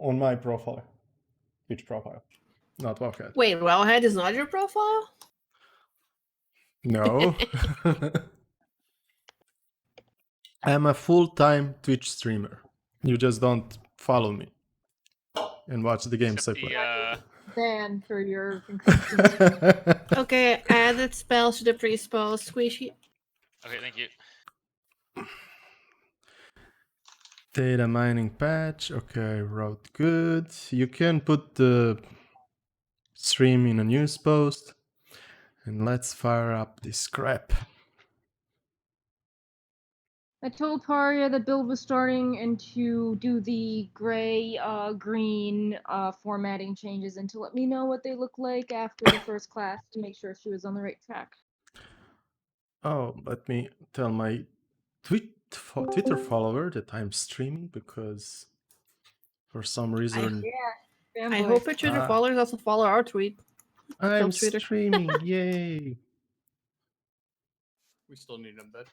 on my profile, Twitch profile, not Wildcat. Wait, Wellhead is not your profile? No. I'm a full-time Twitch streamer. You just don't follow me and watch the games I play. Ban for your inconsistent. Okay, added spells to the pre-spell squishy. Okay, thank you. Data mining patch. Okay, route good. You can put the stream in a news post. And let's fire up this crap. I told Taria the build was starting and to do the gray, green formatting changes and to let me know what they look like after the first class to make sure she was on the right track. Oh, let me tell my Twitter follower that I'm streaming because for some reason I hope your Twitter followers also follow our tweet. I'm Twitter. streaming. Yay! We still need an embed.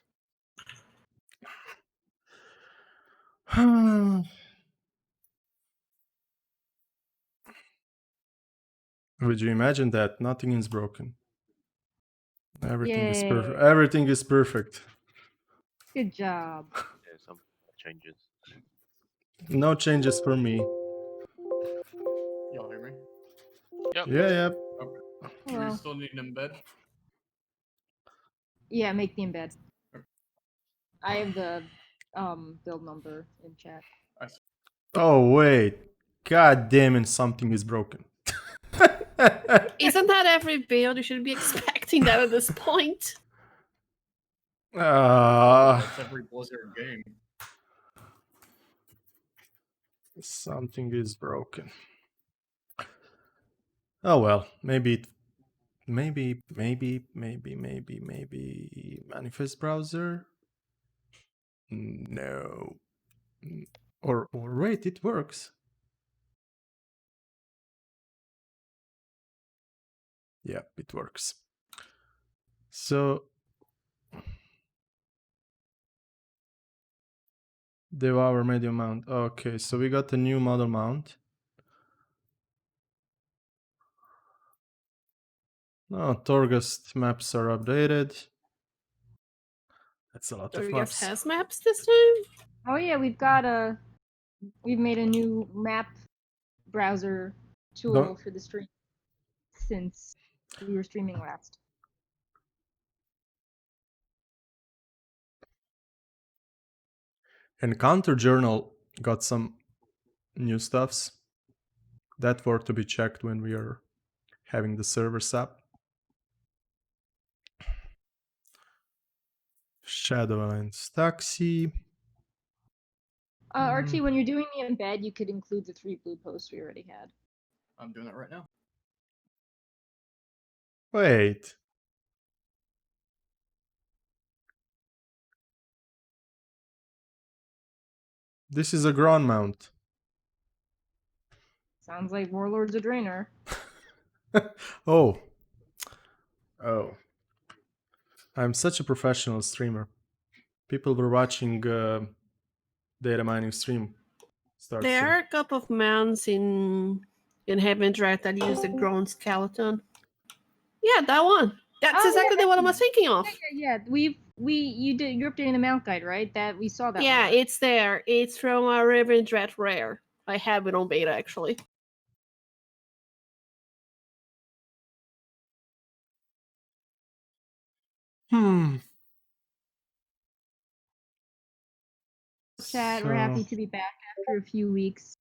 Would you imagine that? Nothing is broken. Everything is Yay. perfect. Everything is perfect. Good job. Yeah, some changes. No changes for me. Y'all hear me? Yep. Yeah. Okay. Do Hello. we still need an embed? Yeah, make the embed. I have the build number in chat. Oh wait. God damn it, something is broken. Isn't that every build? You should be expecting that at this point. That's every Blizzard game. Something is broken. Oh well, maybe manifest browser. No. Or wait, it works. Yeah, it works. So devour medium mount. Okay, so we got a new model mount. Oh, Torghast maps are updated. That's a lot Do of you maps. guys has maps this time? Oh yeah, we've made a new map browser tool for the stream since we were streaming last. Encounter Journal got some new stuffs that were to be checked when we are having the servers up. Shadowlands taxi. Archie, when you're doing the embed, you could include the 3 blue posts we already had. I'm doing it right now. Wait. This is a ground mount. Sounds like Warlord's a drainer. Oh. I'm such a professional streamer. People were watching data mining stream. There are a couple of mounts in Heaven Dread that use the grown skeleton. Yeah, that one. That's exactly the one I was thinking of. Yeah. You're updating the mount guide, right? That we saw that. Yeah, one. it's there. It's from a Heaven Dread rare. I have it on beta actually. Chat, we're happy to be back after a few weeks.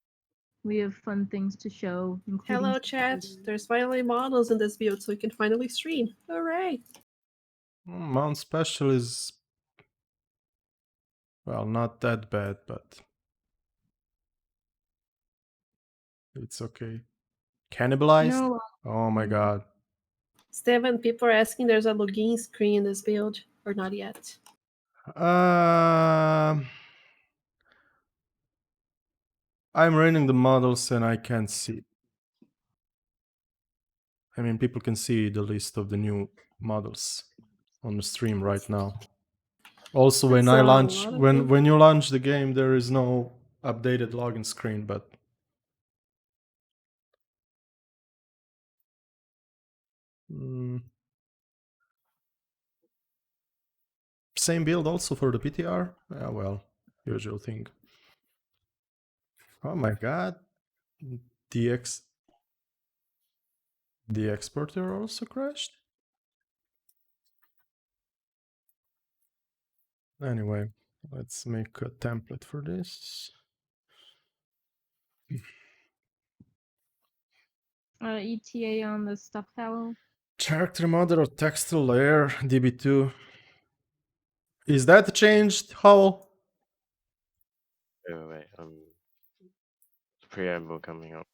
We have fun things to show. Hello, chat. There's finally models in this build, so we can finally stream. Hooray! Mount Special is, well, not that bad, but it's okay. Cannibalized? No. Oh my god. Steven, people are asking there's a login screen in this build, or not yet. I'm running the models and I can't see. I mean, people can see the list of the new models on the stream right now. Also, when I launch, when you launch the game, there is no updated login screen, but Same build also for the PTR? Yeah, well, usual thing. Oh my god. The exporter also crashed? Anyway, let's make a template for this. ETA on the stuff fellow. Character model or textile layer, DB2. Is that changed? How? Wait. Preamble coming up.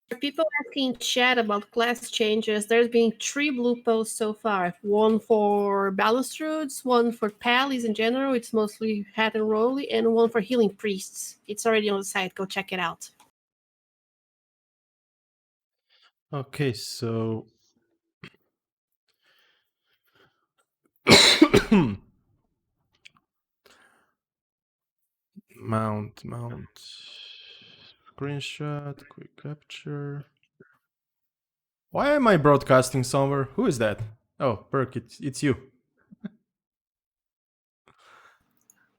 For people asking chat about class changes, there's been 3 blue posts so far. One for Balustrudes, one for Pallies in general, it's mostly hat and rolly, and one for healing priests. It's already on the site, go check it out. Okay, so mount. Screenshot, quick capture. Why am I broadcasting somewhere? Who is that? Oh, Perk, it's you.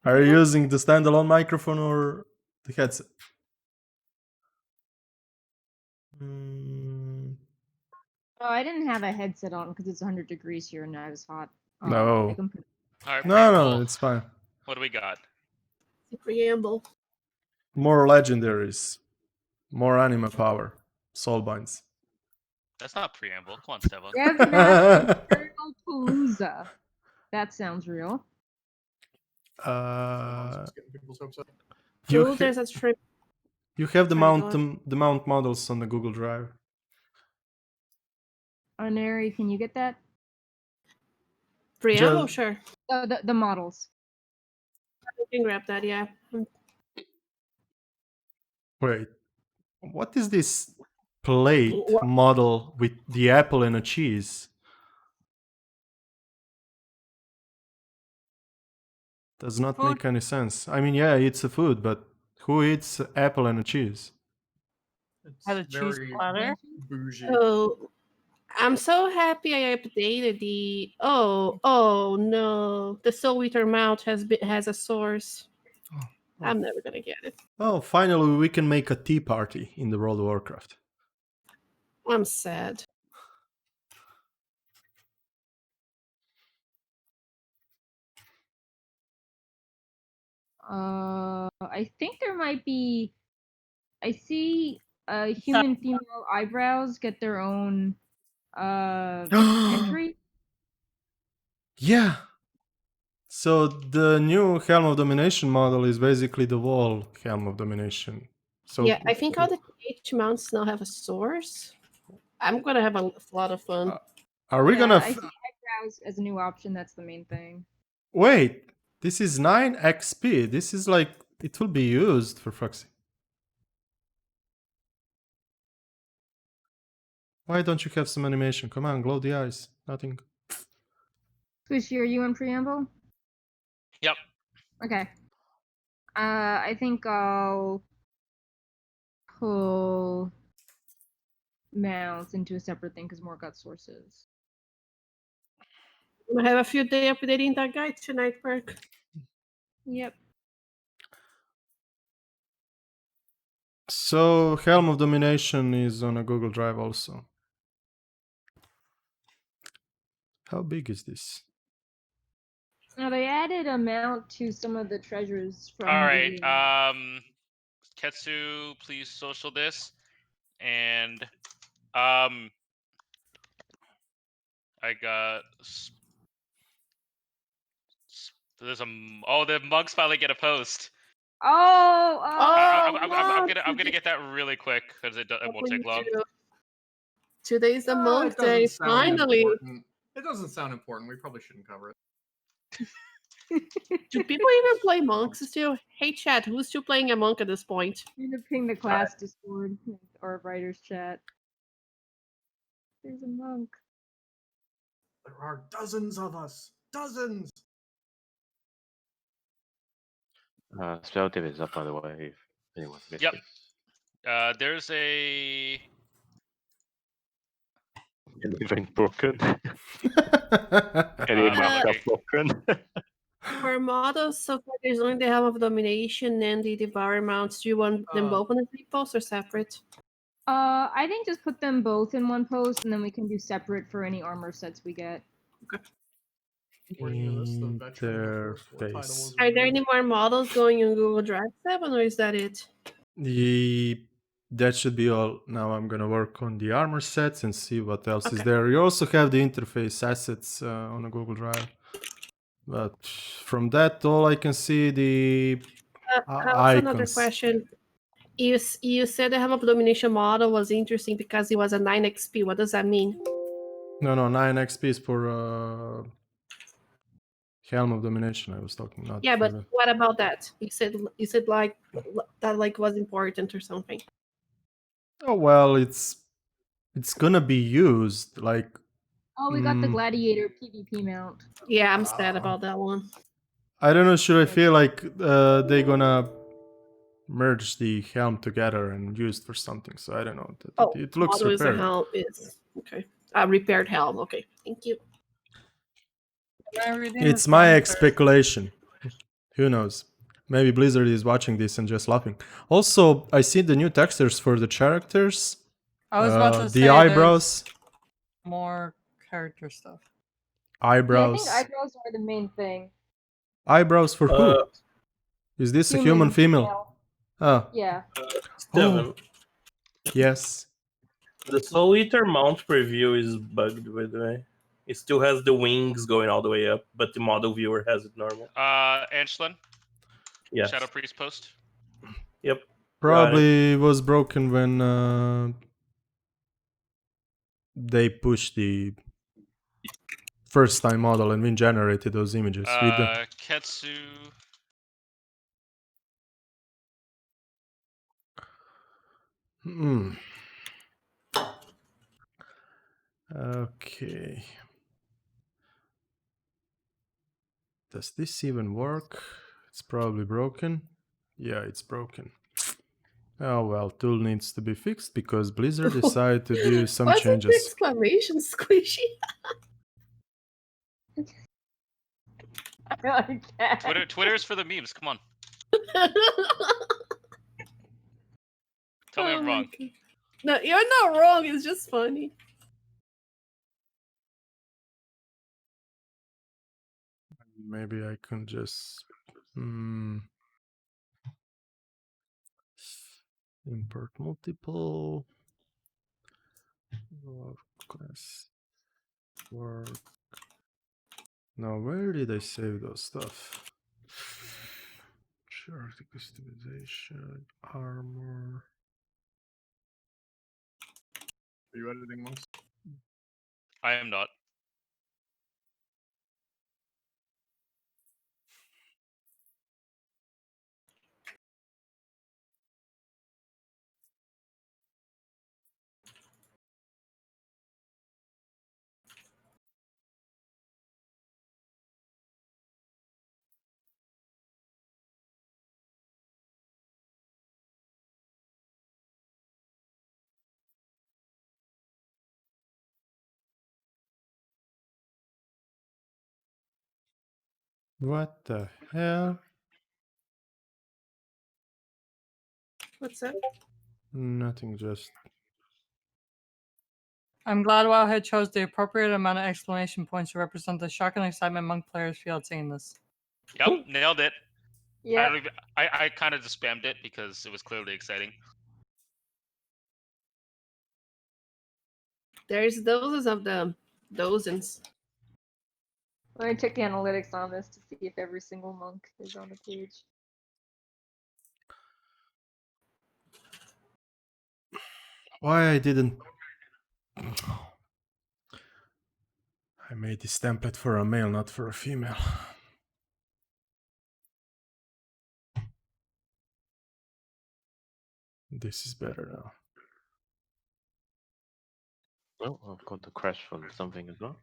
Are you using the standalone microphone or the headset? Oh, I didn't have a headset on because it's 100 degrees here and I was hot. No. I can put- All right, No, preamble. it's fine. What do we got? The preamble. More legendaries. More anima power. Soulbinds. That's not preamble. Come on, Steva. Dev Master Imperial Palooza. That sounds real. Just getting people's hopes up. Ooh, there's a shrimp. You have the Sorry, mount go the mount models on the Google Drive. Neri, can you get that? Preamble, Just- sure. The models. I can grab that, yeah. Wait. What is this plate What? model with the apple and a cheese? Does not Food. make any sense. I mean, yeah, it's a food, but who eats apple and a cheese? It's Had a cheese very platter. bougie. Oh, I'm so happy I updated the. Oh no! The Soul Eater mount has a source. Oh. I'm never gonna get it. Oh, finally we can make a tea party in the World of Warcraft. I'm sad. I think there might be. I see human female eyebrows get their own entry. Yeah. So the new Helm of Domination model is basically the wall Helm of Domination. So Yeah, I think all the TH mounts now have a source. I'm gonna have a lot of fun. Are we Yeah, gonna I see eyebrows as a new option. That's the main thing. wait? This is 9 XP. This is like it will be used for fuck's sake. Why don't you have some animation? Come on, glow the eyes. Nothing. Squishy, are you in preamble? Yep. Okay. I think I'll pull mounts into a separate thing because more got sources. I have a few day updating that guide tonight, Perk. Yep. So Helm of Domination is on a Google Drive also. How big is this? Now they added a mount to some of the treasures from. All right. the, Ketsu, please social this, and I got. There's the mugs finally get a post. I'm gonna get that really quick because it won't take long. Today's the monk It doesn't day. sound Finally, important. It doesn't sound important. We probably shouldn't cover it. do people even play monks still? Hey, chat, who's still playing a monk at this point? I'm gonna ping the class Discord or writers chat. There's a monk. There are dozens of us. Dozens. Spell tip is up, by the way, if anyone missed Yep. it. There's a. Anything broken? Any Uh, map okay. broken? For models, so far there's only the Helm of Domination and the Devour mounts. Do you want them both on the same post or separate? I think just put them both in one post, and then we can do separate for any armor sets we get. According to this, the veteran Air Force war title was Are there removed. any more models going in Google Drive 7, or is that it? That should be all. Now I'm gonna work on the armor sets and see what else is Okay. there. You also have the interface assets on a Google Drive. But from that, all I can see the Also another icons. question. You said the Helm of Domination model was interesting because it was a 9 XP. What does that mean? No, 9 XP is for Helm of Domination. I was talking not. Yeah, for but the... what about that? You said like that like was important or something. Oh well, it's gonna be used like. Oh, we got the Gladiator PvP mount. Yeah, I'm sad about that one. I don't know. Should I feel like they're gonna merge the helm together and use it for something? So I don't know. Oh, It looks model is a repaired. helm. Is okay. A repaired helm. Okay, thank you. It's my speculation. Who knows? Maybe Blizzard is watching this and just laughing. Also, I see the new textures for the characters. I was about to say the eyebrows. more character stuff. Eyebrows. Yeah, I think eyebrows are the main thing. Eyebrows for who? Is this a human female? Oh. Yeah. Steven, Yes. the Soul Eater mount preview is bugged, by the way. It still has the wings going all the way up, but the model viewer has it normal. Ancelin? Yes. Shadow Priest post? Yep. Probably was broken when they pushed the first time model and we generated those images. Ketsu. Okay. Does this even work? It's probably broken. Yeah, it's broken. Oh well, tool needs to be fixed because Blizzard decided to do some What's changes. the exclamation squishy? I can't. Twitter's for the memes. Come on. Tell me I'm wrong. No, you're not wrong. It's just funny. Maybe I can just import multiple class work. Now where did I save those stuff? Character customization, armor. Are you editing monks? I am not. What the hell? What's that? Nothing, just I'm glad Wildhead chose the appropriate amount of exclamation points to represent the shock and excitement Monk players feel seeing this. Yep, nailed it. Yeah. I kind of just spammed it because it was clearly exciting. There's dozens of them. Dozens. Let me check the analytics on this to see if every single monk is on the page. why I didn't. I made this template for a male, not for a female. This is better now. Oh, I've got the crash from something as well.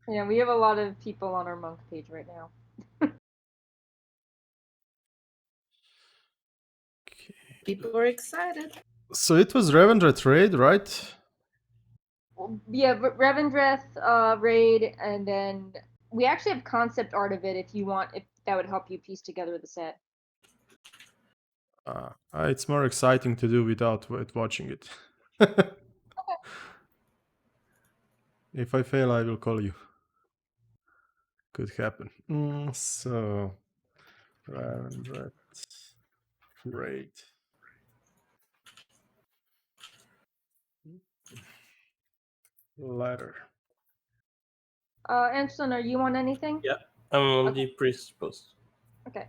Yeah, we have a lot of people on our monk page right now. People are excited. So it was Revendra trade, right? Yeah, Revendreth raid, and then we actually have concept art of it if you want, if that would help you piece together the set. It's more exciting to do without watching it. If I fail, I will call you. Could happen. So, Revendreth raid. Ladder. Anselin, are you on anything? Yeah, I'm on the priest post. Okay.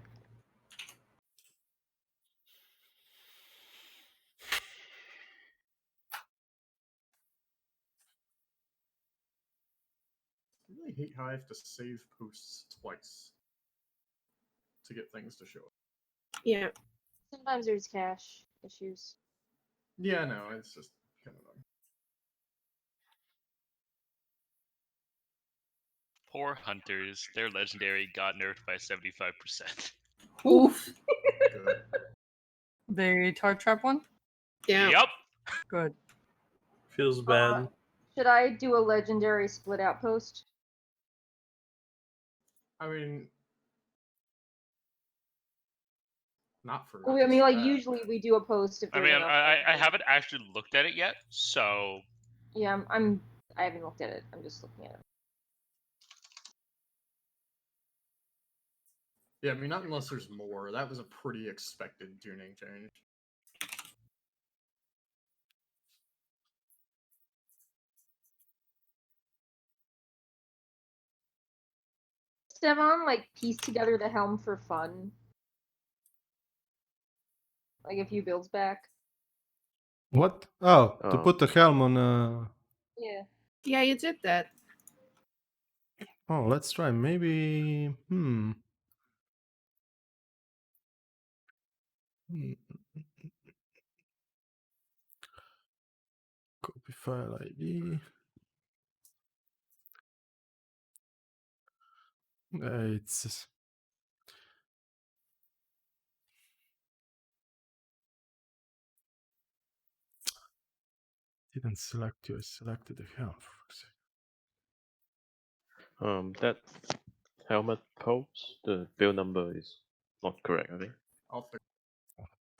I really hate how I have to save posts twice to get things to show up. Yeah. Sometimes there's cache issues. Yeah, no, it's just kind of annoying. Poor hunters. Their legendary got nerfed by 75%. Oof. Good. The tar trap one? Yeah. Yep. Good. Feels bad. Should I do a legendary split outpost? I mean, not for. I mean, like that. usually we do a post if I there's mean, enough. I haven't actually looked at it yet, so Yeah, I haven't looked at it. I'm just looking at it. Yeah, I mean, not unless there's more. That was a pretty expected tuning change. Stefan, like piece together the helm for fun. Like a few builds back. What? Oh, to Oh. put the helm on. Yeah. Yeah, you did that. Oh, let's try. Maybe. Copy file ID. It's. Didn't select you. I selected the helm. That helmet post, the build number is not correct, I think. I'll fix.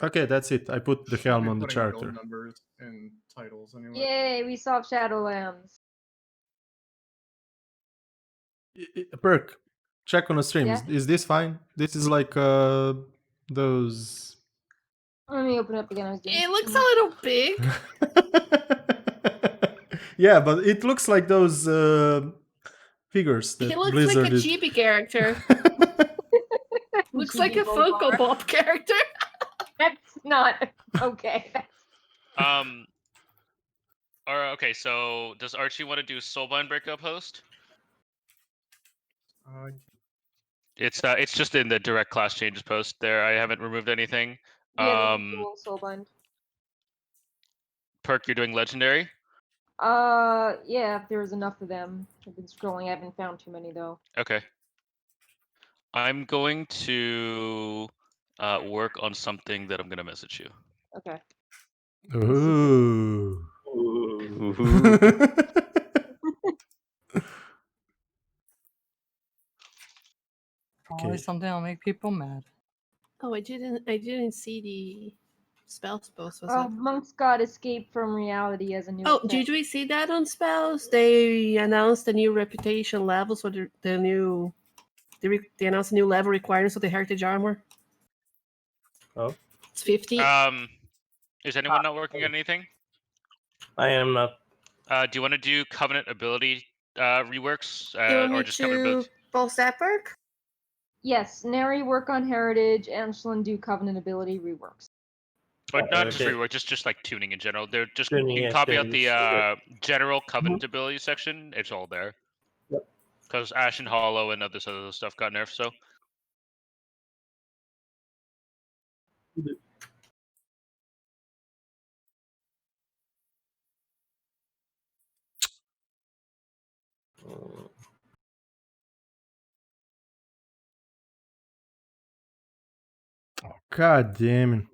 Okay, that's it. I put the helm on the Putting build charter. numbers and titles anyway. Yay, we solved Shadowlands. Perk, check on the stream. Yeah. Is this fine? This is like those. Let me open it up again. I was doing It looks a little big. Yeah, but it looks like those figures that He looks Blizzard like a did. chibi character. Looks like a Chibi Funko Bobar. Pop character. That's not okay. or okay, so does Archie want to do Soulbind breakup host? It's just in the direct class changes post there. I haven't removed anything. Yeah, dual soulbind. Perk, you're doing legendary? Yeah, if there was enough of them. I've been scrolling, I haven't found too many though. Okay. I'm going to work on something that I'm gonna message you. Okay. Ooh. Ooh. Probably something that'll make people mad. Oh, I didn't see the spells post. Was Oh, up. Monk's God escaped from reality as a new. Oh, effect. did we see that on spells? They announced the new reputation levels for the new. They announced a new level requirements for the heritage armor. Oh. It's 50. Is anyone not working on anything? I am not. Do you want to do Covenant ability reworks you want or me just Covenant ability? to post that perk? Yes, Neri work on heritage, Angelin do covenant ability reworks. But not just Okay. rework, just like tuning in general. They're just Tuning, you can yes, copy there out the is. Okay. general Covenant ability section. It's all there. Yep. Because Ashen Hollow and other stuff got nerfed, so. God damn it.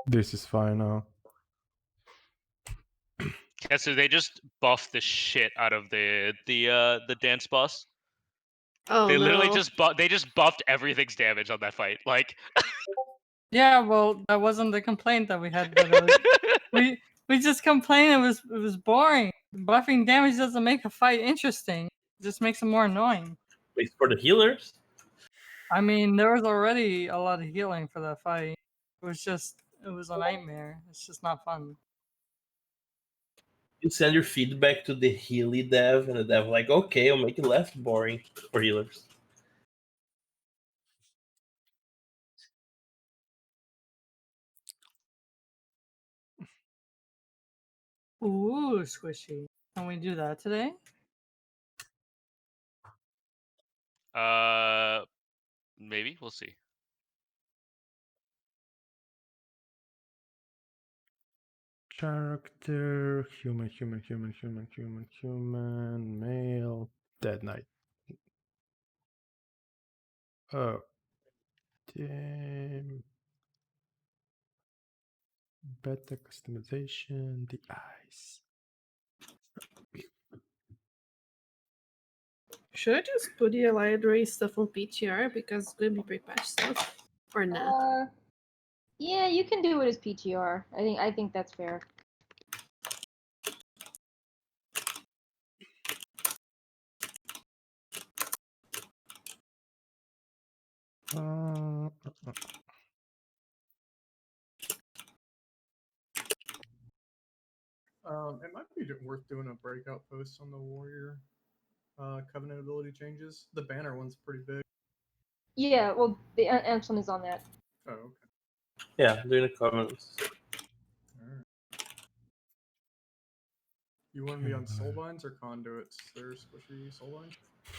This is fine now. Yeah, so they just buffed the shit out of the dance boss. Oh They literally no. just buffed everything's damage on that fight. Like Yeah, well, that wasn't the complaint that we had. That we just complained it was boring. Buffing damage doesn't make a fight interesting. It just makes it more annoying. Wait, for the healers? I mean, there was already a lot of healing for that fight. It was a nightmare. It's just not fun. You send your feedback to the Healy dev, and the dev like, okay, I'll make it less boring for healers. Ooh, squishy. Can we do that today? maybe we'll see. Character, human, male, Dead Knight. Oh, damn. Better customization, the eyes. Should I just put the library stuff on PTR because it's gonna be pre-patch stuff? Or not? Yeah, you can do it as PTR. I think that's fair. It might be worth doing a breakout post on the warrior covenant ability changes. The banner one's pretty big. Yeah, well, the Anselm is on that. Oh, okay. Yeah, doing the comments. Alright. You want to be on soulbinds or conduits? There's squishy soulbinds.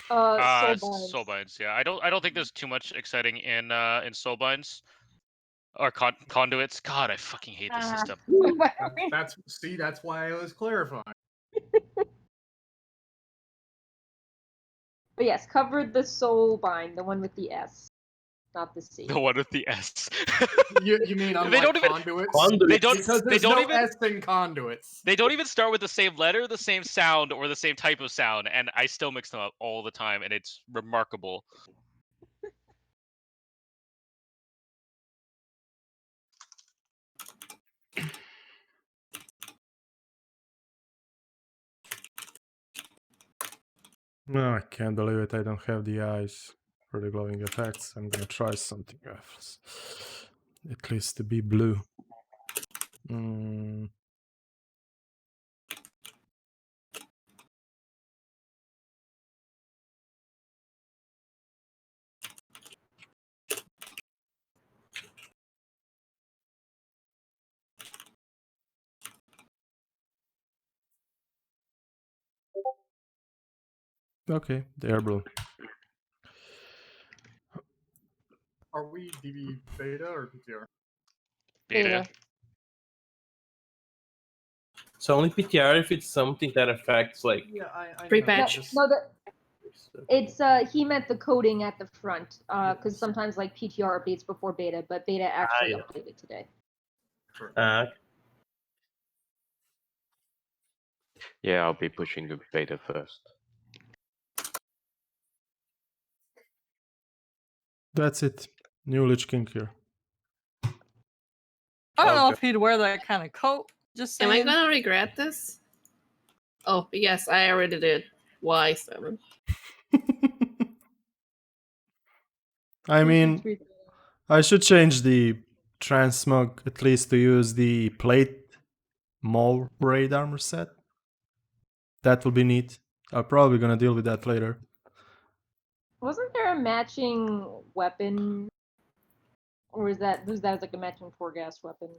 Soulbinds. Soulbinds. Yeah, I don't think there's too much exciting in soulbinds or conduits. God, I fucking hate this system. That's why I was clarifying. But yes, covered the Soulbind, the one with the S, not the C. The one with the S. You mean unlike They don't even- conduits? They don't. Because They there's don't no even. S in conduits. They don't even start with the same letter, the same sound, or the same type of sound, and I still mix them up all the time, and it's remarkable. No, I can't believe it. I don't have the eyes for the glowing effects. I'm gonna try something else. At least to be blue. Okay, they are blue. Are we DB beta or PTR? Beta. So only PTR if it's something that affects like. Yeah, I Pre-patch. No, it's he meant the coding at the front, because sometimes like PTR updates before beta, but beta actually yeah. updated today. Yeah, I'll be pushing the beta first. That's it. New Lich King here. I don't know if he'd wear that kind of coat. Just Am saying. I gonna regret this? Oh, yes, I already did. Why 7? I mean, I should change the transmog at least to use the plate mole raid armor set. That will be neat. I'm probably gonna deal with that later. Wasn't there a matching weapon, or was that like a matching Torghast weapon?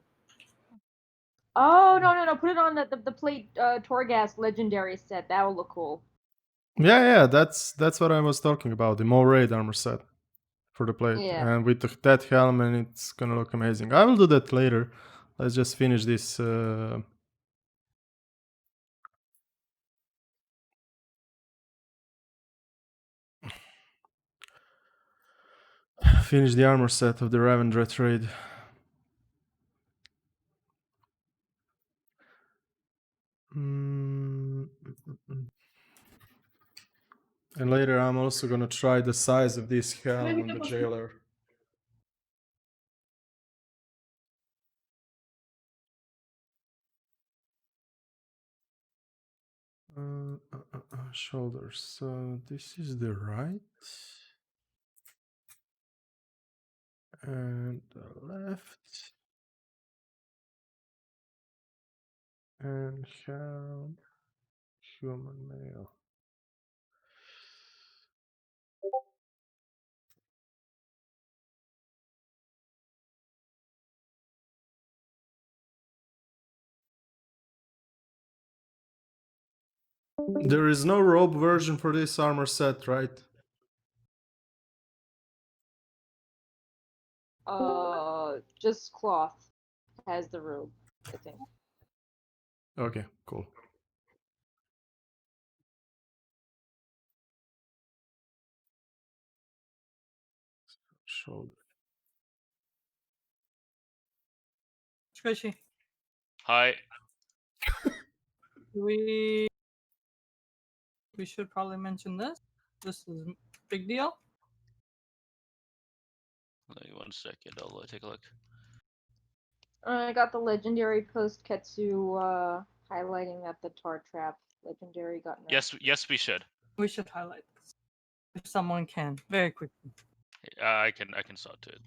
Oh no! Put it on the plate Torghast legendary set. That will look cool. Yeah, that's what I was talking about. The mole raid armor set for the plate, Yeah. and with that helmet, it's gonna look amazing. I will do that later. Let's just finish this. Finish the armor set of the Ravendra trade. And later I'm also gonna try the size of this helm Maybe on the double- jailer. Shoulders. So this is the right. And the left. And helm. Human male. There is no robe version for this armor set, right? Just cloth has the robe, I think. Okay, cool. Shoulder. Squishy. Hi. We should probably mention this. This is a big deal. Wait 1 second. I'll take a look. I got the legendary post Ketsu highlighting that the tar trap legendary got nerfed. Yes, we should. We should highlight this if someone can very quickly. I can saw to it.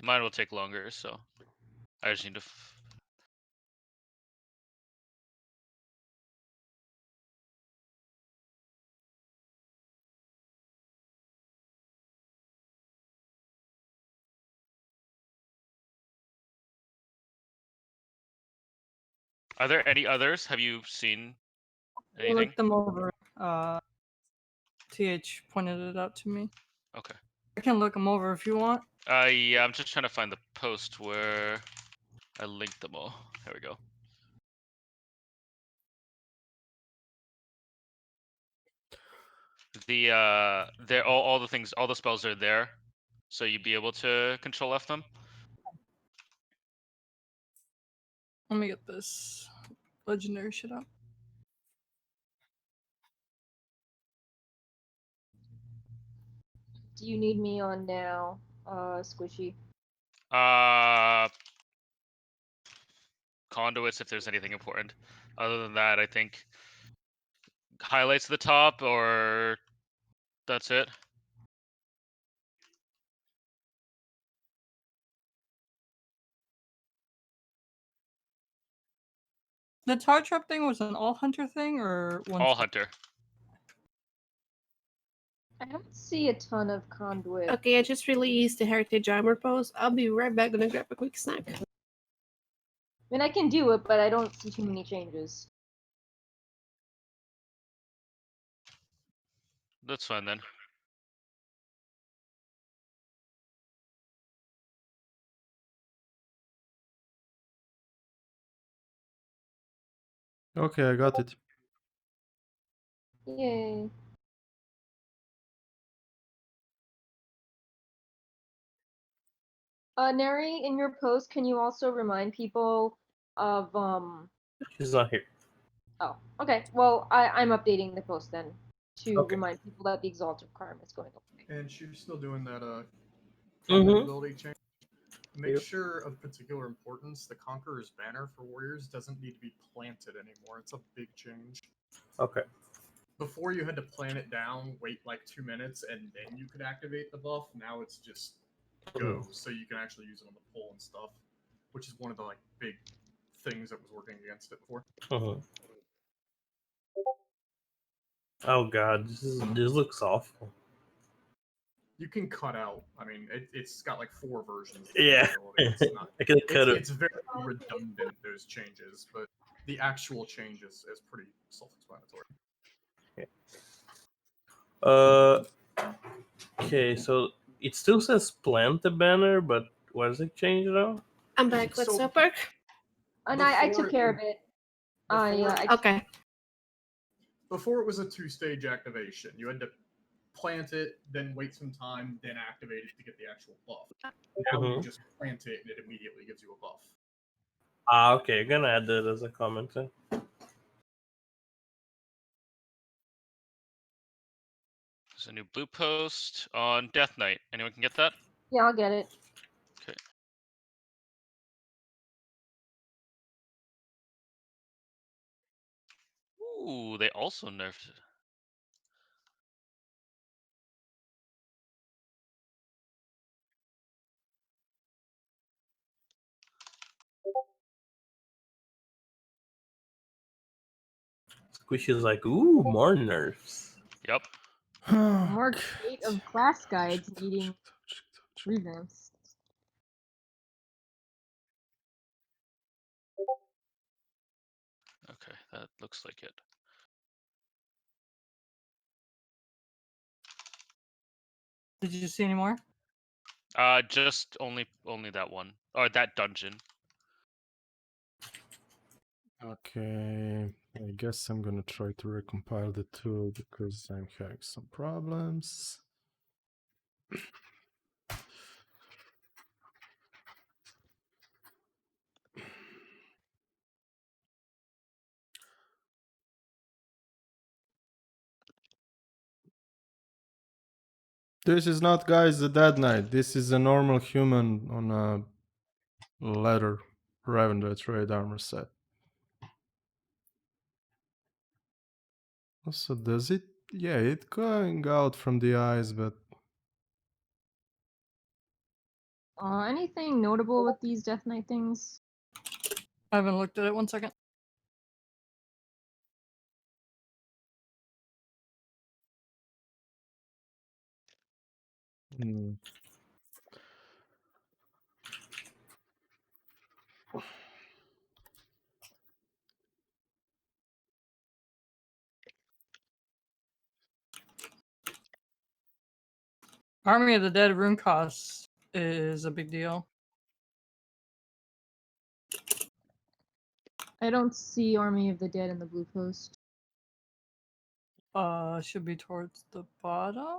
Mine will take longer, so I just need to. Are there any others? Have you seen anything? Look them over. TH pointed it out to me. Okay. I can look them over if you want. Yeah, I'm just trying to find the post where I linked them all. There we go. They're all the things, all the spells are there, so you'd be able to control F them. Let me get this legendary shit up. Do you need me on now, Squishy? Conduits if there's anything important. Other than that, I think highlights at the top, or that's it. The tar trap thing was an all hunter thing or one? All hunter. I don't see a ton of conduit. Okay, I just released the Heritage Armor post. I'll be right back. Gonna grab a quick snack. I mean, I can do it, but I don't see too many changes. That's fine then. Okay, I got it. Yay. Neri, in your post, can you also remind people of She's not here. Oh, okay. Well, I'm updating the post then to Okay. remind people that the exalted requirement is going away. And she's still doing that Mhm. ability change. Make Yep. sure of particular importance, the Conqueror's banner for warriors doesn't need to be planted anymore. It's a big change. Okay. Before you had to plant it down, wait like 2 minutes, and then you could activate the buff. Now it's just go, so you can actually use it on the pole and stuff, which is one of the like big things that was working against it before. Mhm. Oh god, this looks awful. You can cut out. I mean, it's got like 4 versions. Of Yeah. the ability. It's not. I can cut it. It's very redundant, those changes, but the actual change is pretty self-explanatory. Okay, so it still says plant the banner, but what does it change though? I'm back. What's So- up, Perk? And I Before took it- care of it. I Okay. Before it was a 2-stage activation. You had to plant it, then wait some time, then activate it to get the actual buff. Now you Mhm. just plant it and it immediately gives you a buff. Okay, I'm gonna add that as a comment then. a new blue post on Death Knight. Anyone can get that? Yeah, I'll get it. Okay. Ooh, they also nerfed it. Squishy's like, ooh, more nerfs. Yep. More state of class guides needing revamps. Okay, that looks like it. Did you see any more? Just only that one or that dungeon. Okay, I guess I'm gonna try to recompile the tool because I'm having some problems. This is not, guys, the Dead Knight. This is a normal human on a leather Revender trade armor set. Also, does it? Yeah, it's going out from the eyes, but Anything notable with these Death Knight things? I haven't looked at it. 1 second. hmm. Army of the Dead rune cost is a big deal. I don't see Army of the Dead in the blue post. Should be towards the bottom.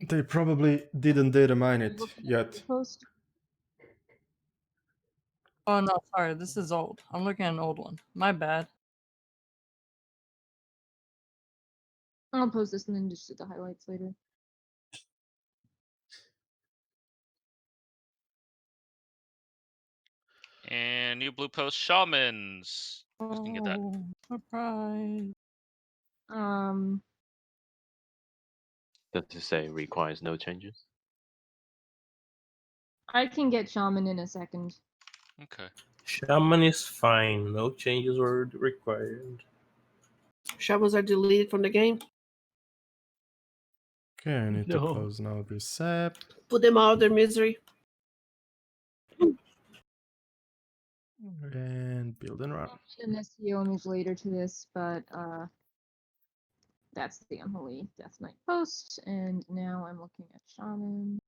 They probably didn't data mine Are you it looking at the yet. blue post? Oh no, sorry, this is old. I'm looking at an old one. My bad. I'll post this and then just do the highlights later. And new blue post shamans. Who's gonna get that? Oh, surprise. Does it say requires no changes? I can get Shaman in a second. Okay. Shaman is fine. No changes were required. Shamans are deleted from the game. Okay, I need to No. close now this app. Put them out of their misery. And build and run. An SEO image later to this, but that's the Unholy Death Knight post, and now I'm looking at Shaman.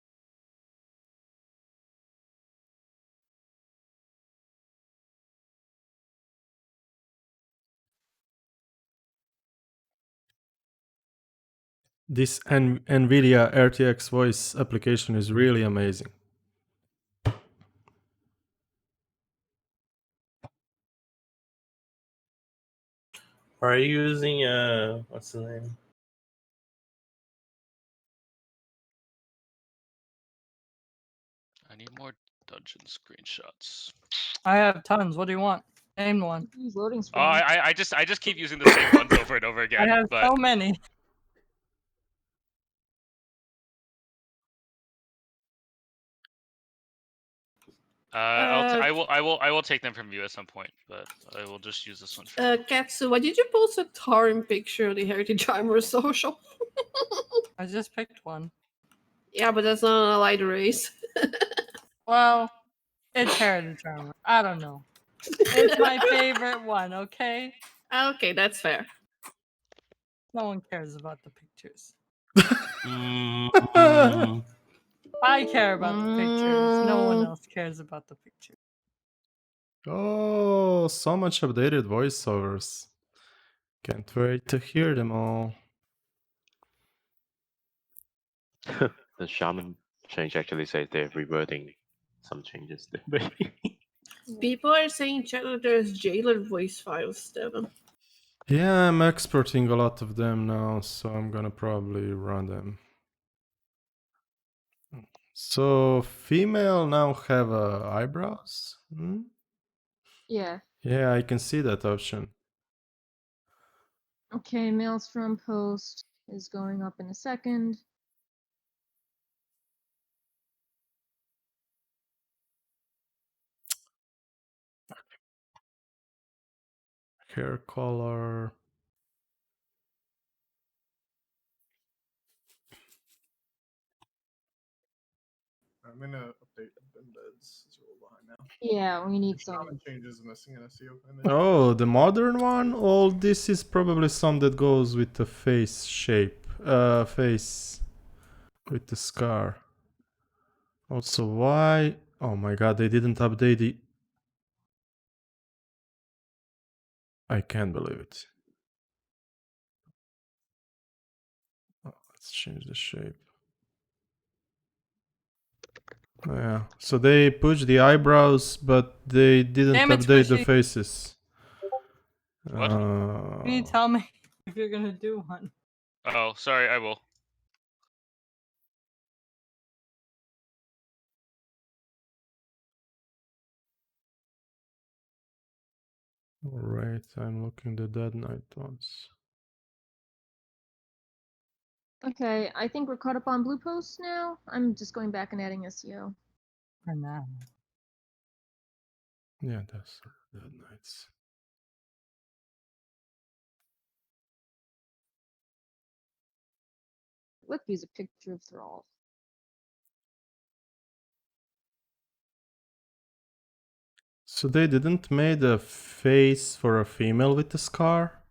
This NVIDIA RTX voice application is really amazing. Are you using what's the name? I need more dungeon screenshots. I have tons. What do you want? Name one. Use loading Oh, screen. I just keep using the same ones over and over I again. have But so many. I will take them from you at some point, but I will just use this one for now. Katsu, why did you post a Tarim picture of the Heritage Armor social? I just picked one. Yeah, but that's not an allied race. Well, it's Heritage Armor. I don't know. It's my favorite one, okay? Okay, that's fair. No one cares about the pictures. Mm, I care about the pictures. No one Mm. else cares about the pictures. Oh, so much updated voiceovers. Can't wait to hear them all. The shaman change actually says they're reverting some changes there, maybe. People are saying chat that there's jailer voice files, Devin. Yeah, I'm exporting a lot of them now, so I'm gonna probably run them. So female now have eyebrows. Hmm? Yeah. Yeah, I can see that option. Okay, Maelstrom post is going up in a second. Hair color. I'm gonna update the embeds. It's a little behind now. Yeah, we need The some. shaman changes missing in SEO image. Oh, the modern one? Oh, this is probably some that goes with the face shape. Face with the scar. Also, why? Oh my god, they didn't update the... I can't believe it. Oh, let's change the shape. Yeah, so they pushed the eyebrows, but they didn't Damn it, update the Squishy. faces. What? Can you tell me if you're gonna do one? Oh, sorry, I will. Alright, I'm looking the Dead Knight ones. Okay, I think we're caught up on blue posts now. I'm just going back and adding SEO. For now. Yeah, that's Dead Knights. Let's use a picture of Thrall. So they didn't made a face for a female with a scar?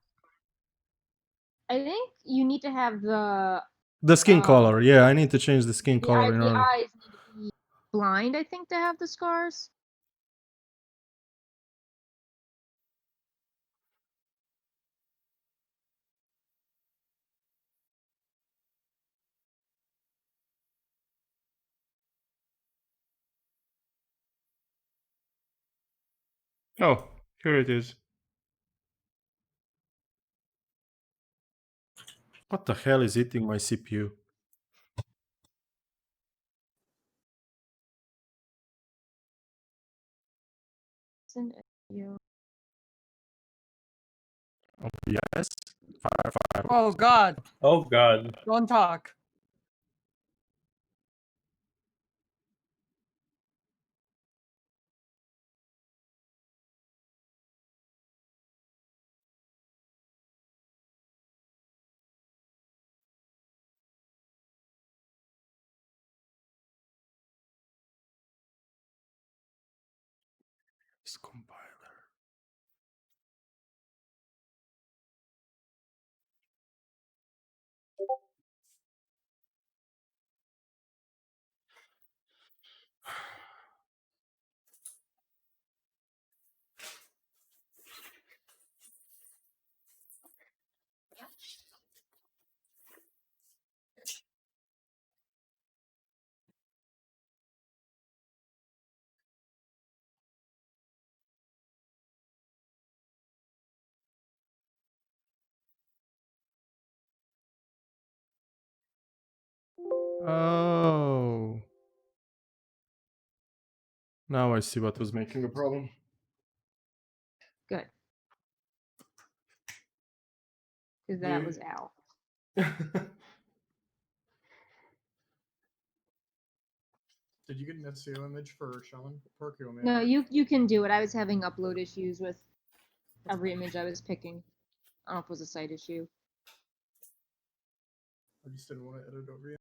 I think you need to have The skin Um, color, yeah, I need to change the skin color in the order. eyes need to be blind, I think, to have the scars. Oh, here it is. What the hell is eating my CPU? It's an SEO. Oh, yes? Fire. Oh god, Oh god. don't talk. This compiler. Oh. Now I see what was making a problem. Good, because that was Al. Did you get an SEO image for shaman? Perk, you want me No, to- you can do it. I was having upload issues with every image I was picking. I don't know if it was a site issue. I just didn't want to edit over you.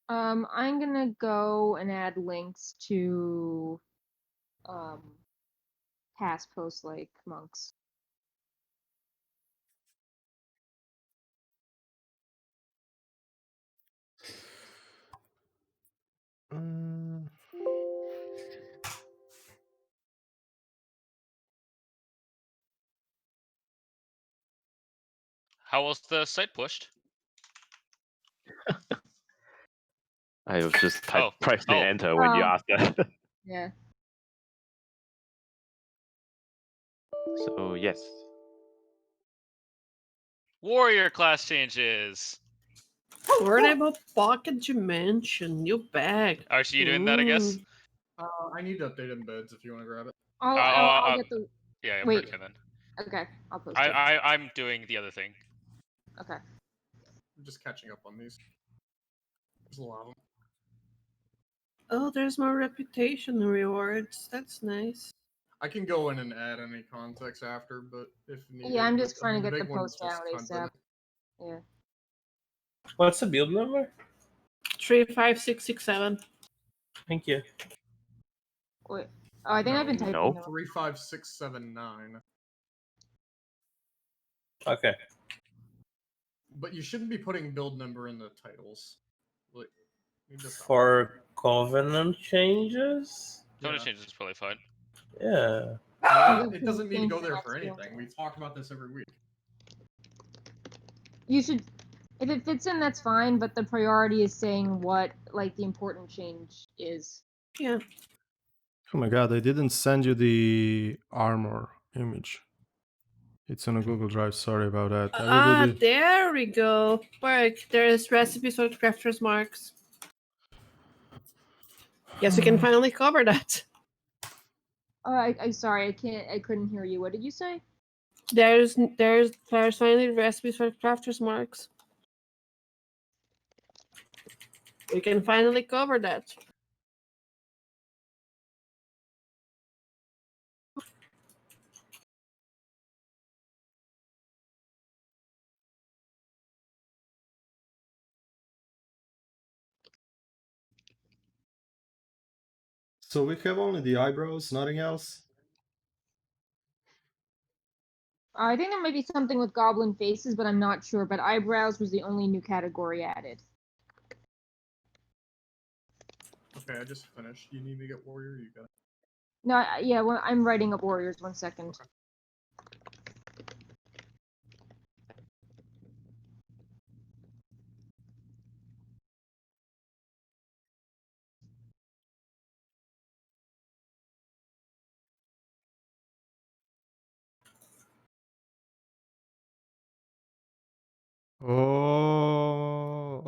I'm gonna go and add links to past posts like monks. How was the site pushed? I was just pressing Oh. enter when you Oh. asked that. Yeah. So yes. Warrior class changes. Word about Pocket Dimension, new bag. Archie, you doing that, I guess? I need to update embeds if you want to grab it. I'll get the. Yeah, I'm Wait. pretty good then. Okay, I'll post it. I'm doing the other thing. Okay. I'm just catching up on these. There's a lot of them. Oh, there's more reputation rewards. That's nice. I can go in and add any context after, but if needed. Yeah, I'm just I mean, trying to get big the one is post out just ASAP. content. Yeah. What's the build number? 35667. Thank you. Wait. Oh, I think I've been typing. No. them. 35679. Okay. But you shouldn't be putting build number in the titles. Like, you just For covenant changes? Tony Yeah. changes is probably fine. Yeah. It doesn't need to go there for anything. We talk about this every week. You should. If it fits in, that's fine. But the priority is saying what, like, the important change is. Yeah. Oh my god, I didn't send you the armor image. It's on a Google Drive, sorry about that. I will do the... There we go. Work. There's recipes for crafters marks. Yes, we can finally cover that. I sorry, I couldn't hear you. What did you say? There's finally recipes for crafters marks. We can finally cover that. So we have only the eyebrows, nothing else? I think there might be something with goblin faces, but I'm not sure. But eyebrows was the only new category added. Okay, I just finished. You need me to get warrior? You got it. No, yeah, well, I'm writing up warriors. 1 second. Oh.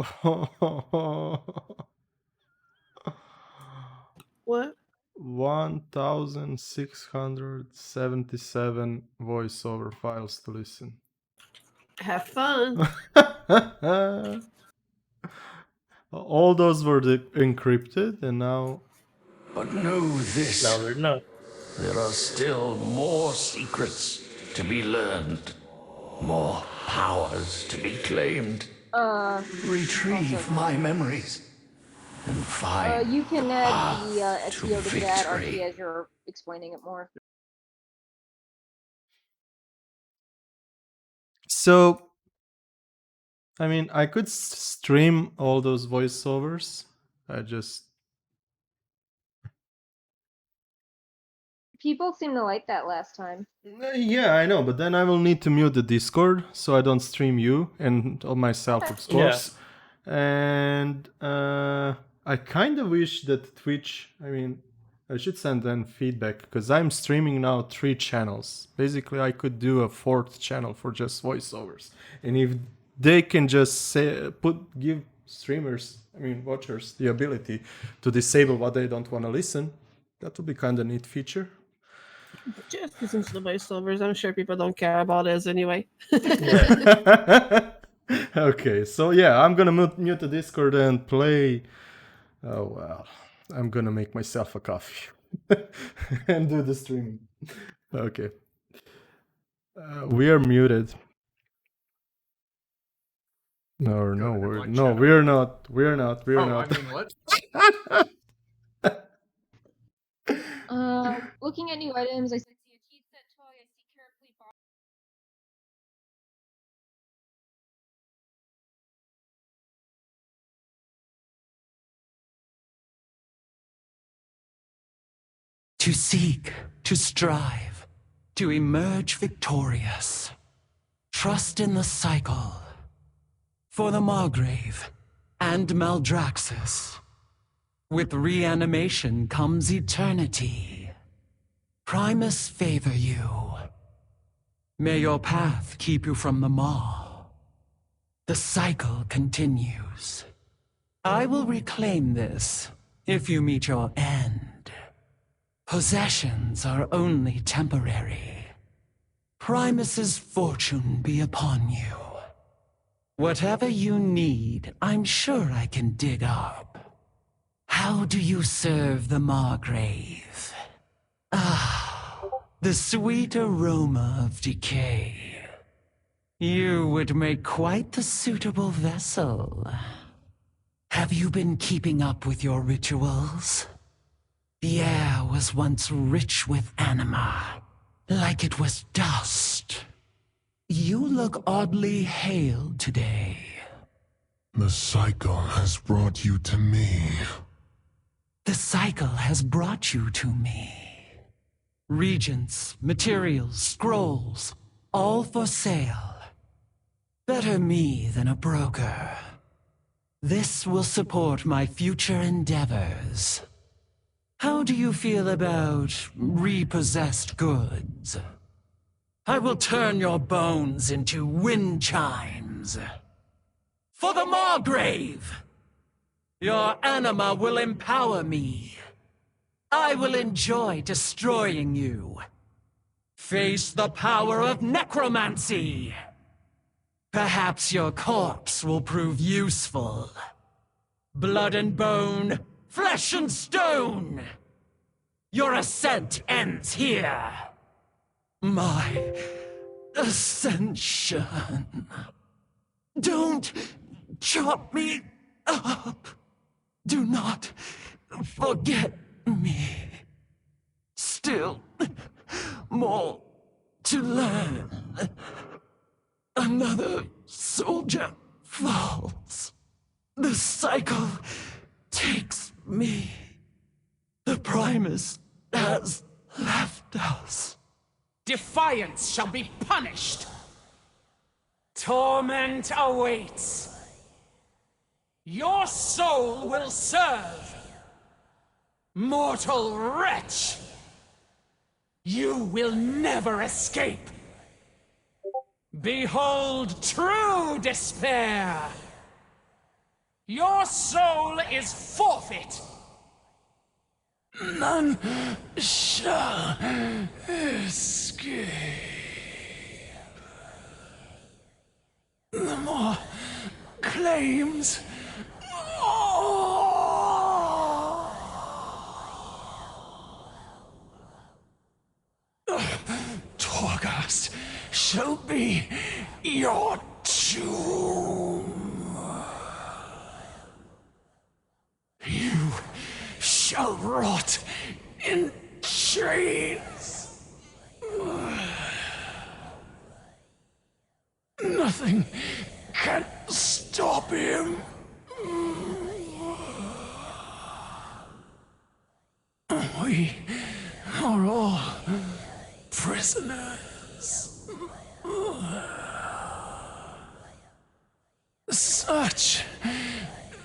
What? 1677 voiceover files to listen. Have fun. All those were encrypted, and now... But know this. Now they're not. There are still more secrets to be learned. More powers to be claimed. Retrieve my memories. And find You can add the path to SEO to that, victory. Archie, as you're explaining it more. So, I mean, I could stream all those voiceovers. I just... People seem to like that last time. Yeah, I know, but then I will need to mute the Discord so I don't stream you and myself, of course. And I kind of wish that Twitch, I mean, I should send them feedback because I'm streaming now 3 channels. Basically, I could do a 4th channel for just voiceovers. And if they can just give streamers, I mean, watchers, the ability to disable what they don't want to listen, that would be kind of neat feature. Just listen to the voiceovers. I'm sure people don't care about us anyway. Okay, so yeah, I'm gonna mute the Discord and play. Oh well, I'm gonna make myself a coffee and do the streaming. Okay, we are muted. No, no, we're not. We're not. I mean, what? Looking at new items, I see a tea set toy. I see carefully bought. To seek, to strive, to emerge victorious. Trust in the cycle. For the Margrave and Maldraxxus. With reanimation comes eternity. Primus favor you. May your path keep you from the maw. The cycle continues. I will reclaim this if you meet your end. Possessions are only temporary. Primus's fortune be upon you. Whatever you need, I'm sure I can dig up. How do you serve the Margrave? Ah, the sweet aroma of decay. You would make quite the suitable vessel. Have you been keeping up with your rituals? The air was once rich with anima, like it was dust. You look oddly hale today. The cycle has brought you to me. The cycle has brought you to me. Regents, materials, scrolls, all for sale. Better me than a broker. This will support my future endeavors. How do you feel about repossessed goods? I will turn your bones into wind chimes. For the Margrave! Your anima will empower me. I will enjoy destroying you. Face the power of necromancy. Perhaps your corpse will prove useful. Blood and bone, flesh and stone. Your ascent ends here. My ascension. Don't chop me up. Do not forget me. Still more to learn. Another soldier falls. The cycle takes me. The Primus has left us. Defiance shall be punished. Torment awaits. Your soul will serve. Mortal wretch! You will never escape. Behold true despair. Your soul is forfeit. None shall escape. The more claims. Torghast shall be your tomb. You shall rot in chains. Nothing can stop him. We are all prisoners. Such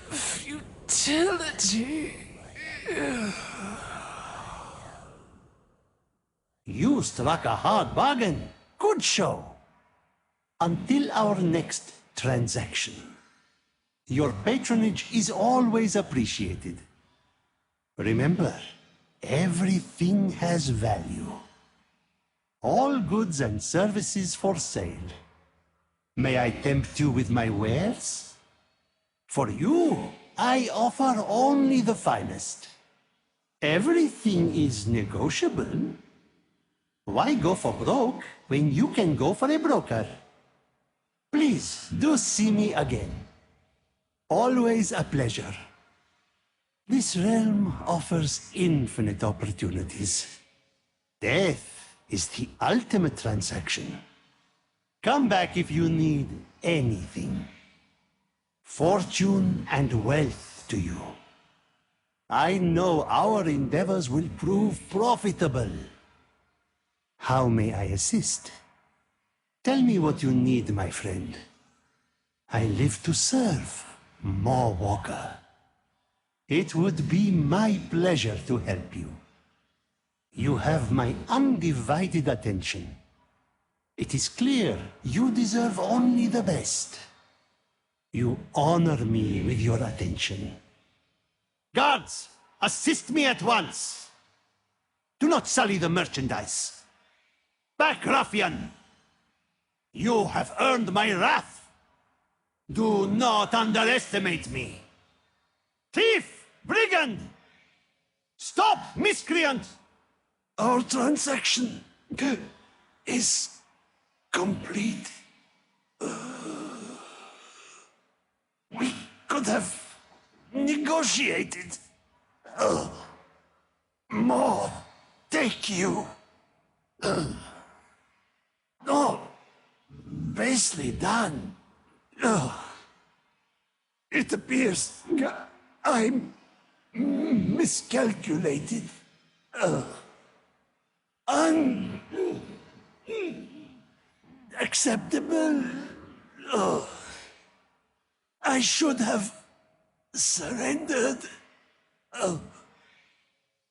futility. You struck a hard bargain. Good show. Until our next transaction. Your patronage is always appreciated. Remember, everything has value. All goods and services for sale. May I tempt you with my wares? For you, I offer only the finest. Everything is negotiable. Why go for broke when you can go for a broker? Please, do see me again. Always a pleasure. This realm offers infinite opportunities. Death is the ultimate transaction. Come back if you need anything. Fortune and wealth to you. I know our endeavors will prove profitable. How may I assist? Tell me what you need, my friend. I live to serve, Maw Walker. It would be my pleasure to help you. You have my undivided attention. It is clear you deserve only the best. You honor me with your attention. Guards, assist me at once! Do not sully the merchandise. Back, ruffian! You have earned my wrath! Do not underestimate me! Thief! Brigand! Stop, miscreant! Our transaction is complete. We could have negotiated. More. Take you. No. Basely done. It appears I'm miscalculated. Unacceptable. I should have surrendered.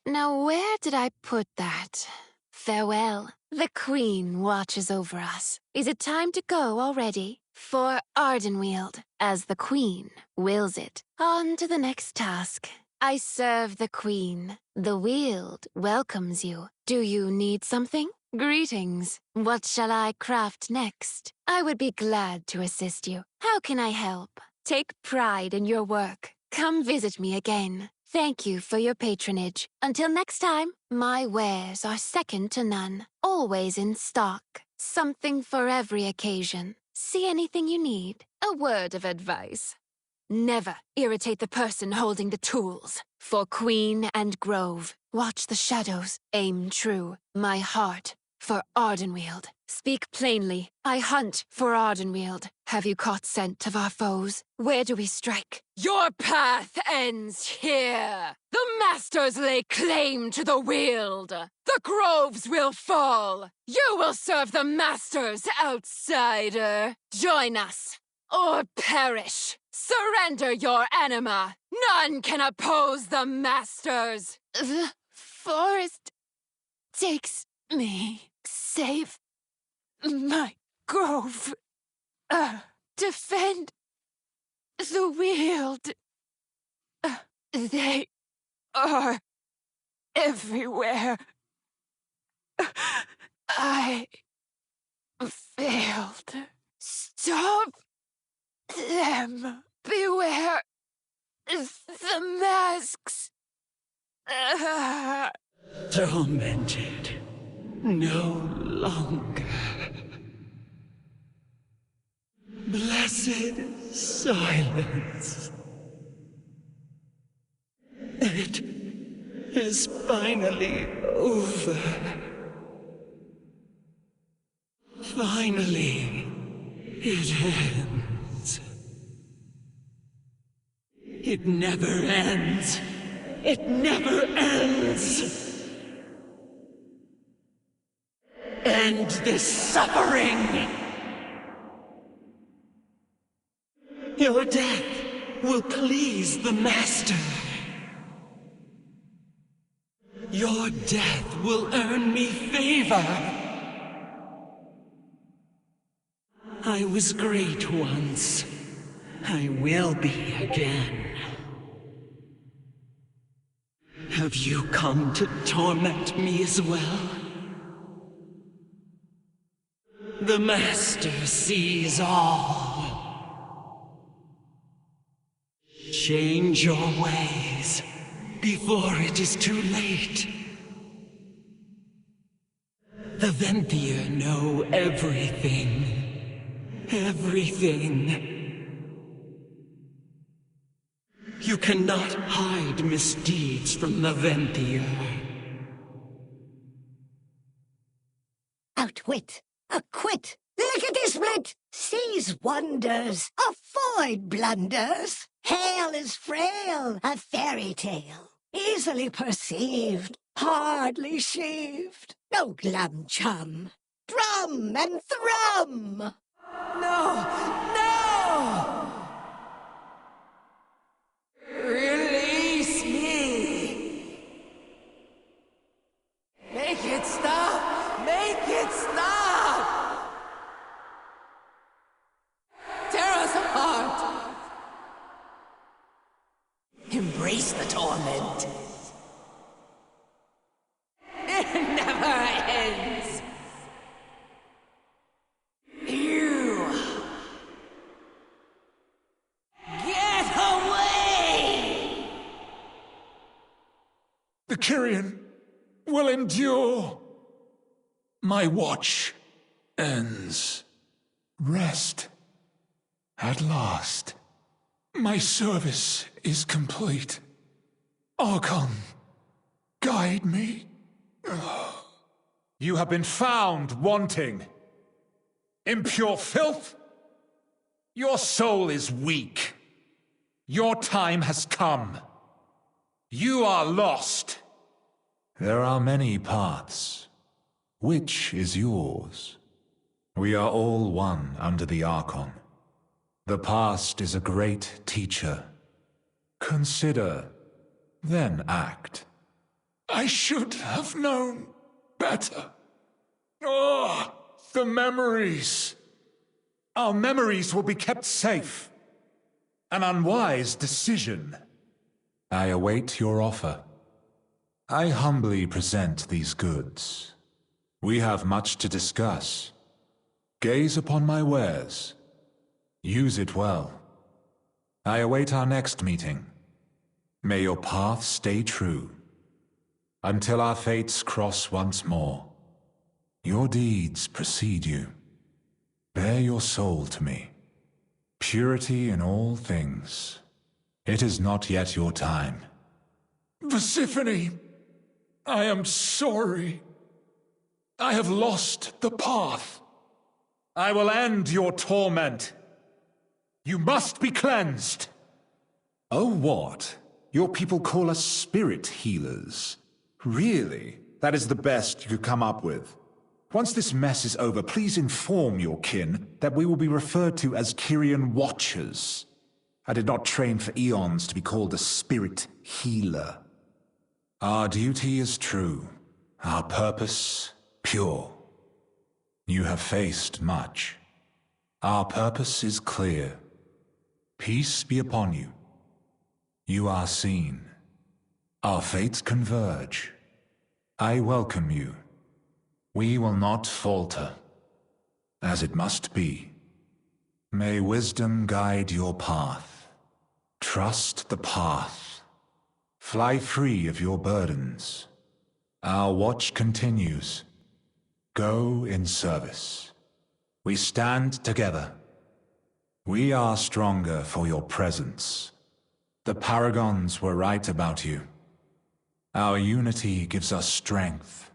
Now where did I put that? Farewell. The Queen watches over us. Is it time to go already? For Ardenweald, as the Queen wills it. On to the next task. I serve the Queen. The Weald welcomes you. Do you need something? Greetings. What shall I craft next? I would be glad to assist you. How can I help? Take pride in your work. Come visit me again. Thank you for your patronage. Until next time, my wares are second to none. Always in stock. Something for every occasion. See anything you need? A word of advice. Never irritate the person holding the tools. For Queen and Grove, watch the shadows. Aim true. My heart for Ardenweald. Speak plainly. I hunt for Ardenweald. Have you caught scent of our foes? Where do we strike? Your path ends here. The Masters lay claim to the Weald. The Groves will fall. You will serve the Masters, outsider. Join us, or perish. Surrender your anima. None can oppose the Masters. The forest takes me. Save my grove. Defend the Weald. They are everywhere. I failed. Stop them. Beware the masks. Tormented no longer. Blessed silence. It is finally over. Finally, it ends. It never ends. It never ends. End this suffering. Your death will please the Master. Your death will earn me favor. I was great once. I will be again. Have you come to torment me as well? The Master sees all. Change your ways before it is too late. The Venthyr know everything. Everything. You cannot hide misdeeds from the Venthyr. Outwit, acquit, lickety-split, seize wonders, avoid blunders. Hail is frail, a fairy tale, easily perceived, hardly shaved. No glum chum, draw hum and thrum! No! No! Release me! Make it stop! Make it stop! Tear us apart! Embrace the torment. It never ends. You get away! The Kyrian will endure. My watch ends. Rest. At last. My service is complete. Archon, guide me. You have been found wanting. Impure filth? Your soul is weak. Your time has come. You are lost. There are many paths. Which is yours? We are all one under the Archon. The past is a great teacher. Consider, then act. I should have known better. Oh, the memories. Our memories will be kept safe. An unwise decision. I await your offer. I humbly present these goods. We have much to discuss. Gaze upon my wares. Use it well. I await our next meeting. May your path stay true. Until our fates cross once more. Your deeds precede you. Bear your soul to me. Purity in all things. It is not yet your time. Persephone, I am sorry. I have lost the path. I will end your torment. You must be cleansed. Oh, what? Your people call us spirit healers. Really? That is the best you could come up with? Once this mess is over, please inform your kin that we will be referred to as Kyrian Watchers. I did not train for eons to be called a spirit healer. Our duty is true. Our purpose, pure. You have faced much. Our purpose is clear. Peace be upon you. You are seen. Our fates converge. I welcome you. We will not falter. As it must be. May wisdom guide your path. Trust the path. Fly free of your burdens. Our watch continues. Go in service. We stand together. We are stronger for your presence. The Paragons were right about you. Our unity gives us strength.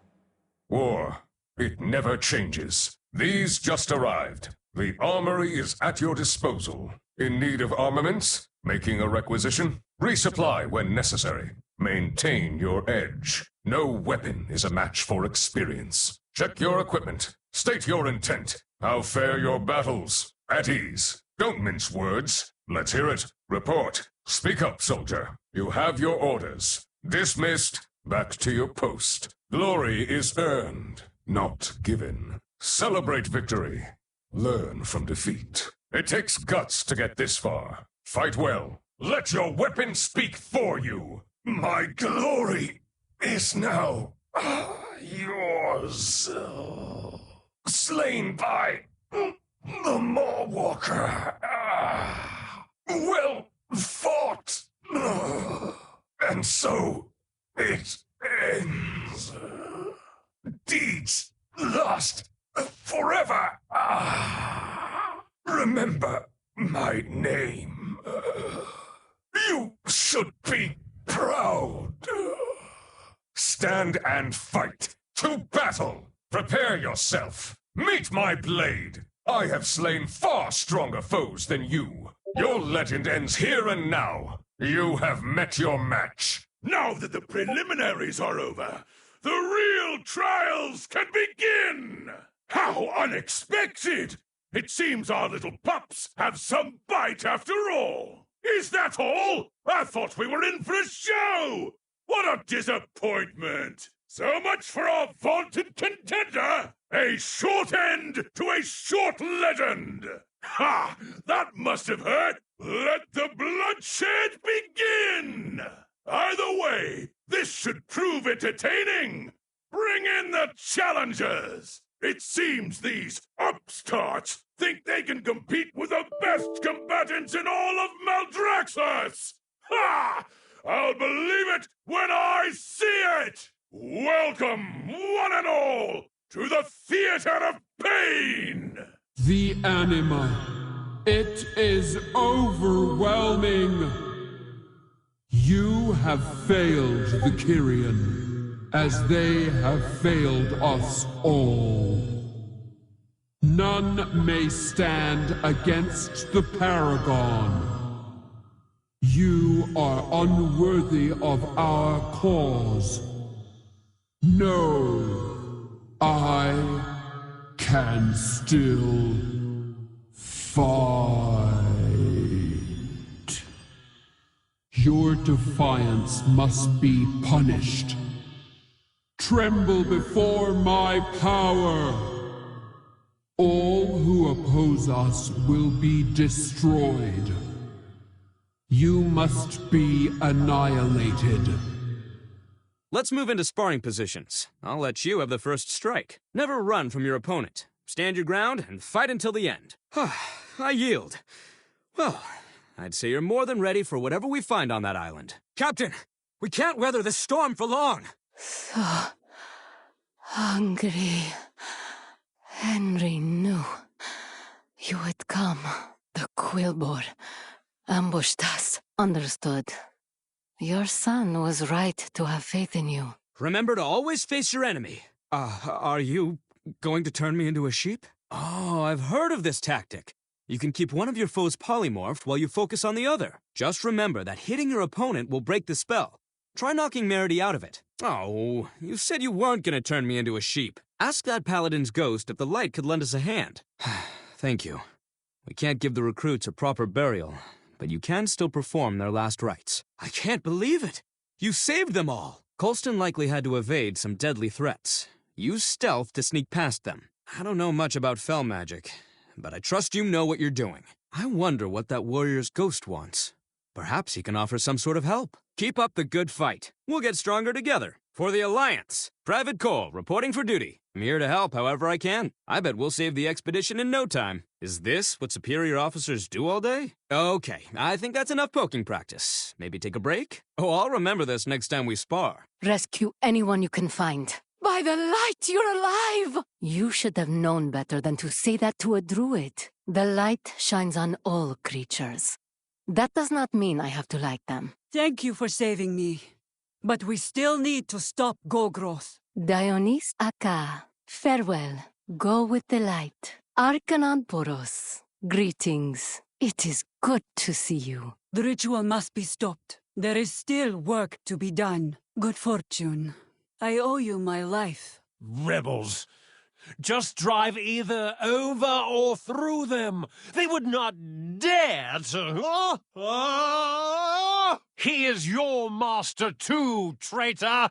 War. It never changes. These just arrived. The armory is at your disposal. In need of armaments? Making a requisition? Resupply when necessary. Maintain your edge. No weapon is a match for experience. Check your equipment. State your intent. How fare your battles? At ease. Don't mince words. Let's hear it. Report. Speak up, soldier. You have your orders. Dismissed. Back to your post. Glory is earned, not given. Celebrate victory. Learn from defeat. It takes guts to get this far. Fight well. Let your weapon speak for you. My glory is now yours. Slain by the Mawwalker. Well fought. And so it ends. Deeds lost forever. Remember my name. You should be proud. Stand and fight. To battle. Prepare yourself. Meet my blade. I have slain far stronger foes than you. Your legend ends here and now. You have met your match. Now that the preliminaries are over, the real trials can begin! How unexpected! It seems our little pups have some bite after all. Is that all? I thought we were in for a show! What a disappointment! So much for our vaunted contender! A short end to a short legend! Ha! That must have hurt! Let the bloodshed begin! Either way, this should prove entertaining! Bring in the challengers! It seems these upstarts think they can compete with the best combatants in all of Maldraxxus! Ha! I'll believe it when I see it! Welcome, one and all, to the Theater of Pain! The anima. It is overwhelming. You have failed the Kyrian, as they have failed us all. None may stand against the Paragon. You are unworthy of our cause. No, I can still fight. Your defiance must be punished. Tremble before my power. All who oppose us will be destroyed. You must be annihilated. Let's move into sparring positions. I'll let you have the first strike. Never run from your opponent. Stand your ground and fight until the end. I yield. Well, I'd say you're more than ready for whatever we find on that island. Captain, we can't weather this storm for long. So hungry. Henry knew you would come. The Quillboar ambushed us. Understood. Your son was right to have faith in you. Remember to always face your enemy. Are you going to turn me into a sheep? Oh, I've heard of this tactic. You can keep one of your foes polymorphed while you focus on the other. Just remember that hitting your opponent will break the spell. Try knocking Meredy out of it. Oh, you said you weren't going to turn me into a sheep. Ask that paladin's ghost if the light could lend us a hand. Thank you. We can't give the recruits a proper burial, but you can still perform their last rites. I can't believe it! You saved them all! Colston likely had to evade some deadly threats. Use stealth to sneak past them. I don't know much about fel magic, but I trust you know what you're doing. I wonder what that warrior's ghost wants. Perhaps he can offer some sort of help. Keep up the good fight. We'll get stronger together. For the Alliance, Private Cole, reporting for duty. I'm here to help however I can. I bet we'll save the expedition in no time. Is this what superior officers do all day? Okay, I think that's enough poking practice. Maybe take a break? Oh, I'll remember this next time we spar. Rescue anyone you can find. By the light, you're alive! You should have known better than to say that to a druid. The light shines on all creatures. That does not mean I have to like them. Thank you for saving me. But we still need to stop Golgroth. Dionys Aka, farewell. Go with the light. Arcanon Poros, greetings. It is good to see you. The ritual must be stopped. There is still work to be done. Good fortune. I owe you my life. Rebels! Just drive either over or through them. They would not dare to. He is your master too, traitor.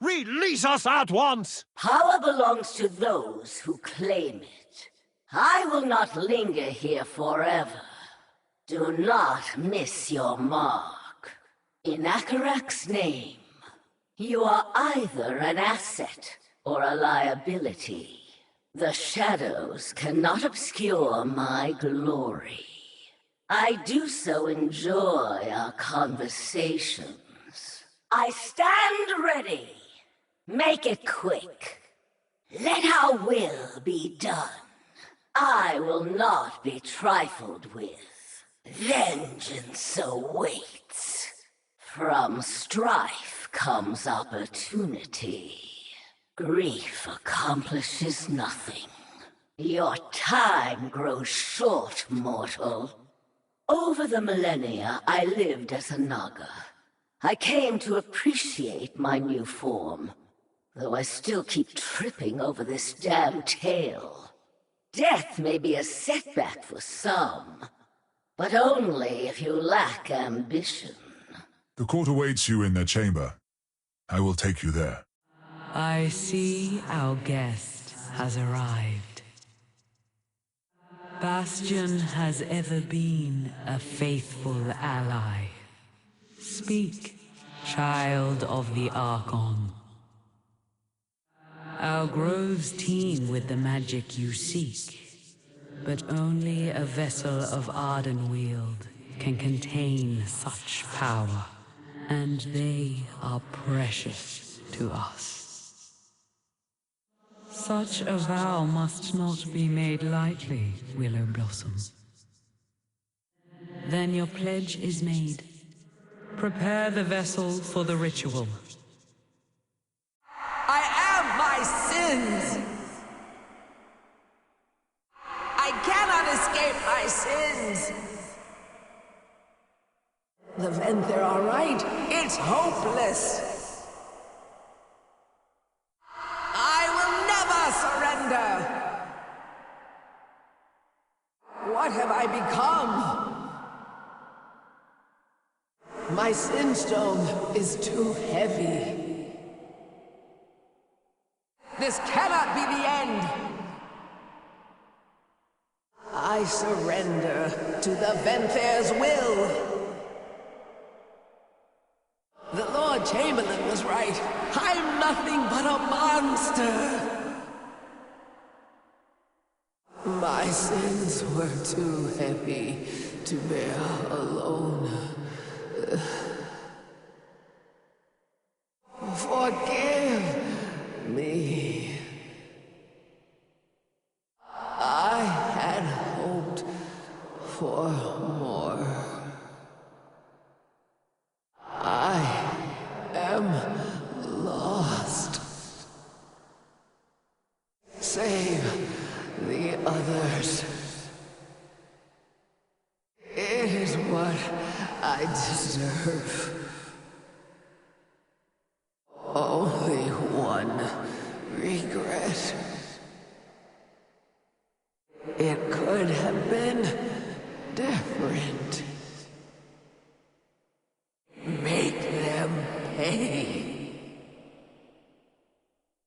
Release us at once. Power belongs to those who claim it. I will not linger here forever. Do not miss your mark. In Akarak's name, you are either an asset or a liability. The shadows cannot obscure my glory. I do so enjoy our conversations. I stand ready. Make it quick. Let our will be done. I will not be trifled with. Vengeance awaits. From strife comes opportunity. Grief accomplishes nothing. Your time grows short, mortal. Over the millennia, I lived as a Naga. I came to appreciate my new form. Though I still keep tripping over this damn tail. Death may be a setback for some, but only if you lack ambition. The court awaits you in their chamber. I will take you there. I see our guest has arrived. Bastion has ever been a faithful ally. Speak, child of the Archon. Our groves teem with the magic you seek, but only a vessel of Ardenweald can contain such power, and they are precious to us. Such a vow must not be made lightly, Willow Blossom. Then your pledge is made. Prepare the vessel for the ritual. I am my sins! I cannot escape my sins! The Venthyr are right. It's hopeless. I will never surrender. What have I become? My sin stone is too heavy. This cannot be the end. I surrender to the Venthyr's will. The Lord Chamberlain was right. I'm nothing but a monster. My sins were too heavy to bear alone. Forgive me. I had hoped for more. I am lost. Save the others. It is what I deserve. Only one regret. It could have been different. Make them pay.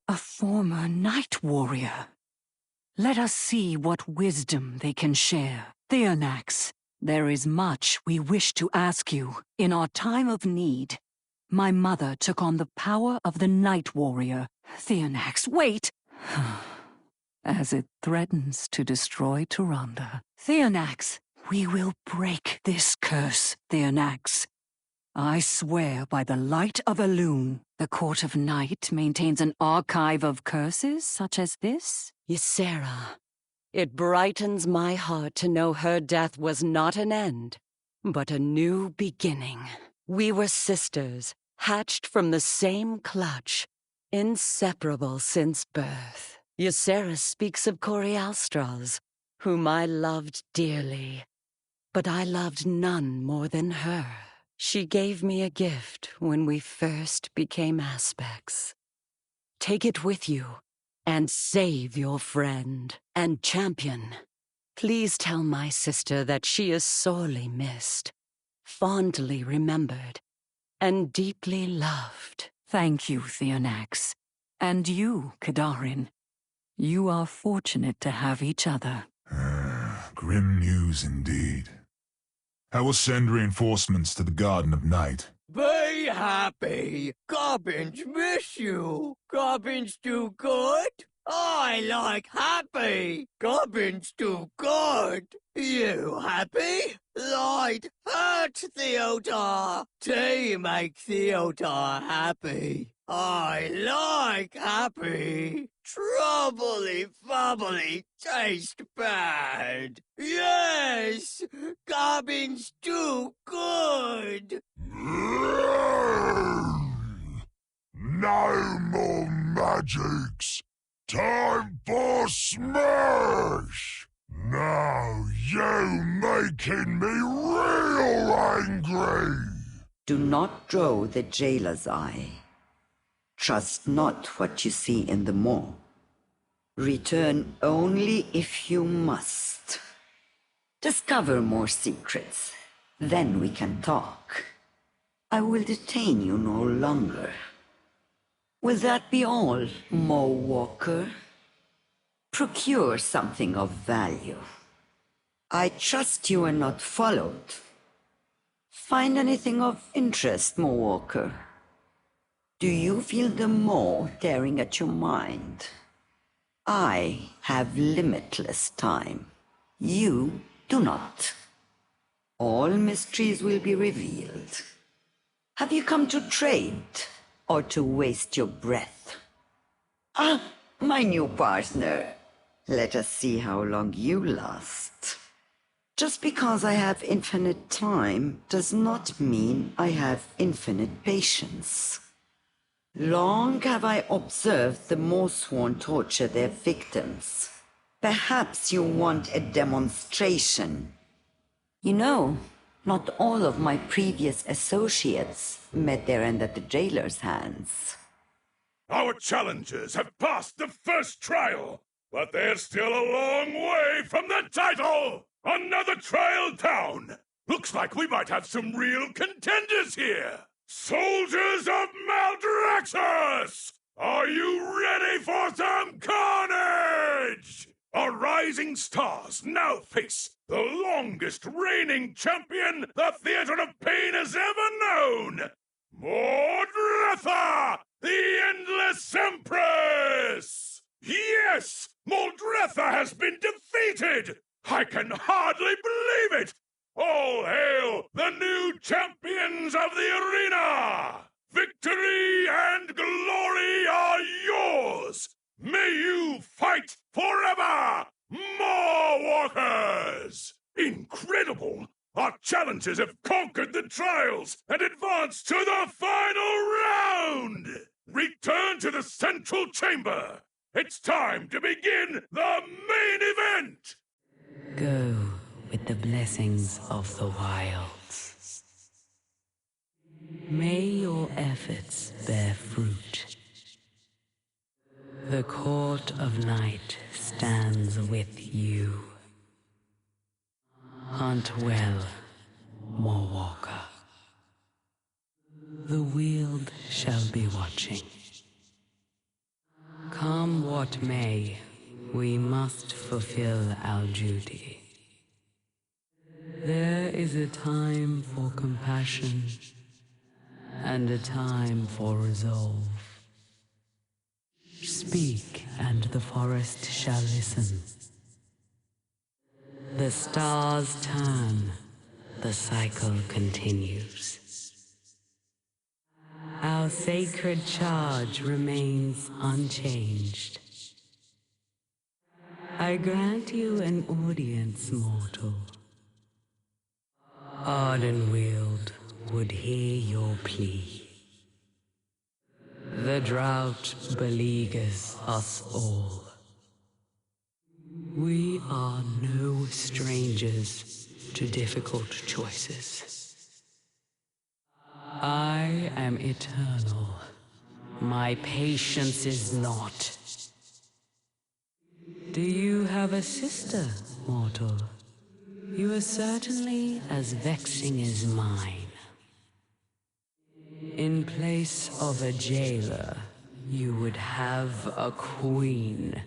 A former night warrior. Let us see what wisdom they can share. Theonax, there is much we wish to ask you. In our time of need, my mother took on the power of the night warrior. Theonax, wait! As it threatens to destroy Tyrande. Theonax, we will break this curse, Theonax. I swear by the light of Elune, the Court of Night maintains an archive of curses such as this. Ysera, it brightens my heart to know her death was not an end, but a new beginning. We were sisters, hatched from the same clutch, inseparable since birth. Ysera speaks of Corialstras, whom I loved dearly, but I loved none more than her. She gave me a gift when we first became aspects. Take it with you, and save your friend and champion. Please tell my sister that she is sorely missed, fondly remembered, and deeply loved. Thank you, Theonax. And you, Kadarin. You are fortunate to have each other. Grim news indeed. I will send reinforcements to the Garden of Night. Be happy. Gobbins miss you. Gobbins do good. I like happy. Gobbins do good. You happy? Light hurt Theodore. Tea make Theodore happy. I like happy. Troubly fubbly taste bad. Yes, Gobbins do good. No more magics. Time for smash. Now you making me real angry. Do not draw the jailer's eye. Trust not what you see in the maw. Return only if you must. Discover more secrets. Then we can talk. I will detain you no longer. Will that be all, Mo Walker? Procure something of value. I trust you are not followed. Find anything of interest, Mo Walker? Do you feel the maw tearing at your mind? I have limitless time. You do not. All mysteries will be revealed. Have you come to trade or to waste your breath? Ah, my new partner. Let us see how long you last. Just because I have infinite time does not mean I have infinite patience. Long have I observed the Morsworn torture their victims. Perhaps you want a demonstration. You know, not all of my previous associates met their end at the jailer's hands. Our challengers have passed the first trial, but they're still a long way from the title! Another trial down! Looks like we might have some real contenders here! Soldiers of Maldraxxus! Are you ready for some carnage? Our rising stars now face the longest reigning champion the Theater of Pain has ever known! Mordretha, the Endless Empress! Yes! Mordretha has been defeated! I can hardly believe it! All hail the new champions of the arena! Victory and glory are yours! May you fight forever, more walkers! Incredible! Our challengers have conquered the trials and advanced to the final round! Return to the central chamber! It's time to begin the main event! Go with the blessings of the wilds. May your efforts bear fruit. The court of night stands with you. Hunt well, Moorwalker. The Weald shall be watching. Come what may, we must fulfill our duty. There is a time for compassion and a time for resolve. Speak, and the forest shall listen. The stars turn, the cycle continues. Our sacred charge remains unchanged. I grant you an audience, mortal. Ardenweald would hear your plea. The drought beleaguers us all. We are no strangers to difficult choices. I am eternal. My patience is not. Do you have a sister, mortal? You are certainly as vexing as mine. In place of a jailer, you would have a queen.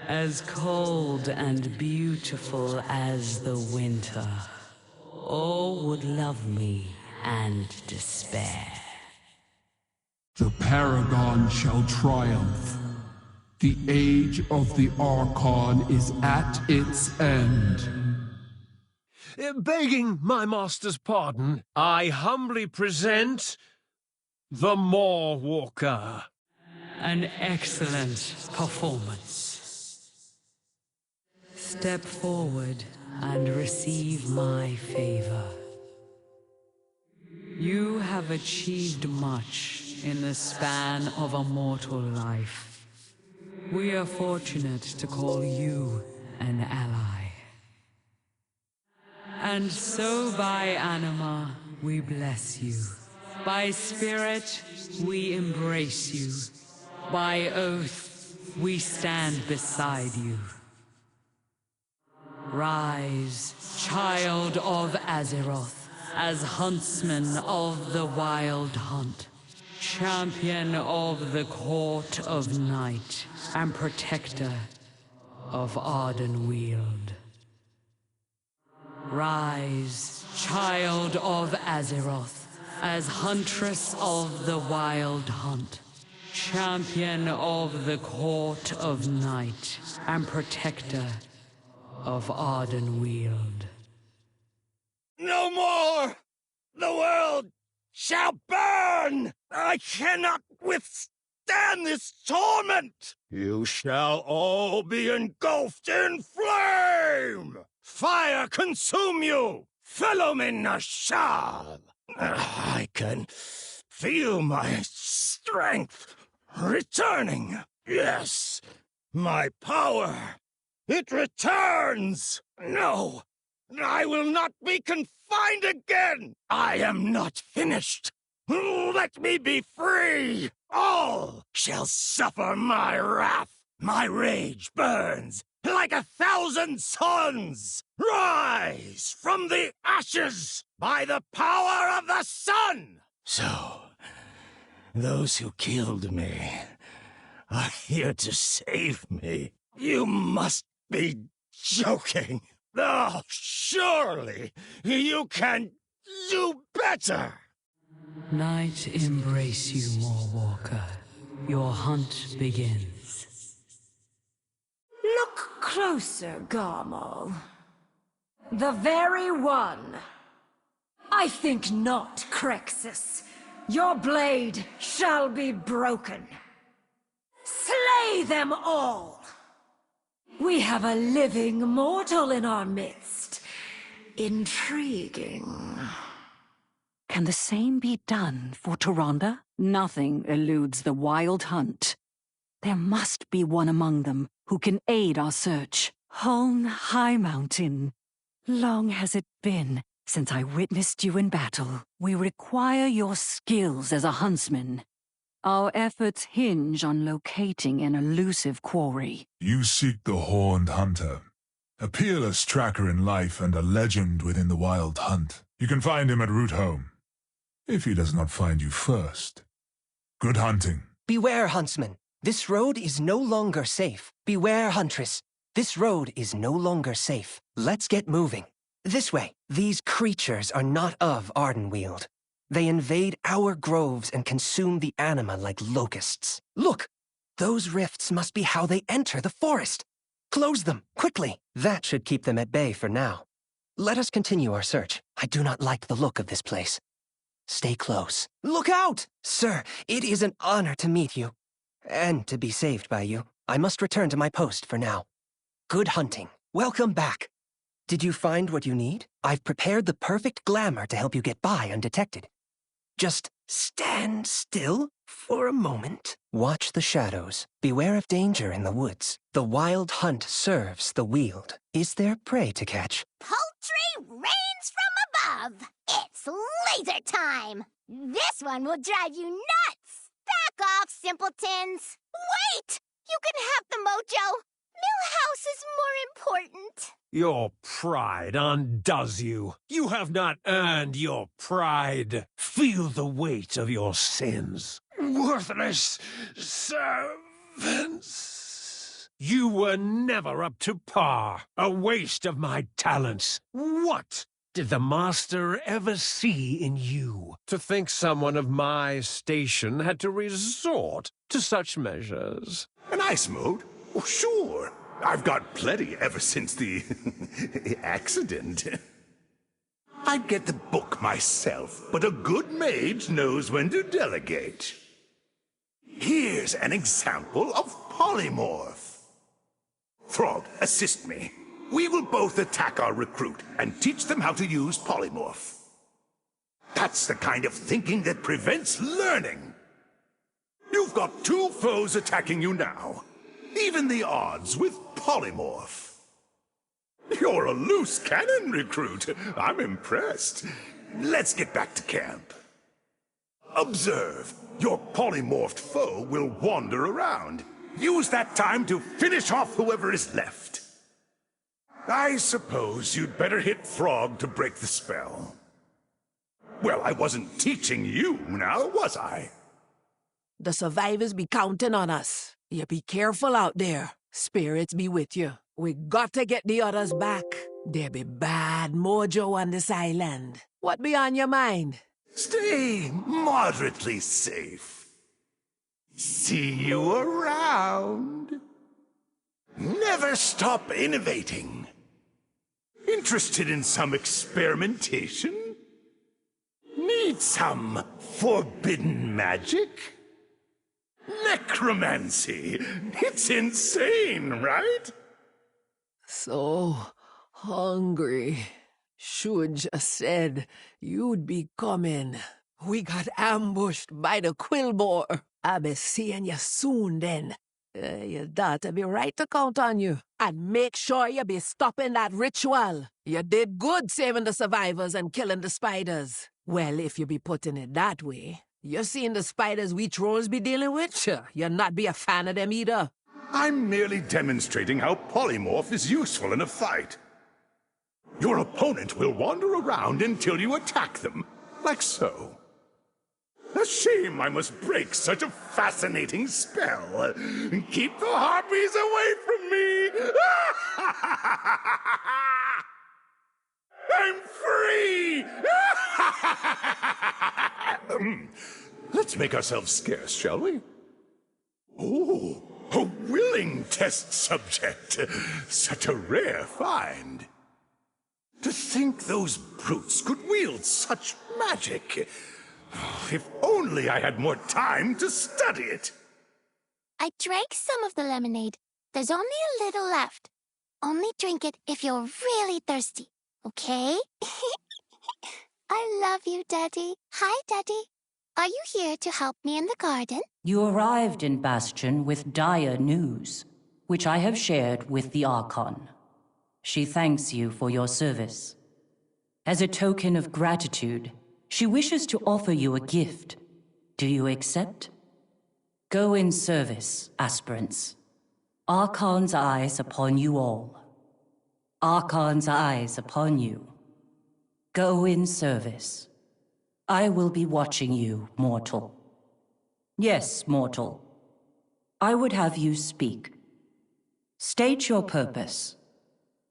As cold and beautiful as the winter. All would love me and despair. The Paragon shall triumph. The age of the Archon is at its end. Begging my master's pardon, I humbly present the Moorwalker. An excellent performance. Step forward and receive my favor. You have achieved much in the span of a mortal life. We are fortunate to call you an ally. And so by Anima, we bless you. By spirit, we embrace you. By oath, we stand beside you. Rise, child of Azeroth, as huntsman of the wild hunt, champion of the court of night, and protector of Ardenweald. Rise, child of Azeroth, as huntress of the wild hunt, champion of the court of night, and protector of Ardenweald. No more! The world shall burn! I cannot withstand this torment! You shall all be engulfed in flame! Fire consume you! Philomenashal! I can feel my strength returning. Yes, my power. It returns! No! I will not be confined again! I am not finished! Let me be free! All shall suffer my wrath! My rage burns like 1,000 suns! Rise from the ashes by the power of the sun! So, those who killed me are here to save me. You must be joking. Oh, surely you can do better. Night embrace you, Moorwalker. Your hunt begins. Look closer, Garmal. The very one. I think not, Crexus. Your blade shall be broken. Slay them all! We have a living mortal in our midst. Intriguing. Can the same be done for Tyrande? Nothing eludes the wild hunt. There must be one among them who can aid our search. Hone High Mountain. Long has it been since I witnessed you in battle. We require your skills as a huntsman. Our efforts hinge on locating an elusive quarry. You seek the Horned Hunter, a peerless tracker in life and a legend within the wild hunt. You can find him at Root Home, if he does not find you first. Good hunting. Beware, huntsman. This road is no longer safe. Beware, huntress. This road is no longer safe. Let's get moving. This way. These creatures are not of Ardenweald. They invade our groves and consume the anima like locusts. Look! Those rifts must be how they enter the forest. Close them, quickly. That should keep them at bay for now. Let us continue our search. I do not like the look of this place. Stay close. Look out! Sir, it is an honor to meet you. And to be saved by you. I must return to my post for now. Good hunting. Welcome back. Did you find what you need? I've prepared the perfect glamour to help you get by undetected. Just stand still for a moment. Watch the shadows. Beware of danger in the woods. The wild hunt serves the Weald. Is there prey to catch? Poultry rains from above. It's laser time. This one will drive you nuts. Back off, simpletons. Wait! You can have the mojo. Millhouse is more important. Your pride undoes you. You have not earned your pride. Feel the weight of your sins. Worthless servants. You were never up to par. A waste of my talents. What did the master ever see in you? To think someone of my station had to resort to such measures. An ice mode? Oh, sure. I've got plenty ever since the accident. I'd get the book myself, but a good mage knows when to delegate. Here's an example of polymorph. Throg, assist me. We will both attack our recruit and teach them how to use polymorph. That's the kind of thinking that prevents learning. You've got two foes attacking you now. Even the odds with polymorph. You're a loose cannon, recruit. I'm impressed. Let's get back to camp. Observe. Your polymorphed foe will wander around. Use that time to finish off whoever is left. I suppose you'd better hit Frog to break the spell. Well, I wasn't teaching you now, was I? The survivors be counting on us. You be careful out there. Spirits be with you. We got to get the others back. There be bad mojo on this island. What be on your mind? Stay moderately safe. See you around. Never stop innovating. Interested in some experimentation? Need some forbidden magic? Necromancy. It's insane, right? So hungry. Should just said you'd be coming. We got ambushed by the Quillbore. I'll be seeing you soon then. Your daughter be right to count on you. And make sure you be stopping that ritual. You did good saving the survivors and killing the spiders. Well, if you be putting it that way, you seen the spiders we trolls be dealing with? Sure, you'll not be a fan of them either. I'm merely demonstrating how polymorph is useful in a fight. Your opponent will wander around until you attack them, like so. A shame I must break such a fascinating spell. Keep the harpies away from me! I'm free! Let's make ourselves scarce, shall we? Oh, a willing test subject. Such a rare find. To think those brutes could wield such magic. If only I had more time to study it. I drank some of the lemonade. There's only a little left. Only drink it if you're really thirsty, okay? I love you, Daddy. Hi, Daddy. Are you here to help me in the garden? You arrived in Bastion with dire news, which I have shared with the Archon. She thanks you for your service. As a token of gratitude, she wishes to offer you a gift. Do you accept? Go in service, aspirants. Archon's eyes upon you all. Archon's eyes upon you. Go in service. I will be watching you, mortal. Yes, mortal. I would have you speak. State your purpose.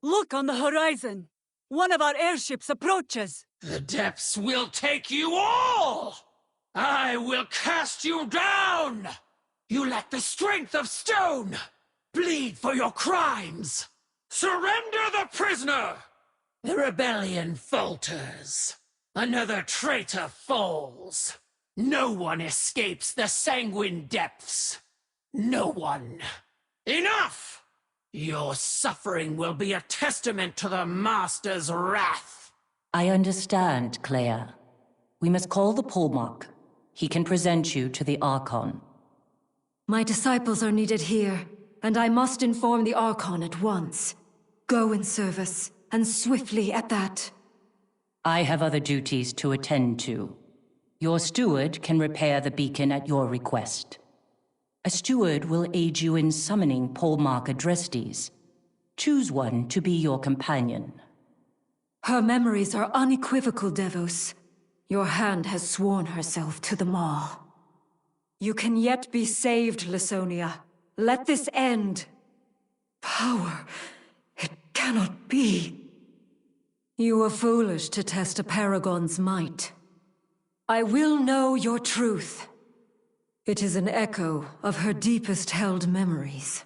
Look on the horizon! One of our airships approaches! The depths will take you all! I will cast you down! You lack the strength of stone! Bleed for your crimes! Surrender the prisoner! The rebellion falters. Another traitor falls. No one escapes the sanguine depths. No one. Enough! Your suffering will be a testament to the Master's wrath. I understand, Claire. We must call the Polmark. He can present you to the Archon. My disciples are needed here, and I must inform the Archon at once. Go in service, and swiftly at that. I have other duties to attend to. Your steward can repair the beacon at your request. A steward will aid you in summoning Polmark Adrestes. Choose one to be your companion. Her memories are unequivocal, Devos. Your hand has sworn herself to the Maw. You can yet be saved, Lysonia. Let this end. Power. It cannot be. You were foolish to test a Paragon's might. I will know your truth. It is an echo of her deepest held memories.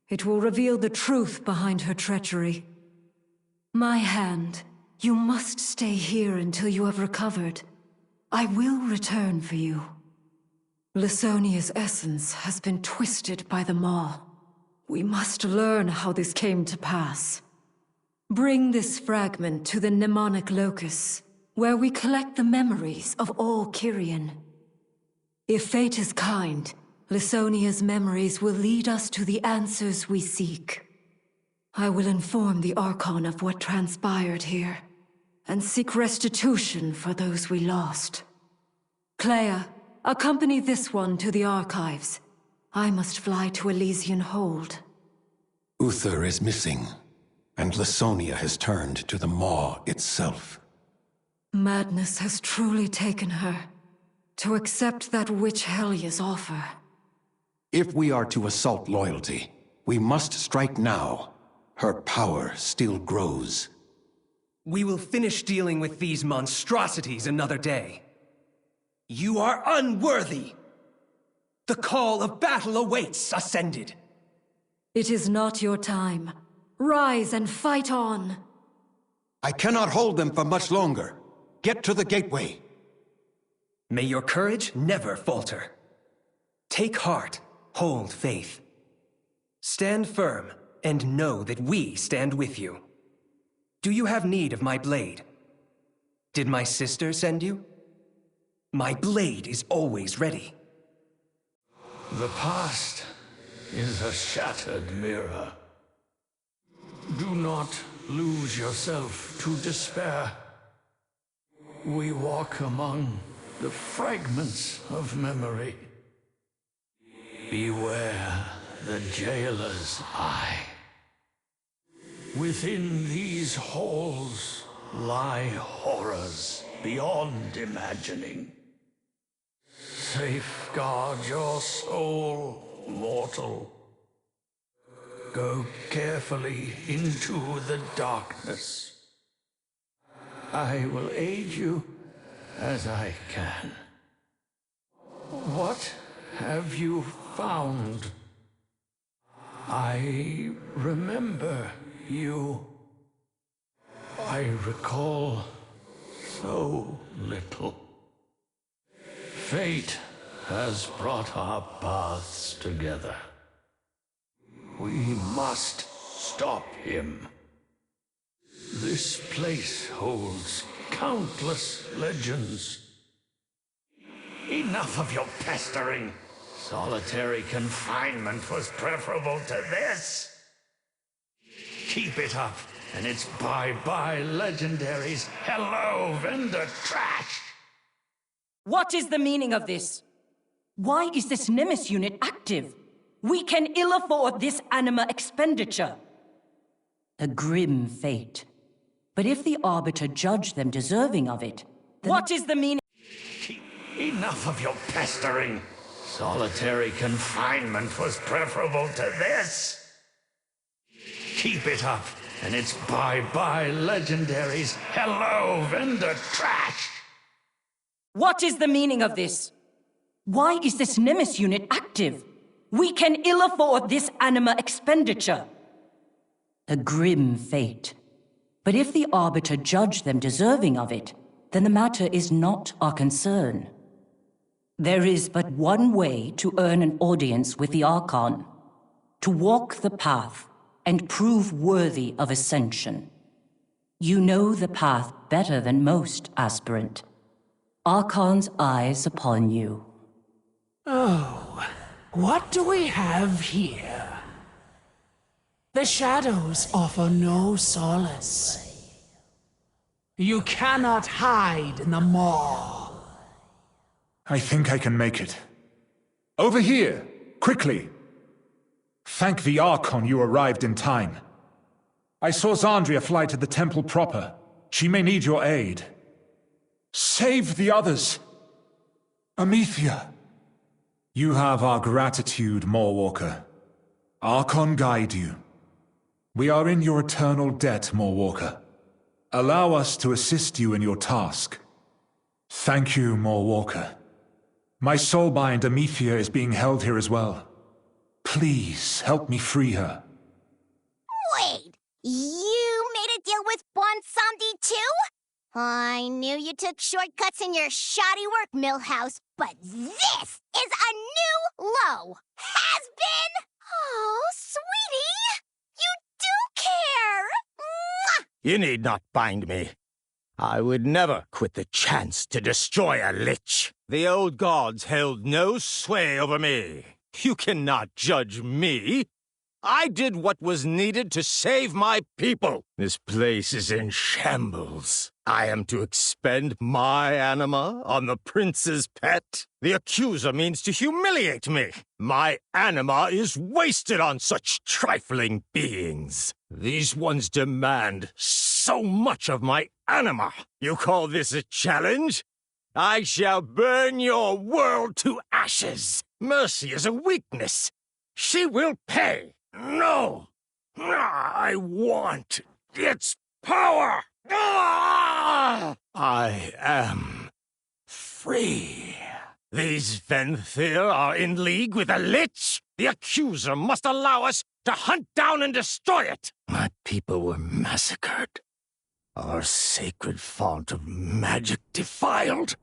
It will reveal the truth behind her treachery. My hand, you must stay here until you have recovered. I will return for you. Lysonia's essence has been twisted by the Maw. We must learn how this came to pass. Bring this fragment to the mnemonic locus, where we collect the memories of all Kyrian. If fate is kind, Lysonia's memories will lead us to the answers we seek. I will inform the Archon of what transpired here, and seek restitution for those we lost. Clea, accompany this one to the archives. I must fly to Elysian Hold. Uther is missing, and Lasonia has turned to the Maw itself. Madness has truly taken her. To accept that which Hellia's offer. If we are to assault loyalty, we must strike now. Her power still grows. We will finish dealing with these monstrosities another day. You are unworthy! The call of battle awaits, Ascended! It is not your time. Rise and fight on! I cannot hold them for much longer. Get to the gateway. May your courage never falter. Take heart, hold faith. Stand firm, and know that we stand with you. Do you have need of my blade? Did my sister send you? My blade is always ready. The past is a shattered mirror. Do not lose yourself to despair. We walk among the fragments of memory. Beware the jailer's eye. Within these halls lie horrors beyond imagining. Safeguard your soul, mortal. Go carefully into the darkness. I will aid you as I can. What have you found? I remember you. I recall so little. Fate has brought our paths together. We must stop him. This place holds countless legends. Enough of your pestering. Solitary confinement was preferable to this. Keep it up, and it's bye-bye legendaries. Hello, vendor trash! What is the meaning of this? Why is this Nemesis unit active? We can ill afford this anima expenditure. A grim fate. But if the Arbiter judged them deserving of it, then what is the meaning? Enough of your pestering. Solitary confinement was preferable to this. Keep it up, and it's bye-bye legendaries. Hello, vendor trash! What is the meaning of this? Why is this Nemesis unit active? We can ill afford this anima expenditure. A grim fate. But if the Arbiter judged them deserving of it, then the matter is not our concern. There is but one way to earn an audience with the Archon. To walk the path and prove worthy of ascension. You know the path better than most, aspirant. Archon's eyes upon you. Oh, what do we have here? The shadows offer no solace. You cannot hide in the maw. I think I can make it. Over here, quickly. Thank the Archon you arrived in time. I saw Xandria fly to the temple proper. She may need your aid. Save the others! Amethea! You have our gratitude, Moorwalker. Archon guide you. We are in your eternal debt, Moorwalker. Allow us to assist you in your task. Thank you, Moorwalker. My soulbind, Amethea, is being held here as well. Please, help me free her. Wait, you made a deal with Bonsandi too? I knew you took shortcuts in your shoddy work, Millhouse, but this is a new low. Has been? Oh, sweetie, you do care. Mwah! You need not bind me. I would never quit the chance to destroy a lich. The old gods held no sway over me. You cannot judge me. I did what was needed to save my people. This place is in shambles. I am to expend my anima on the prince's pet? The accuser means to humiliate me. My anima is wasted on such trifling beings. These ones demand so much of my anima. You call this a challenge? I shall burn your world to ashes. Mercy is a weakness. She will pay. No. I want its power. I am free. These Venthyr are in league with a lich. The accuser must allow us to hunt down and destroy it. My people were massacred. Our sacred font of magic defiled.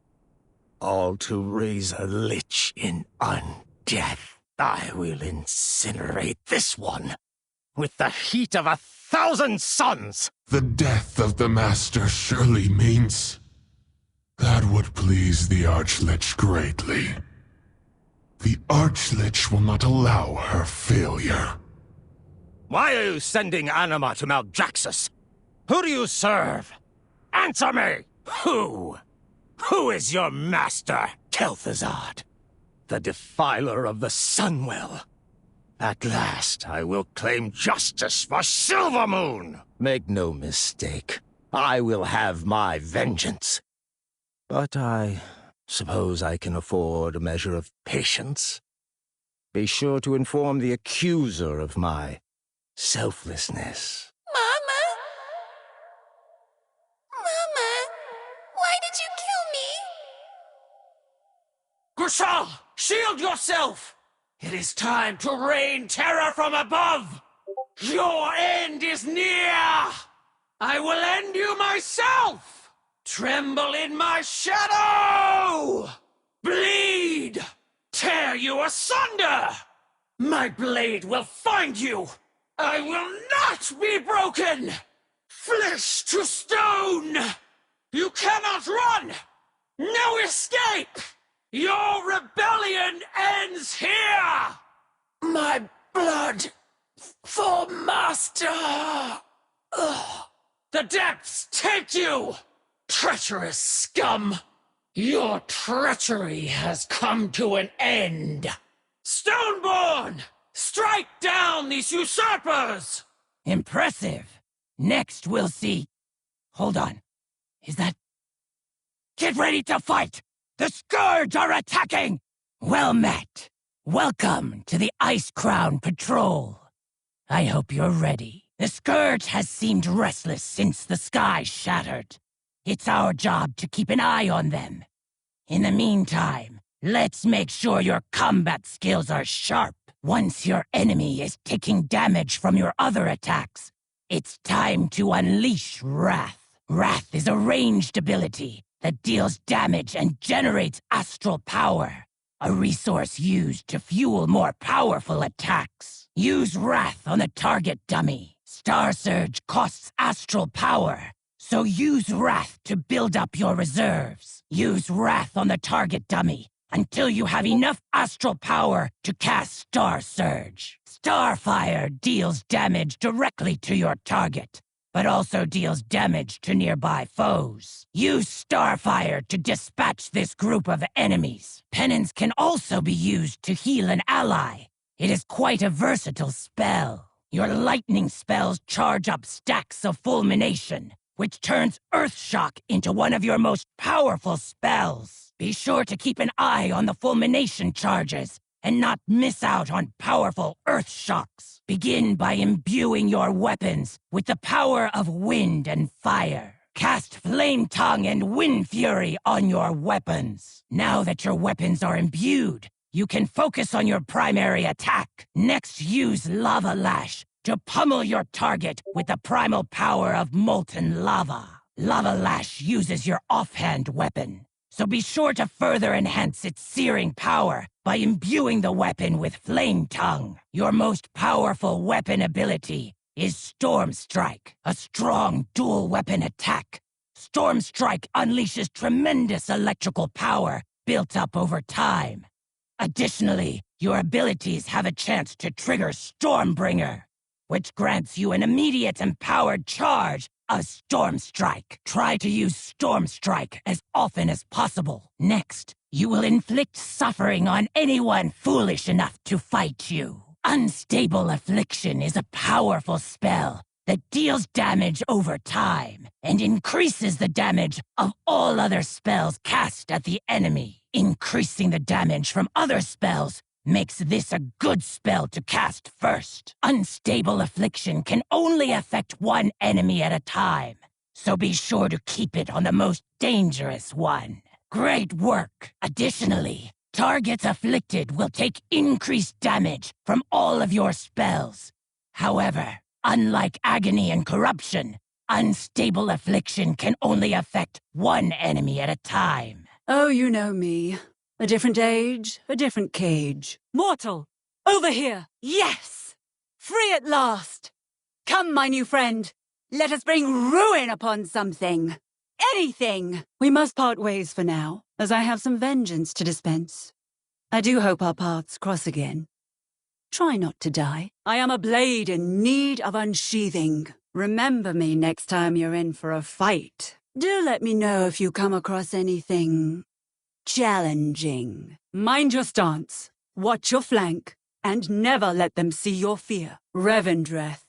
All to raise a lich in undeath. I will incinerate this one with the heat of 1,000 suns. The death of the Master surely means that would please the Archlich greatly. The Archlich will not allow her failure. Why are you sending anima to Maldraxxus? Who do you serve? Answer me! Who? Who is your master? Kel'Thuzad, the defiler of the Sunwell. At last, I will claim justice for Silvermoon! Make no mistake, I will have my vengeance. But I suppose I can afford a measure of patience. Be sure to inform the accuser of my selflessness. Mama? Mama, why did you kill me? Gershal, shield yourself! It is time to rain terror from above! Your end is near! I will end you myself! Tremble in my shadow! Bleed! Tear you asunder! My blade will find you! I will not be broken! Flesh to stone! You cannot run! No escape! Your rebellion ends here! My blood for Master! Ugh. The depths take you! Treacherous scum! Your treachery has come to an end! Stoneborn! Strike down these usurpers! Impressive. Next we'll see... Hold on. Is that... Get ready to fight! The Scourge are attacking! Well met. Welcome to the Ice Crown Patrol. I hope you're ready. The Scourge has seemed restless since the sky shattered. It's our job to keep an eye on them. In the meantime, let's make sure your combat skills are sharp. Once your enemy is taking damage from your other attacks, it's time to unleash Wrath. Wrath is a ranged ability that deals damage and generates astral power, a resource used to fuel more powerful attacks. Use Wrath on the target dummy. Star Surge costs astral power, so use Wrath to build up your reserves. Use Wrath on the target dummy until you have enough astral power to cast Star Surge. Starfire deals damage directly to your target, but also deals damage to nearby foes. Use Starfire to dispatch this group of enemies. Penance can also be used to heal an ally. It is quite a versatile spell. Your lightning spells charge up stacks of Fulmination, which turns Earthshock into one of your most powerful spells. Be sure to keep an eye on the Fulmination charges and not miss out on powerful Earthshocks. Begin by imbuing your weapons with the power of wind and fire. Cast Flame Tongue and Wind Fury on your weapons. Now that your weapons are imbued, you can focus on your primary attack. Next, use Lava Lash to pummel your target with the primal power of Molten Lava. Lava Lash uses your offhand weapon, so be sure to further enhance its searing power by imbuing the weapon with Flame Tongue. Your most powerful weapon ability is Storm Strike, a strong dual weapon attack. Storm Strike unleashes tremendous electrical power built up over time. Additionally, your abilities have a chance to trigger Stormbringer, which grants you an immediate empowered charge a Storm Strike. Try to use Storm Strike as often as possible. Next, you will inflict suffering on anyone foolish enough to fight you. Unstable Affliction is a powerful spell that deals damage over time and increases the damage of all other spells cast at the enemy. Increasing the damage from other spells makes this a good spell to cast first. Unstable Affliction can only affect one enemy at a time, so be sure to keep it on the most dangerous one. Great work! Additionally, targets afflicted will take increased damage from all of your spells. However, unlike Agony and Corruption, Unstable Affliction can only affect one enemy at a time. Oh, you know me. A different age, a different cage. Mortal! Over here! Yes! Free at last! Come, my new friend. Let us bring ruin upon something. Anything! We must part ways for now, as I have some vengeance to dispense. I do hope our paths cross again. Try not to die. I am a blade in need of unsheathing. Remember me next time you're in for a fight. Do let me know if you come across anything challenging. Mind your stance, watch your flank, and never let them see your fear. Revendreth,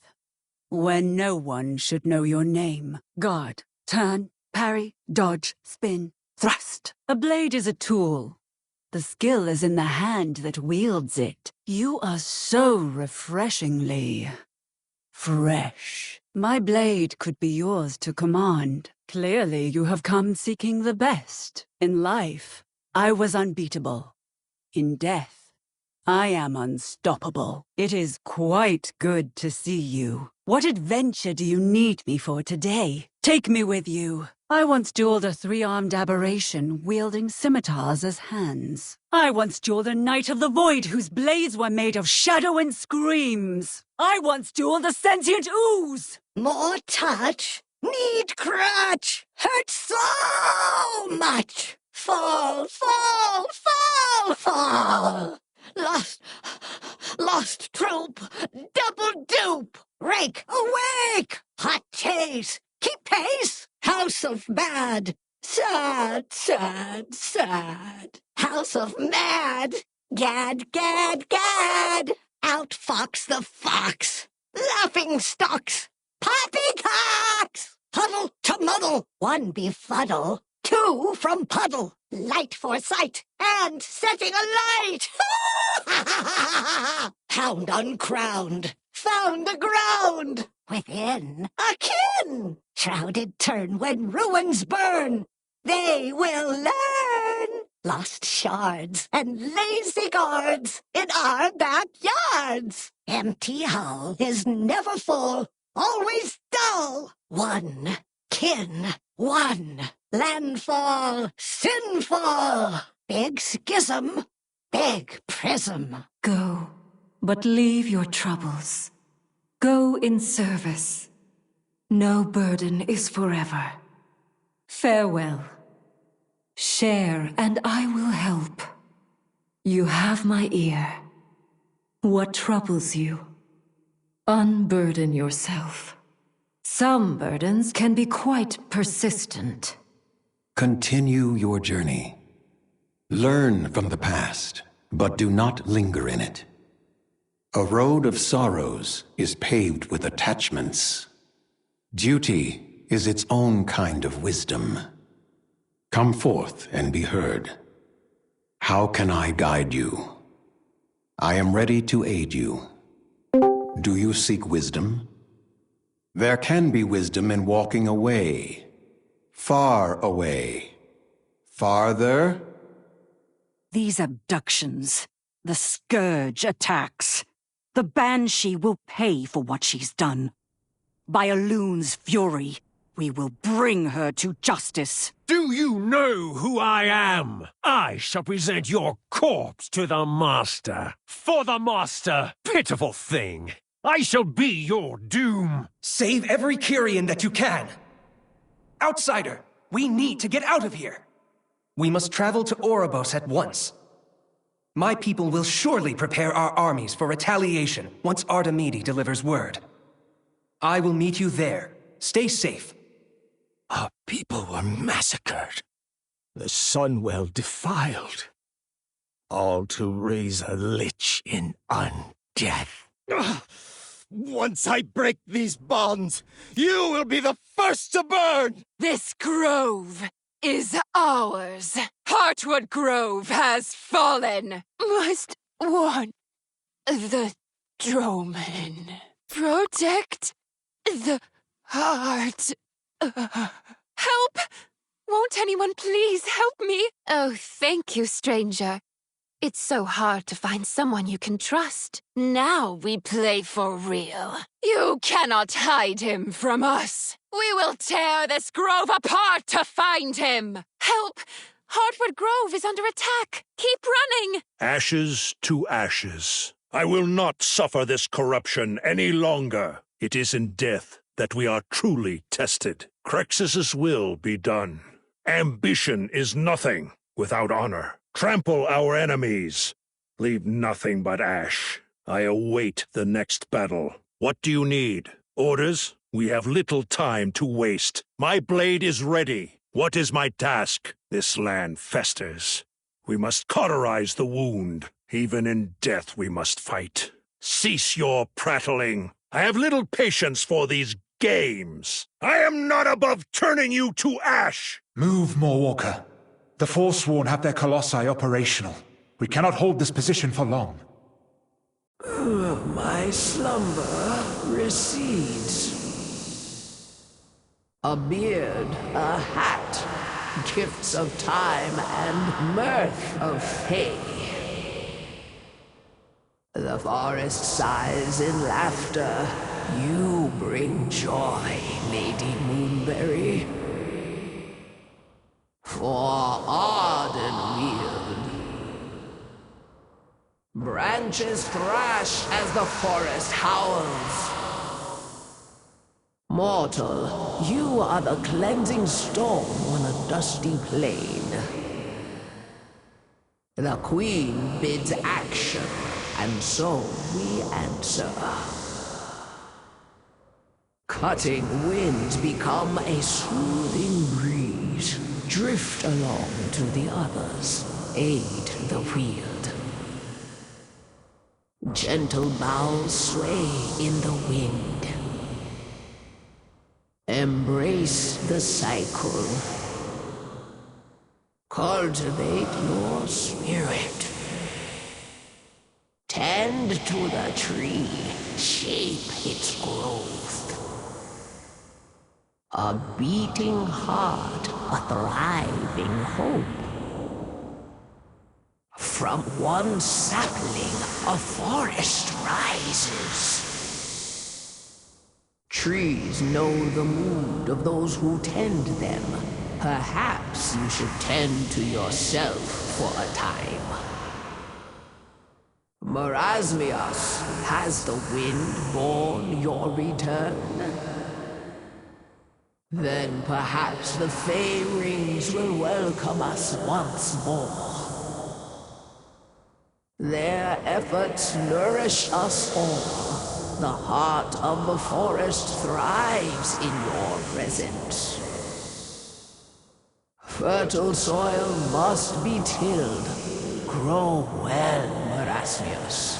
when no one should know your name. Guard, turn, parry, dodge, spin, thrust. A blade is a tool. The skill is in the hand that wields it. You are so refreshingly fresh. My blade could be yours to command. Clearly you have come seeking the best. In life, I was unbeatable. In death, I am unstoppable. It is quite good to see you. What adventure do you need me for today? Take me with you. I once dueled a three-armed aberration wielding scimitars as hands. I once dueled a knight of the void whose blades were made of shadow and screams. I once dueled a sentient ooze. More touch, need crutch, hurt so much. Fall, fall, fall, fall. Lost troop, double dupe. Rake, awake! Hot chase, keep pace. House of Mad, sad, sad, sad. House of Mad, gad, gad, gad. Outfox the fox, laughing stocks, poppycocks. Huddle to muddle, one befuddle, two from puddle. Light for sight, and setting a light. Hound uncrowned, found aground. Within, a kin. Shrouded turn when ruins burn. They will learn. Lost shards and lazy guards in our backyards. Empty hull is never full, always dull. One kin, one landfall, sinful. Big schism, big prism. Go, but leave your troubles. Go in service. No burden is forever. Farewell. Share, and I will help. You have my ear. What troubles you? Unburden yourself. Some burdens can be quite persistent. Continue your journey. Learn from the past, but do not linger in it. A road of sorrows is paved with attachments. Duty is its own kind of wisdom. Come forth and be heard. How can I guide you? I am ready to aid you. Do you seek wisdom? There can be wisdom in walking away. Far away. Farther? These abductions, the Scourge attacks. The Banshee will pay for what she's done. By Elun's fury, we will bring her to justice. Do you know who I am? I shall present your corpse to the Master. For the Master, pitiful thing. I shall be your doom. Save every Kyrian that you can. Outsider, we need to get out of here. We must travel to Oribos at once. My people will surely prepare our armies for retaliation once Artemide delivers word. I will meet you there, Stay safe. Our people were massacred. The Sunwell defiled. All to raise a lich in undeath. Once I break these bonds, you will be the first to burn! This grove is ours. Heartwood Grove has fallen. Must warn the Droman. Protect the heart. Help! Won't anyone please help me? Oh, thank you, stranger. It's so hard to find someone you can trust. Now we play for real. You cannot hide him from us. We will tear this grove apart to find him. Help! Heartwood Grove is under attack. Keep running. Ashes to ashes. I will not suffer this corruption any longer. It is in death that we are truly tested. Crexus's will be done. Ambition is nothing without honor. Trample our enemies. Leave nothing but ash. I await the next battle. What do you need? Orders? We have little time to waste. My blade is ready. What is my task? This land festers. We must cauterize the wound. Even in death we must fight. Cease your prattling. I have little patience for these games. I am not above turning you to ash. Move, Moorwalker. The Forsworn have their colossi operational. We cannot hold this position for long. My slumber recedes. A beard, a hat, gifts of time and mirth of hay. The forest sighs in laughter. You bring joy, Lady Moonberry. For Ardenweald. Branches thrash as the forest howls. Mortal, you are the cleansing storm on a dusty plain. The Queen bids action, and so we answer. Cutting winds become a soothing breeze. Drift along to the others, aid the wield. Gentle boughs sway in the wind. Embrace the cycle. Cultivate your spirit. Tend to the tree, shape its growth. A beating heart, a thriving hope. From one sapling, a forest rises. Trees know the mood of those who tend them. Perhaps you should tend to yourself for a time. Marasmios, has the wind borne your return? Then perhaps the Fey Rings will welcome us once more. Their efforts nourish us all. The heart of the forest thrives in your presence. Fertile soil must be tilled. Grow well, Marasmios.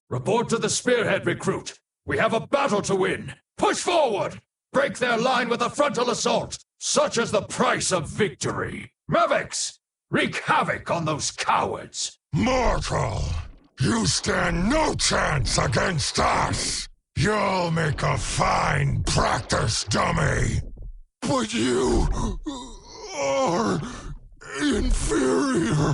Report to the spearhead, recruit. We have a battle to win. Push forward! Break their line with a frontal assault! Such is the price of victory! Mavics! Wreak havoc on those cowards! Mortal! You stand no chance against us! You'll make a fine practice dummy! But you are inferior.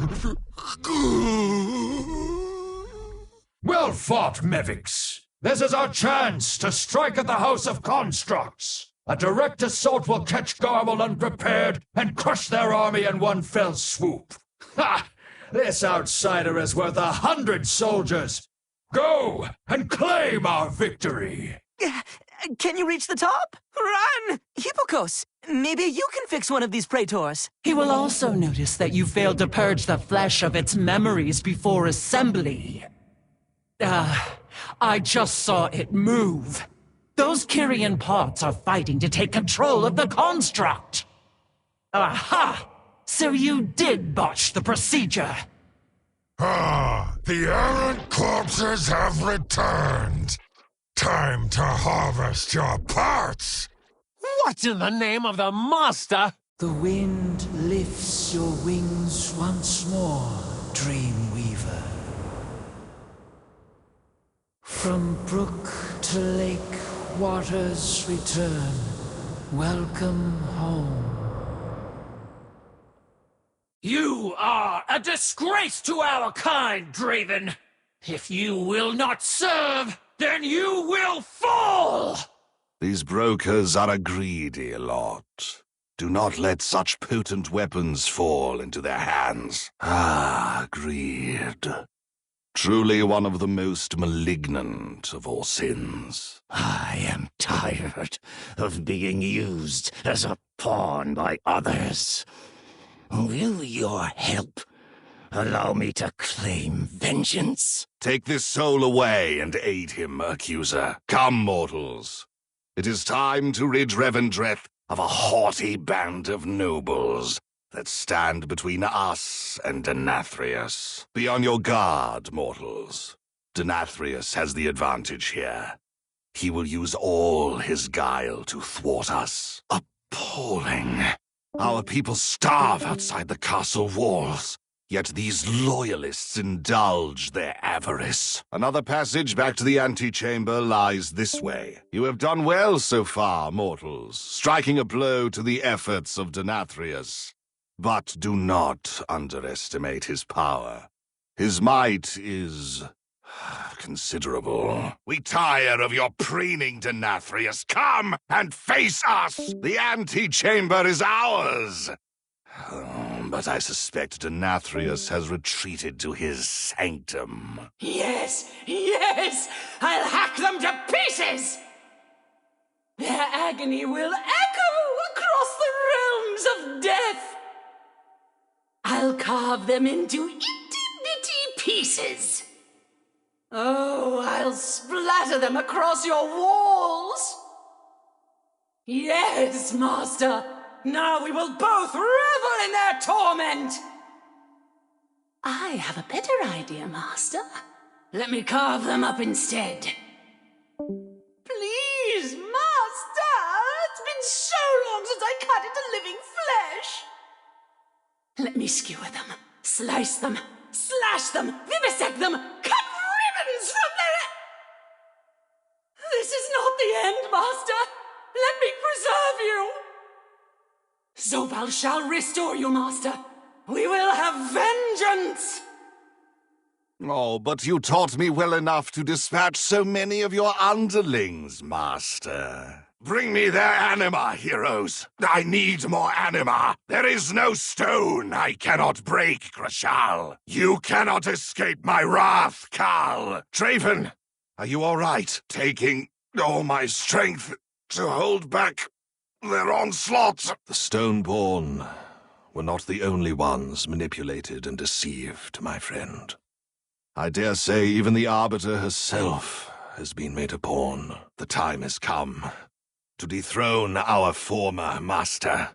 Well fought, Mavics! This is our chance to strike at the House of Constructs. A direct assault will catch Garble unprepared and crush their army in one fell swoop. Ha! This outsider is worth 100 soldiers. Go and claim our victory. Can you reach the top? Run! Hippokos, maybe you can fix one of these praetors. He will also notice that you failed to purge the flesh of its memories before assembly. I just saw it move. Those Kyrian parts are fighting to take control of the construct! Aha! So you did botch the procedure! Ah, the errant corpses have returned! Time to harvest your parts! What in the name of the Master? The wind lifts your wings once more, Dreamweaver. From brook to lake, waters return. Welcome home. You are a disgrace to our kind, Draven! If you will not serve, then you will fall! These brokers are a greedy lot. Do not let such potent weapons fall into their hands. Ah, greed. Truly one of the most malignant of all sins. I am tired of being used as a pawn by others. Will your help allow me to claim vengeance? Take this soul away and aid him, accuser. Come, mortals. It is time to rid Revendreth of a haughty band of nobles that stand between us and Denathrius. Be on your guard, mortals. Denathrius has the advantage here. He will use all his guile to thwart us. Appalling. Our people starve outside the castle walls, yet these loyalists indulge their avarice. Another passage back to the antechamber lies this way. You have done well so far, mortals, striking a blow to the efforts of Denathrius. But do not underestimate his power. His might is considerable. We tire of your preening, Denathrius. Come and face us! The antechamber is ours! But I suspect Denathrius has retreated to his sanctum. Yes! Yes! I'll hack them to pieces! Their agony will echo across the realms of death! I'll carve them into itty-bitty pieces! Oh, I'll splatter them across your walls! Yes, Master! Now we will both revel in their torment! I have a better idea, Master. Let me carve them up instead. Please, Master! It's been so long since I cut into living flesh! Let me skewer them, slice them, slash them, vivisect them, cut ribbons from their... This is not the end, Master! Let me preserve you! Zobal shall restore you, Master. We will have vengeance! Oh, but you taught me well enough to dispatch so many of your underlings, Master. Bring me their anima, heroes. I need more anima. There is no stone I cannot break, Grashal. You cannot escape my wrath, Khal. Draven, are you all right? Taking all my strength to hold back their onslaught. The Stoneborn were not the only ones manipulated and deceived, my friend. I dare say even the Arbiter herself has been made a pawn. The time has come to dethrone our former master.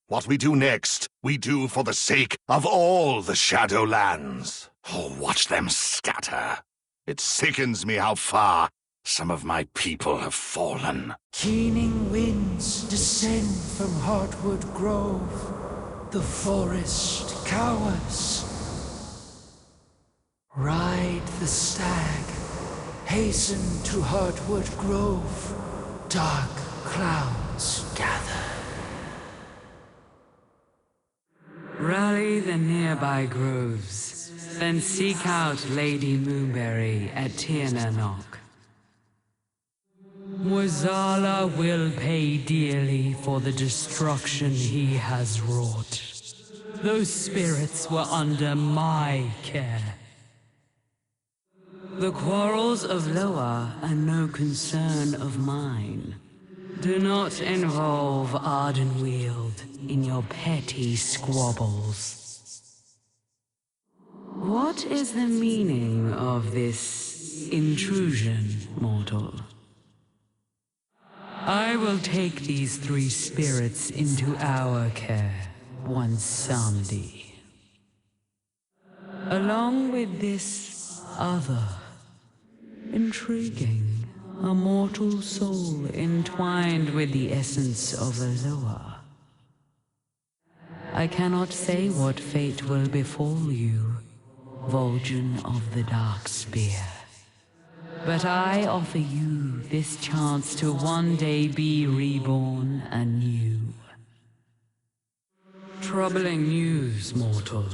What we do next, we do for the sake of all the Shadowlands. Oh, watch them scatter. It sickens me how far some of my people have fallen. Keening winds descend from Heartwood Grove. The forest cowers. Ride the stag. Hasten to Heartwood Grove. Dark clouds gather. Rally the nearby groves, then seek out Lady Moonberry at Tirnanok. Wazala will pay dearly for the destruction he has wrought. Those spirits were under my care. The quarrels of Loa are no concern of mine. Do not involve Ardenweald in your petty squabbles. What is the meaning of this intrusion, mortal? I will take these 3 spirits into our care one Sunday. Along with this other, intriguing, a mortal soul entwined with the essence of a loa. I cannot say what fate will befall you, Vol'jin of the Dark Spear. But I offer you this chance to one day be reborn anew. Troubling news, mortal.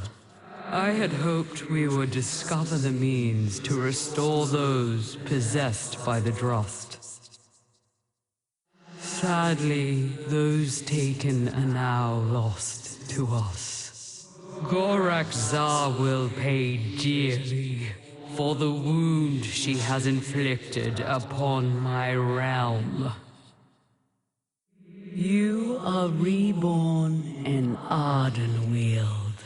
I had hoped we would discover the means to restore those possessed by the Drost. Sadly, those taken are now lost to us. Gorak-Za will pay dearly for the wound she has inflicted upon my realm. You are reborn in Ardenweald,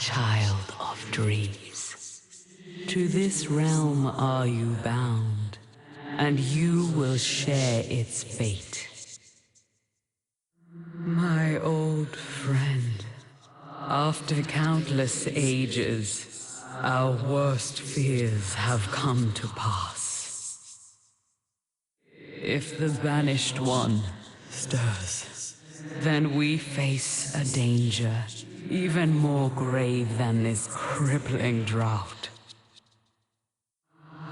child of dreams. To this realm are you bound, and you will share its fate. My old friend, after countless ages, our worst fears have come to pass. If the Banished One stirs, then we face a danger even more grave than this crippling drought.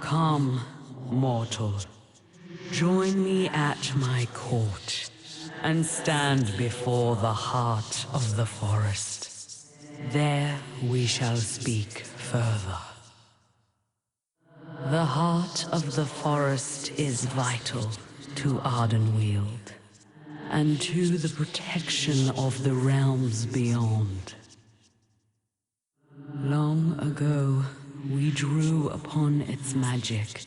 Come, mortal, join me at my court and stand before the heart of the forest. There we shall speak further. The heart of the forest is vital to Ardenweald, and to the protection of the realms beyond. Long ago, we drew upon its magic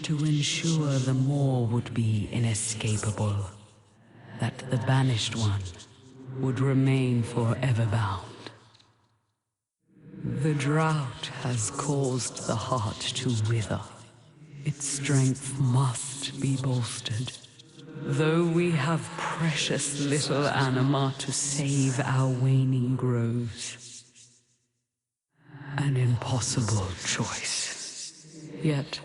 to ensure the Maw would be inescapable, that the Banished One would remain forever bound. The drought has caused the heart to wither. Its strength must be bolstered. Though we have precious little anima to save our waning groves. An impossible choice, yet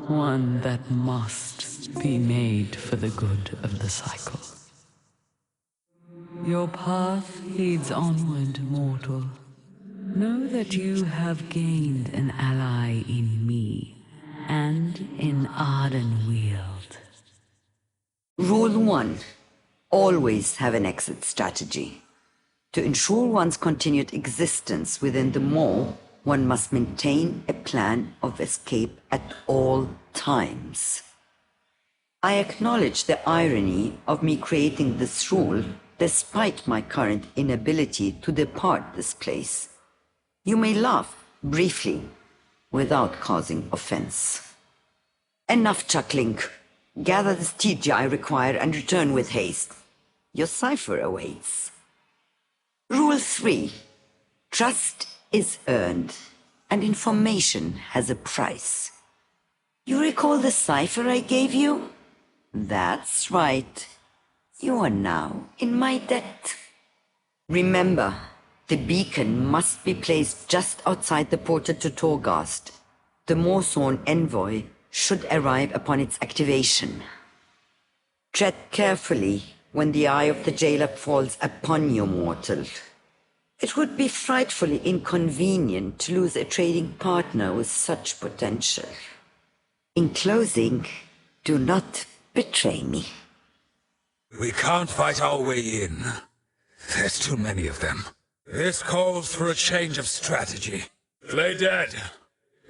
one that must be made for the good of the cycle. Your path leads onward, mortal. Know that you have gained an ally in me, and in Ardenweald. Rule 1. Always have an exit strategy. To ensure one's continued existence within the Maw, one must maintain a plan of escape at all times. I acknowledge the irony of me creating this rule despite my current inability to depart this place. You may laugh briefly without causing offense. Enough chuckling. Gather the Stygia I require and return with haste. Your cipher awaits. Rule 3. Trust is earned, and information has a price. You recall the cipher I gave you? That's right. You are now in my debt. Remember, the beacon must be placed just outside the portal to Torghast. The Mawthorn envoy should arrive upon its activation. Tread carefully when the eye of the jailer falls upon you, mortal. It would be frightfully inconvenient to lose a trading partner with such potential. In closing, do not betray me. We can't fight our way in. There's too many of them. This calls for a change of strategy. Play dead.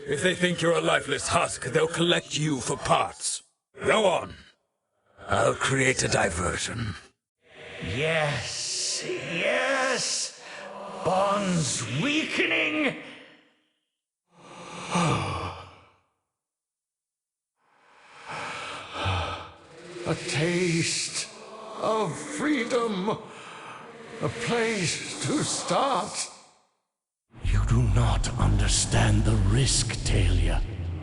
If they think you're a lifeless husk, they'll collect you for parts. Go on. I'll create a diversion. Yes, yes! Bonds weakening! A taste of freedom. A place to start. You do not understand the risk, Talia.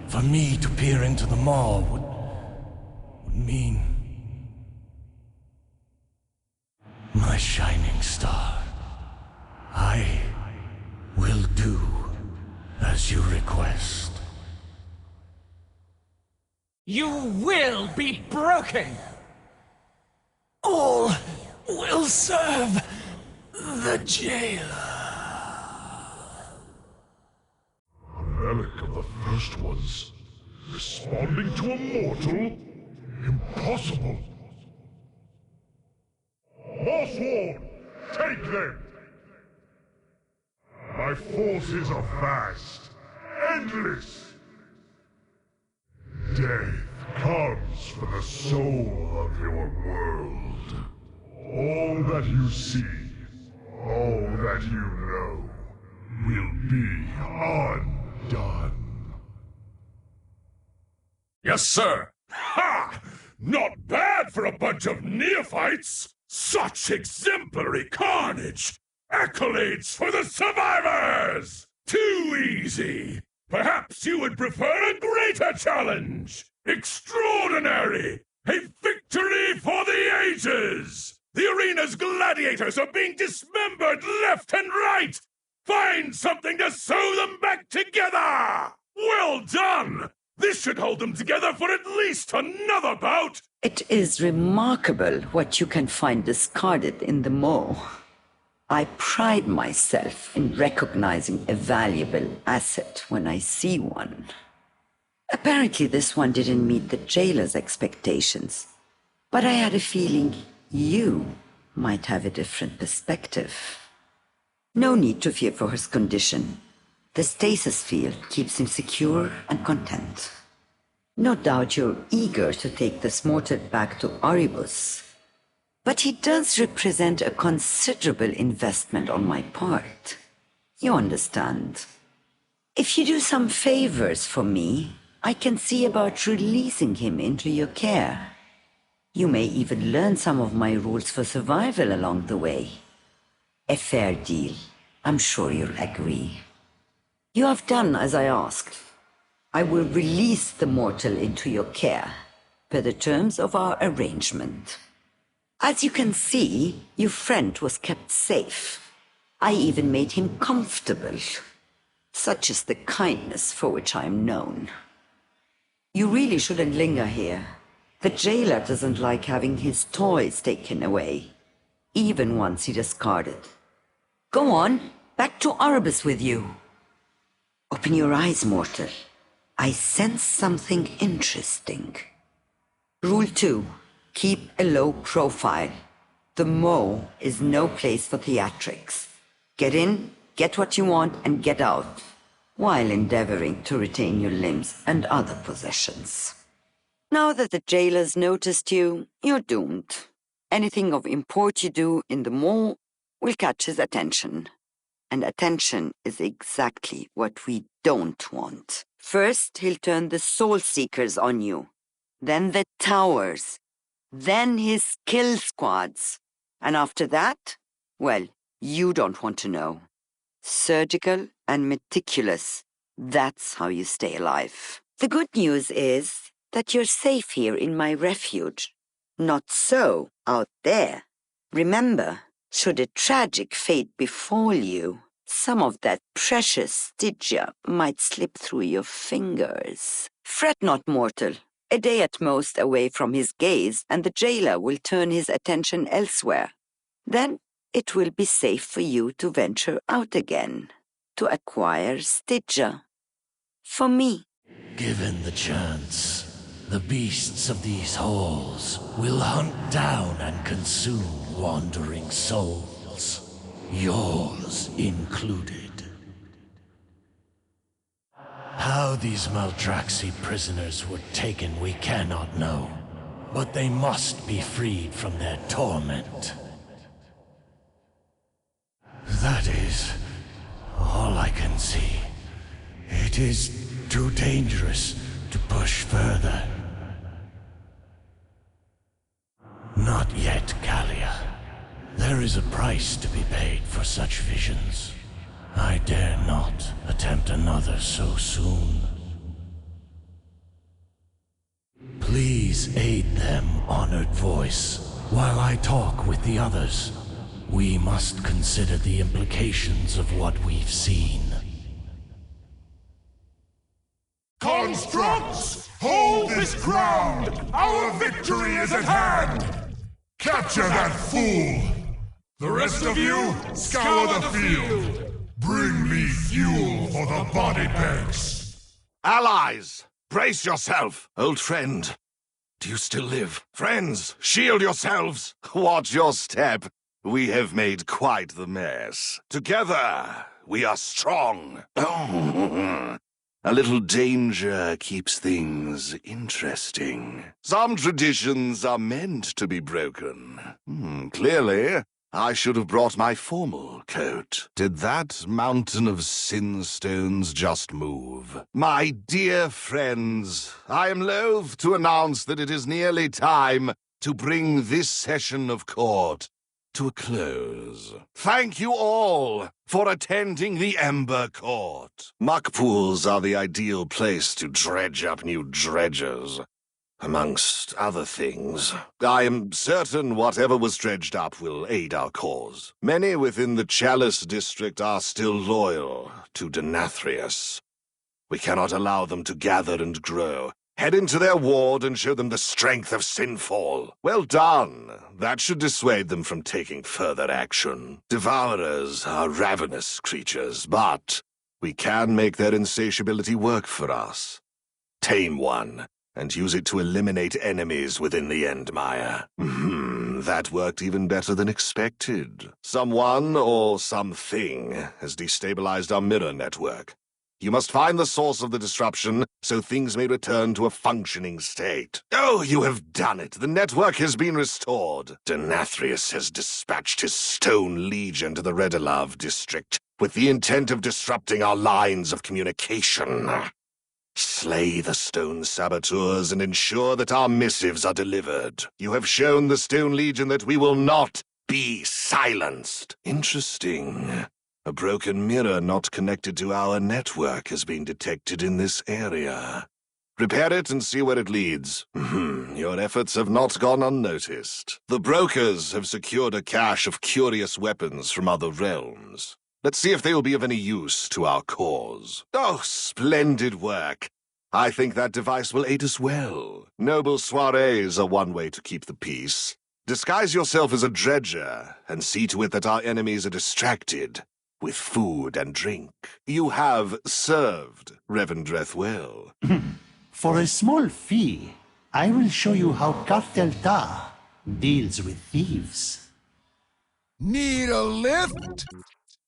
For me to peer into the Maw would mean My shining star, I will do as you request. You will be broken! All will serve the jailer. A relic of the first ones. Responding to a mortal? Impossible. Mossworn, take them! My forces are vast, endless. Death comes for the soul of your world. All that you see, all that you know, will be undone. Yes, sir. Ha! Not bad for a bunch of neophytes! Such exemplary carnage! Accolades for the survivors! Too easy! Perhaps you would prefer a greater challenge! Extraordinary! A victory for the ages! The arena's gladiators are being dismembered left and right! Find something to sew them back together! Well done! This should hold them together for at least another bout! It is remarkable what you can find discarded in the mole. I pride myself in recognizing a valuable asset when I see one. Apparently this one didn't meet the jailer's expectations, but I had a feeling you might have a different perspective. No need to fear for his condition. The stasis field keeps him secure and content. No doubt you're eager to take this mortal back to Oribus, but he does represent a considerable investment on my part. You understand. If you do some favors for me, I can see about releasing him into your care. You may even learn some of my rules for survival along the way. A fair deal. I'm sure you'll agree. You have done as I asked. I will release the mortal into your care, per the terms of our arrangement. As you can see, your friend was kept safe. I even made him comfortable. Such is the kindness for which I am known. You really shouldn't linger here. The jailer doesn't like having his toys taken away, even once he discarded. Go on, back to Oribus with you. Open your eyes, mortal. I sense something interesting. Rule 2. Keep a low profile. The Mo is no place for theatrics. Get in, get what you want, and get out, while endeavoring to retain your limbs and other possessions. Now that the jailers noticed you, you're doomed. Anything of import you do in the Mo will catch his attention. And attention is exactly what we don't want. First, he'll turn the Soul Seekers on you. Then the towers. Then his kill squads. And after that, well, you don't want to know. Surgical and meticulous. That's how you stay alive. The good news is that you're safe here in my refuge. Not so out there. Remember, should a tragic fate befall you, some of that precious Stygia might slip through your fingers. Fret not, mortal. A day at most away from his gaze, and the jailer will turn his attention elsewhere. Then it will be safe for you to venture out again, to acquire Stygia. For me. Given the chance, the beasts of these halls will hunt down and consume wandering souls. Yours included. How these Maldraxi prisoners were taken we cannot know, but they must be freed from their torment. That is all I can see. It is too dangerous to push further. Not yet, Gallia. There is a price to be paid for such visions. I dare not attempt another so soon. Please aid them, honored voice, while I talk with the others. We must consider the implications of what we've seen. Constructs! Hold this ground! Our victory is at hand! Capture that fool! The rest of you, scour the field! Bring me fuel for the body banks! Allies, brace yourself! Old friend, do you still live? Friends, shield yourselves! Watch your step! We have made quite the mess. Together, we are strong. Oh, a little danger keeps things interesting. Some traditions are meant to be broken. Clearly, I should have brought my formal coat. Did that mountain of sin stones just move? My dear friends, I am loath to announce that it is nearly time to bring this session of court to a close. Thank you all for attending the Ember Court. Muck pools are the ideal place to dredge up new dredgers. Amongst other things, I am certain whatever was dredged up will aid our cause. Many within the Chalice district are still loyal to Denathrius. We cannot allow them to gather and grow. Head into their ward and show them the strength of Sinfall. Well done. That should dissuade them from taking further action. Devourers are ravenous creatures, but we can make their insatiability work for us. Tame one, and use it to eliminate enemies within the Endmire. That worked even better than expected. Someone or something has destabilized our mirror network. You must find the source of the disruption so things may return to a functioning state. Oh, you have done it. The network has been restored. Denathrius has dispatched his Stone Legion to the Redelav district with the intent of disrupting our lines of communication. Slay the stone saboteurs and ensure that our missives are delivered. You have shown the Stone Legion that we will not be silenced. Interesting. A broken mirror not connected to our network has been detected in this area. Repair it and see where it leads. Your efforts have not gone unnoticed. The brokers have secured a cache of curious weapons from other realms. Let's see if they will be of any use to our cause. Oh, splendid work. I think that device will aid us well. Noble soirees are one way to keep the peace. Disguise yourself as a dredger and see to it that our enemies are distracted with food and drink. You have served Revendreth well. For a small fee, I will show you how Cartelta deals with thieves. Need a lift?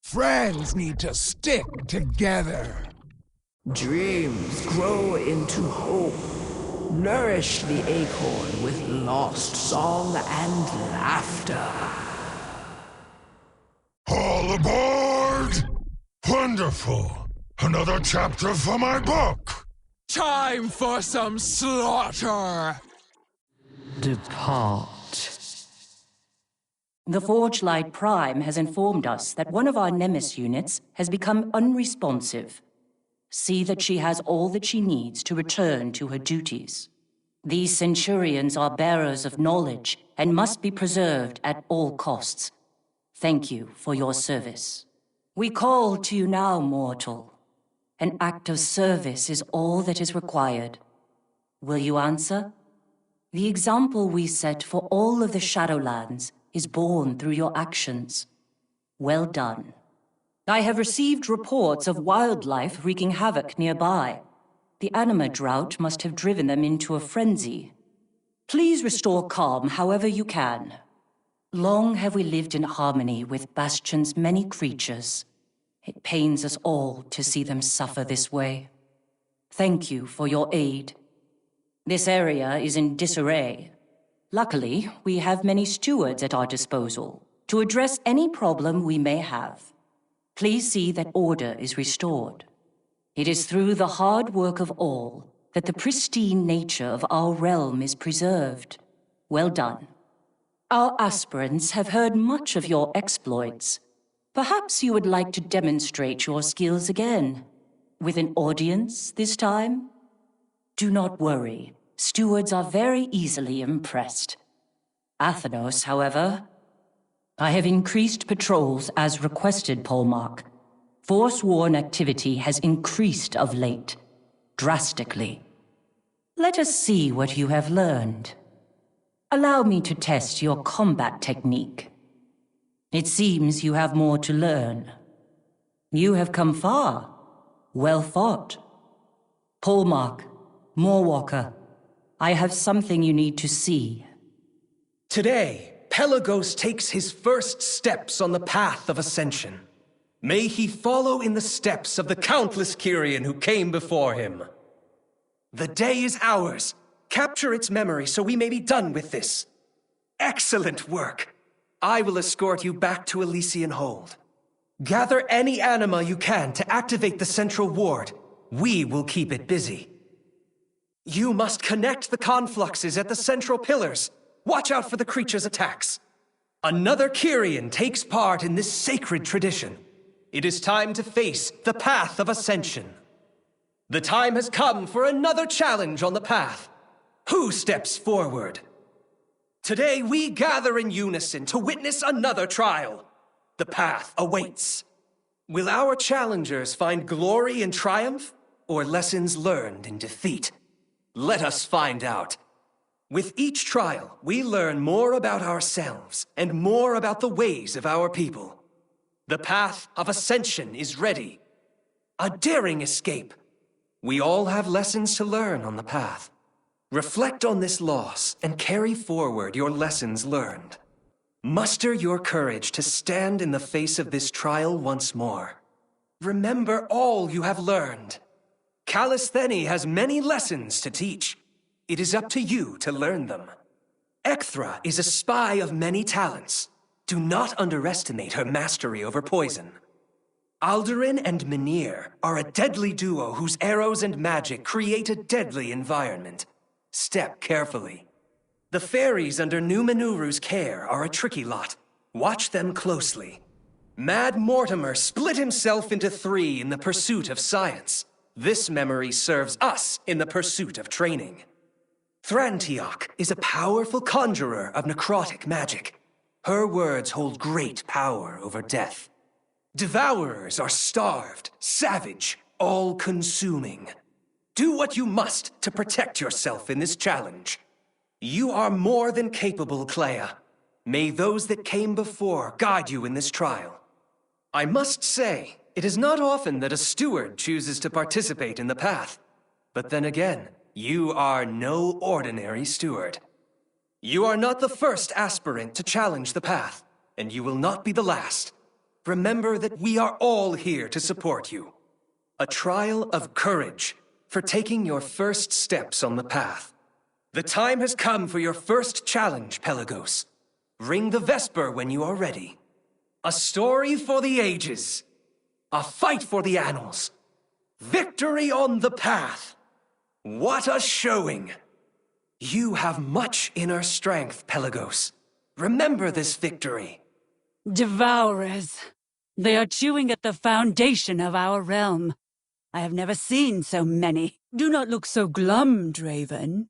Friends need to stick together. Dreams grow into hope. Nourish the acorn with lost song and laughter. All aboard! Wonderful! Another chapter for my book! Time for some slaughter! Depart. The Forge Light Prime has informed us that one of our Nemesis units has become unresponsive. See that she has all that she needs to return to her duties. These Centurions are bearers of knowledge and must be preserved at all costs. Thank you for your service. We call to you now, mortal. An act of service is all that is required. Will you answer? The example we set for all of the Shadowlands is born through your actions. Well done. I have received reports of wildlife wreaking havoc nearby. The anima drought must have driven them into a frenzy. Please restore calm however you can. Long have we lived in harmony with Bastion's many creatures. It pains us all to see them suffer this way. Thank you for your aid. This area is in disarray. Luckily, we have many stewards at our disposal to address any problem we may have. Please see that order is restored. It is through the hard work of all that the pristine nature of our realm is preserved. Well done. Our aspirants have heard much of your exploits. Perhaps you would like to demonstrate your skills again, with an audience this time? Do not worry. Stewards are very easily impressed. Athenos, however, I have increased patrols as requested, Polmark. Forsworn activity has increased of late, drastically. Let us see what you have learned. Allow me to test your combat technique. It seems you have more to learn. You have come far. Well fought. Polmark, Moorwalker, I have something you need to see. Today, Pelagos takes his first steps on the path of ascension. May he follow in the steps of the countless Kyrian who came before him. The day is ours. Capture its memory so we may be done with this. Excellent work. I will escort you back to Elysian Hold. Gather any anima you can to activate the central ward. We will keep it busy. You must connect the confluxes at the central pillars. Watch out for the creature's attacks. Another Kyrian takes part in this sacred tradition. It is time to face the path of ascension. The time has come for another challenge on the path. Who steps forward? Today we gather in unison to witness another trial. The path awaits. Will our challengers find glory in triumph or lessons learned in defeat? Let us find out. With each trial, we learn more about ourselves and more about the ways of our people. The path of ascension is ready. A daring escape. We all have lessons to learn on the path. Reflect on this loss and carry forward your lessons learned. Muster your courage to stand in the face of this trial once more. Remember all you have learned. Callistheny has many lessons to teach. It is up to you to learn them. Ecthra is a spy of many talents. Do not underestimate her mastery over poison. Aldurin and Minir are a deadly duo whose arrows and magic create a deadly environment. Step carefully. The fairies under Numenuru's care are a tricky lot. Watch them closely. Mad Mortimer split himself into 3 in the pursuit of science. This memory serves us in the pursuit of training. Thrantiok is a powerful conjurer of necrotic magic. Her words hold great power over death. Devourers are starved, savage, all-consuming. Do what you must to protect yourself in this challenge. You are more than capable, Clea. May those that came before guide you in this trial. I must say, it is not often that a steward chooses to participate in the path. But then again, you are no ordinary steward. You are not the first aspirant to challenge the path, and you will not be the last. Remember that we are all here to support you. A trial of courage for taking your first steps on the path. The time has come for your first challenge, Pelagos. Ring the Vesper when you are ready. A story for the ages. A fight for the annals. Victory on the path. What a showing! You have much inner strength, Pelagos. Remember this victory. Devourers. They are chewing at the foundation of our realm. I have never seen so many. Do not look so glum, Draven.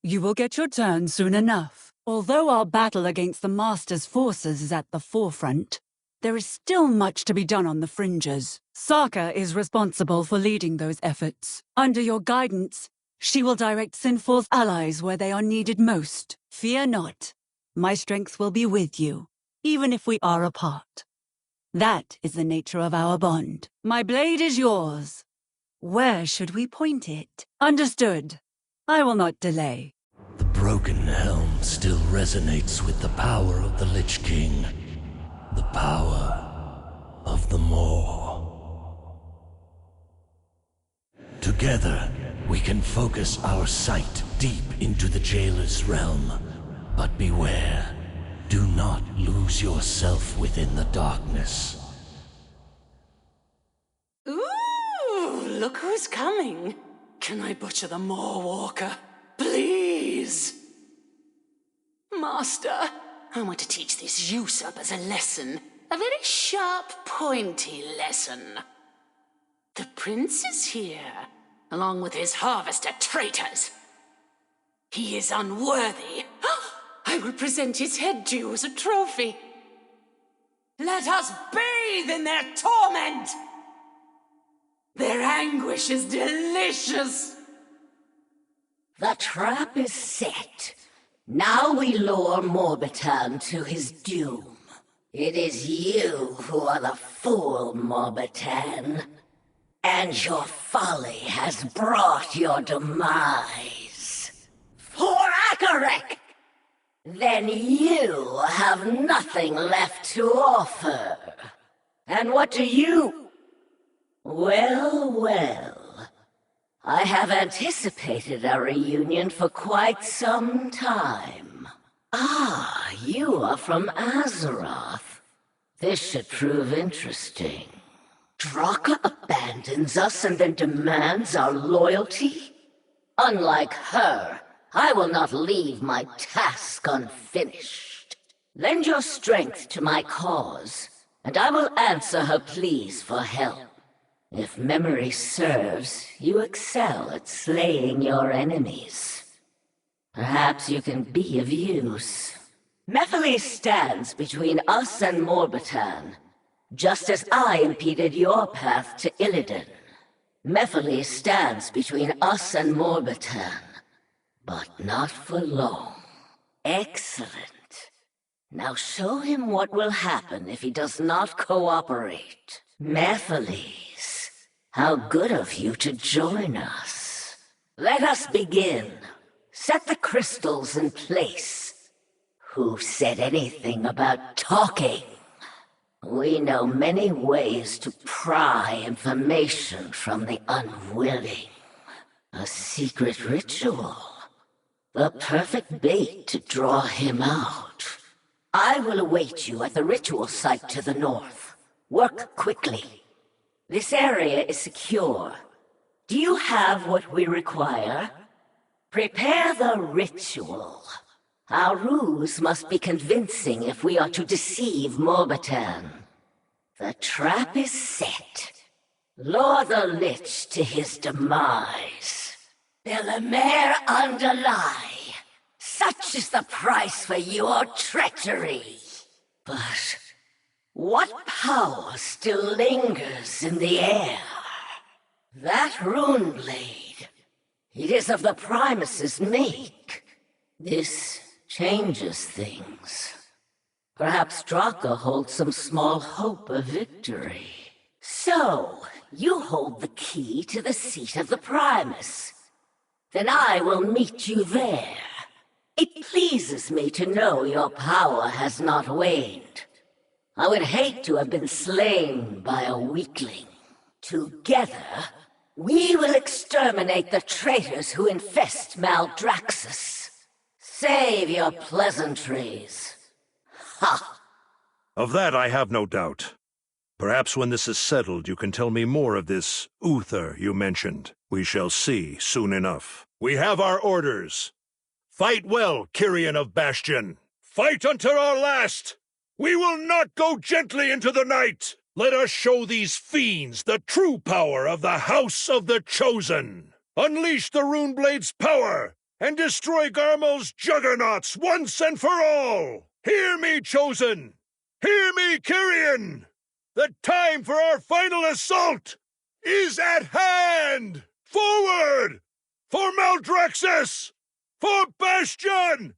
You will get your turn soon enough. Although our battle against the Master's forces is at the forefront, there is still much to be done on the fringes. Saka is responsible for leading those efforts. Under your guidance, she will direct Sinful's allies where they are needed most. Fear not. My strength will be with you, even if we are apart. That is the nature of our bond. My blade is yours. Where should we point it? Understood. I will not delay. The broken helm still resonates with the power of the Lich King. The power of the Maw. Together, we can focus our sight deep into the Jailer's realm. But beware, do not lose yourself within the darkness. Ooh, look who's coming. Can I butcher the Moorwalker? Please! Master, I want to teach this usurpers a lesson. A very sharp, pointy lesson. The prince is here, along with his harvester traitors. He is unworthy. I will present his head to you as a trophy. Let us bathe in their torment! Their anguish is delicious! The trap is set. Now we lure Morbitan to his doom. It is you who are the fool, Morbitan. And your folly has brought your demise. For Akarek! Then you have nothing left to offer. And what do you? Well, well. I have anticipated a reunion for quite some time. Ah, you are from Azeroth. This should prove interesting. Draka abandons us and then demands our loyalty? Unlike her, I will not leave my task unfinished. Lend your strength to my cause, and I will answer her pleas for help. If memory serves, you excel at slaying your enemies. Perhaps you can be of use. Mephiles stands between us and Morbitan, just as I impeded your path to Illidan. Mephiles stands between us and Morbitan, but not for long. Excellent. Now show him what will happen if he does not cooperate. Mephiles, how good of you to join us. Let us begin. Set the crystals in place. Who said anything about talking? We know many ways to pry information from the unwilling. A secret ritual. The perfect bait to draw him out. I will await you at the ritual site to the north. Work quickly. This area is secure. Do you have what we require? Prepare the ritual. Our ruse must be convincing if we are to deceive Morbitan. The trap is set. Lure the Lich to his demise. Bellemere underlie. Such is the price for your treachery. But what power still lingers in the air? That rune blade. It is of the Primus's make. This changes things. Perhaps Draka holds some small hope of victory. So, you hold the key to the seat of the Primus. Then I will meet you there. It pleases me to know your power has not waned. I would hate to have been slain by a weakling. Together, we will exterminate the traitors who infest Maldraxxus. Save your pleasantries. Ha! Of that I have no doubt. Perhaps when this is settled you can tell me more of this Uther you mentioned. We shall see soon enough. We have our orders. Fight well, Kyrian of Bastion. Fight until our last! We will not go gently into the night! Let us show these fiends the true power of the House of the Chosen! Unleash the Runeblade's power, and destroy Garmel's juggernauts once and for all! Hear me, Chosen! Hear me, Kyrian! The time for our final assault is at hand! Forward! For Maldraxxus! For Bastion!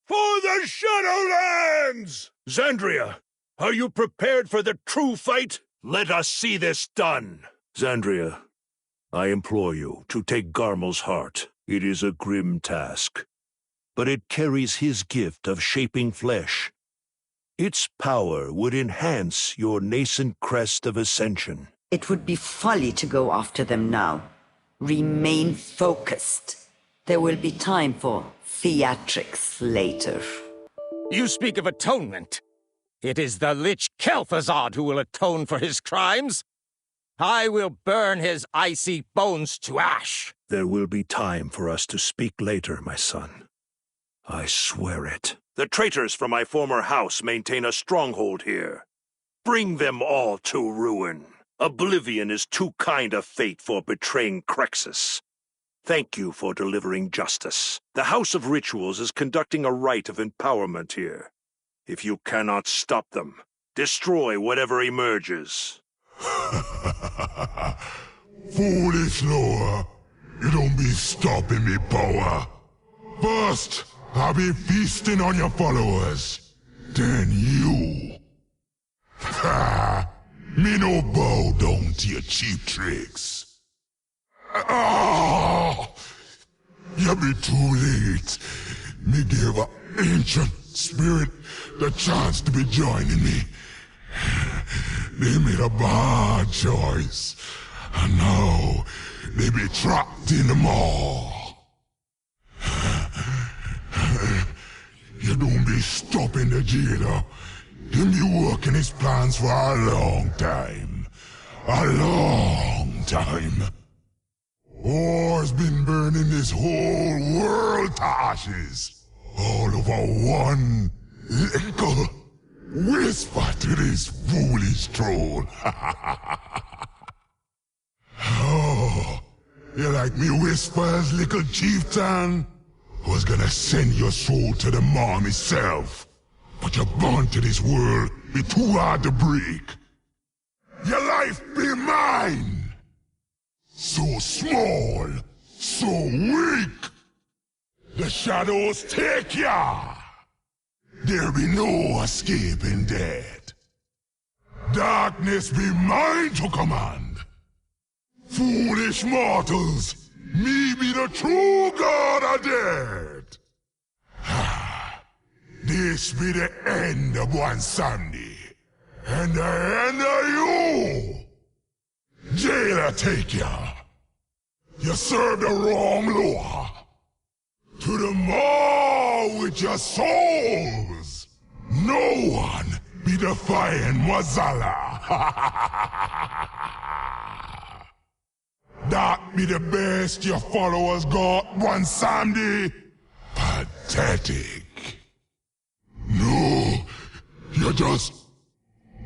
For the Shadowlands! Xandria, are you prepared for the true fight? Let us see this done! Xandria, I implore you to take Garmel's heart. It is a grim task, but it carries his gift of shaping flesh. Its power would enhance your nascent crest of ascension. It would be folly to go after them now. Remain focused. There will be time for theatrics later. You speak of atonement. It is the Lich Kel'Thuzad who will atone for his crimes. I will burn his icy bones to ash. There will be time for us to speak later, my son. I swear it. The traitors from my former house maintain a stronghold here. Bring them all to ruin. Oblivion is too kind a fate for betraying Crexus. Thank you for delivering justice. The House of Rituals is conducting a rite of empowerment here. If you cannot stop them, Destroy whatever emerges. Foolish Noah, you don't be stopping me power. First, I'll be feasting on your followers. Then you. Ha! Me no bow down to your cheap tricks. Ah! You be too late. Me gave an ancient spirit the chance to be joining me. They made a bad choice. And now they be trapped in the maw. You don't be stopping the jailer. He be working his plans for a long time. A long time. War's been burning this whole world to ashes. All over one little whisper to this foolish troll. Oh, you like me whispers, little chieftain? Was gonna send your soul to the maw myself. But your bond to this world be too hard to break. Your life be mine. So small, so weak. The shadows take ya. There be no escaping death. Darkness be mine to command. Foolish mortals, me be the true god of death. This be the end of one Sunday, and the end of you. Jailer take ya. You serve the wrong law. To the maw with your souls. No one be defying Mazala. That be the best your followers got one Sunday. Pathetic. No, you're just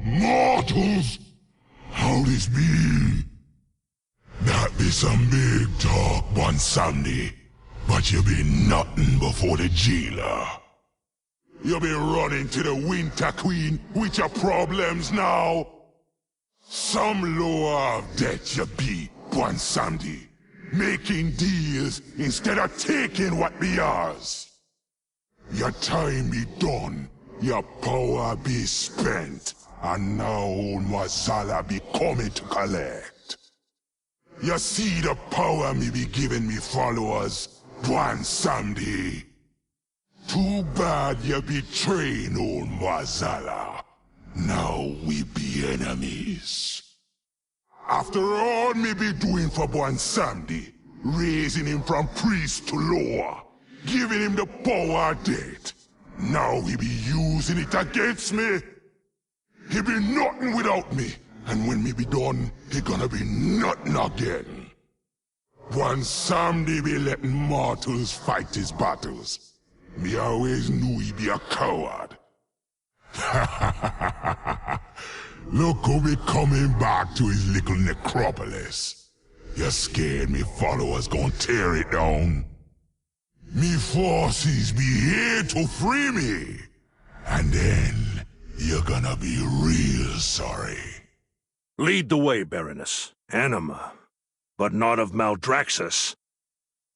mortals. How this be? That be some big talk one Sunday, but you be nothing before the jailer. You be running to the Winter Queen with your problems now. Some lower of debt you be one Sunday, making deals instead of taking what be yours. Your time be done, your power be spent, and now old Mazala be coming to collect. You see the power me be giving me followers one Sunday. Too bad you betraying old Mazala. Now we be enemies. After all me be doing for one Sunday, raising him from priest to lower, giving him the power of death. Now he be using it against me. He be nothing without me, and when me be done, he gonna be nothing again. One Sunday be letting mortals fight his battles. Me always knew he be a coward. Look who be coming back to his little necropolis. You scared me followers gon' tear it down. Me forces be here to free me. And then you're gonna be real sorry. Lead the way, Baroness. Anima. But not of Maldraxxus.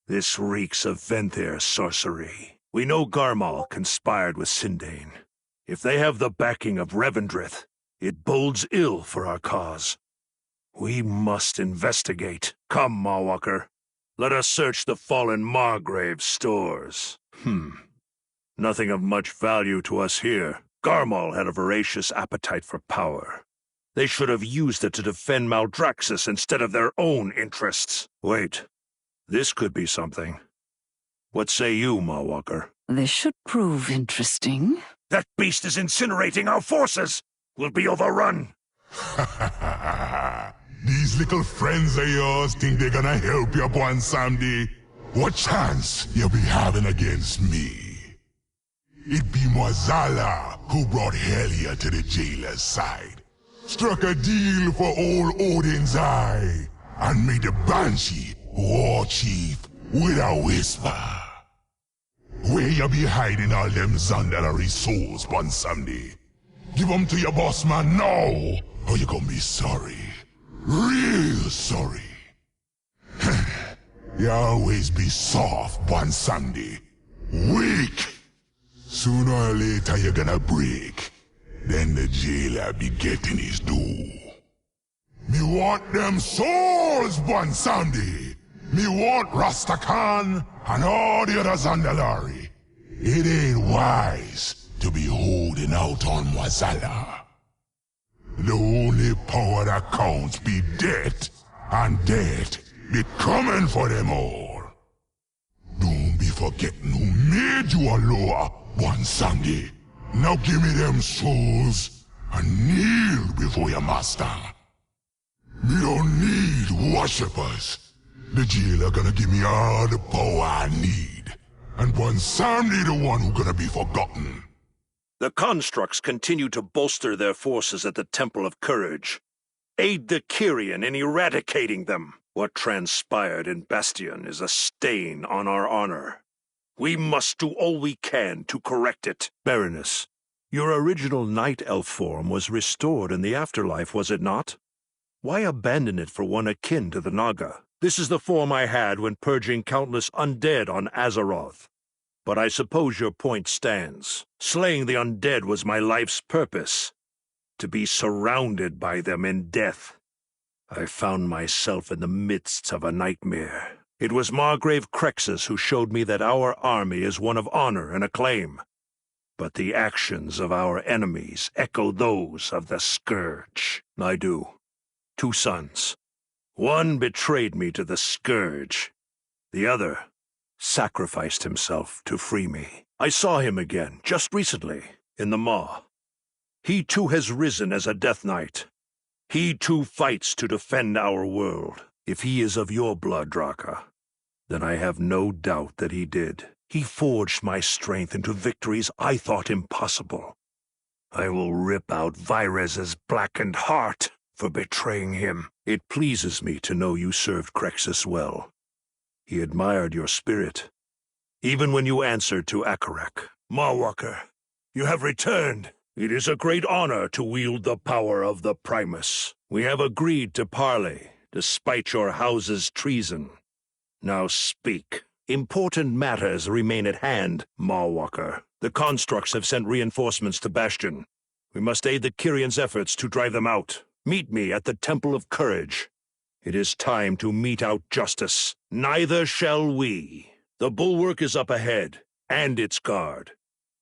This reeks of Venthyr sorcery. We know Garmal conspired with Sindane. If they have the backing of Revendrith, it bodes ill for our cause. We must investigate. Come, Mawwalker. Let us search the fallen Margrave's stores. Nothing of much value to us here. Garmal had a voracious appetite for power. They should have used it to defend Maldraxxus instead of their own interests. Wait. This could be something. What say you, Mawwalker? This should prove interesting. That beast is incinerating our forces! We'll be overrun! These little friends of yours think they're gonna help you one Sunday. What chance you be having against me? It be Mazala who brought Helia to the jailer's side. Struck a deal for old Odin's eye, and made the Banshee war chief with a whisper. Where you be hiding all them Zandalari souls one Sunday? Give 'em to your boss man now, or you're gonna be sorry. Real sorry. You always be soft one Sunday. Weak. Sooner or later you're gonna break. Then the jailer be getting his due. Me want them souls one Sunday. Me want Rastakhan and all the others on the lorry. It ain't wise to be holding out on Wazala. The only power that counts be death, and death be coming for them all. Don't be forgetting who made you a lower one Sunday. Now give me them souls and kneel before your master. Me don't need worshippers. The jailer gonna give me all the power I need. And one Sunday the one who gonna be forgotten. The constructs continue to bolster their forces at the Temple of Courage. Aid the Kyrian in eradicating them. What transpired in Bastion is a stain on our honor. We must do all we can to correct it. Baroness, your original Night Elf form was restored in the afterlife, was it not? Why abandon it for one akin to the Naga? This is the form I had when purging countless undead on Azeroth. But I suppose your point stands. Slaying the undead was my life's purpose. To be surrounded by them in death. I found myself in the midst of a nightmare. It was Margrave Crexus who showed me that our army is one of honor and acclaim. But the actions of our enemies echo those of the Scourge. I do. 2 sons. One betrayed me to the Scourge. The other sacrificed himself to free me. I saw him again, just recently, in the Maw. He too has risen as a Death Knight. He too fights to defend our world. If he is of your blood, Draka, then I have no doubt that he did. He forged my strength into victories I thought impossible. I will rip out Virez's blackened heart for betraying him. It pleases me to know you served Crexus well. He admired your spirit, even when you answered to Akarak. Mawwalker, you have returned. It is a great honor to wield the power of the Primus. We have agreed to parley, despite your house's treason. Now speak. Important matters remain at hand, Mawwalker. The constructs have sent reinforcements to Bastion. We must aid the Kyrians' efforts to drive them out. Meet me at the Temple of Courage. It is time to mete out justice. Neither shall we. The bulwark is up ahead, and its guard.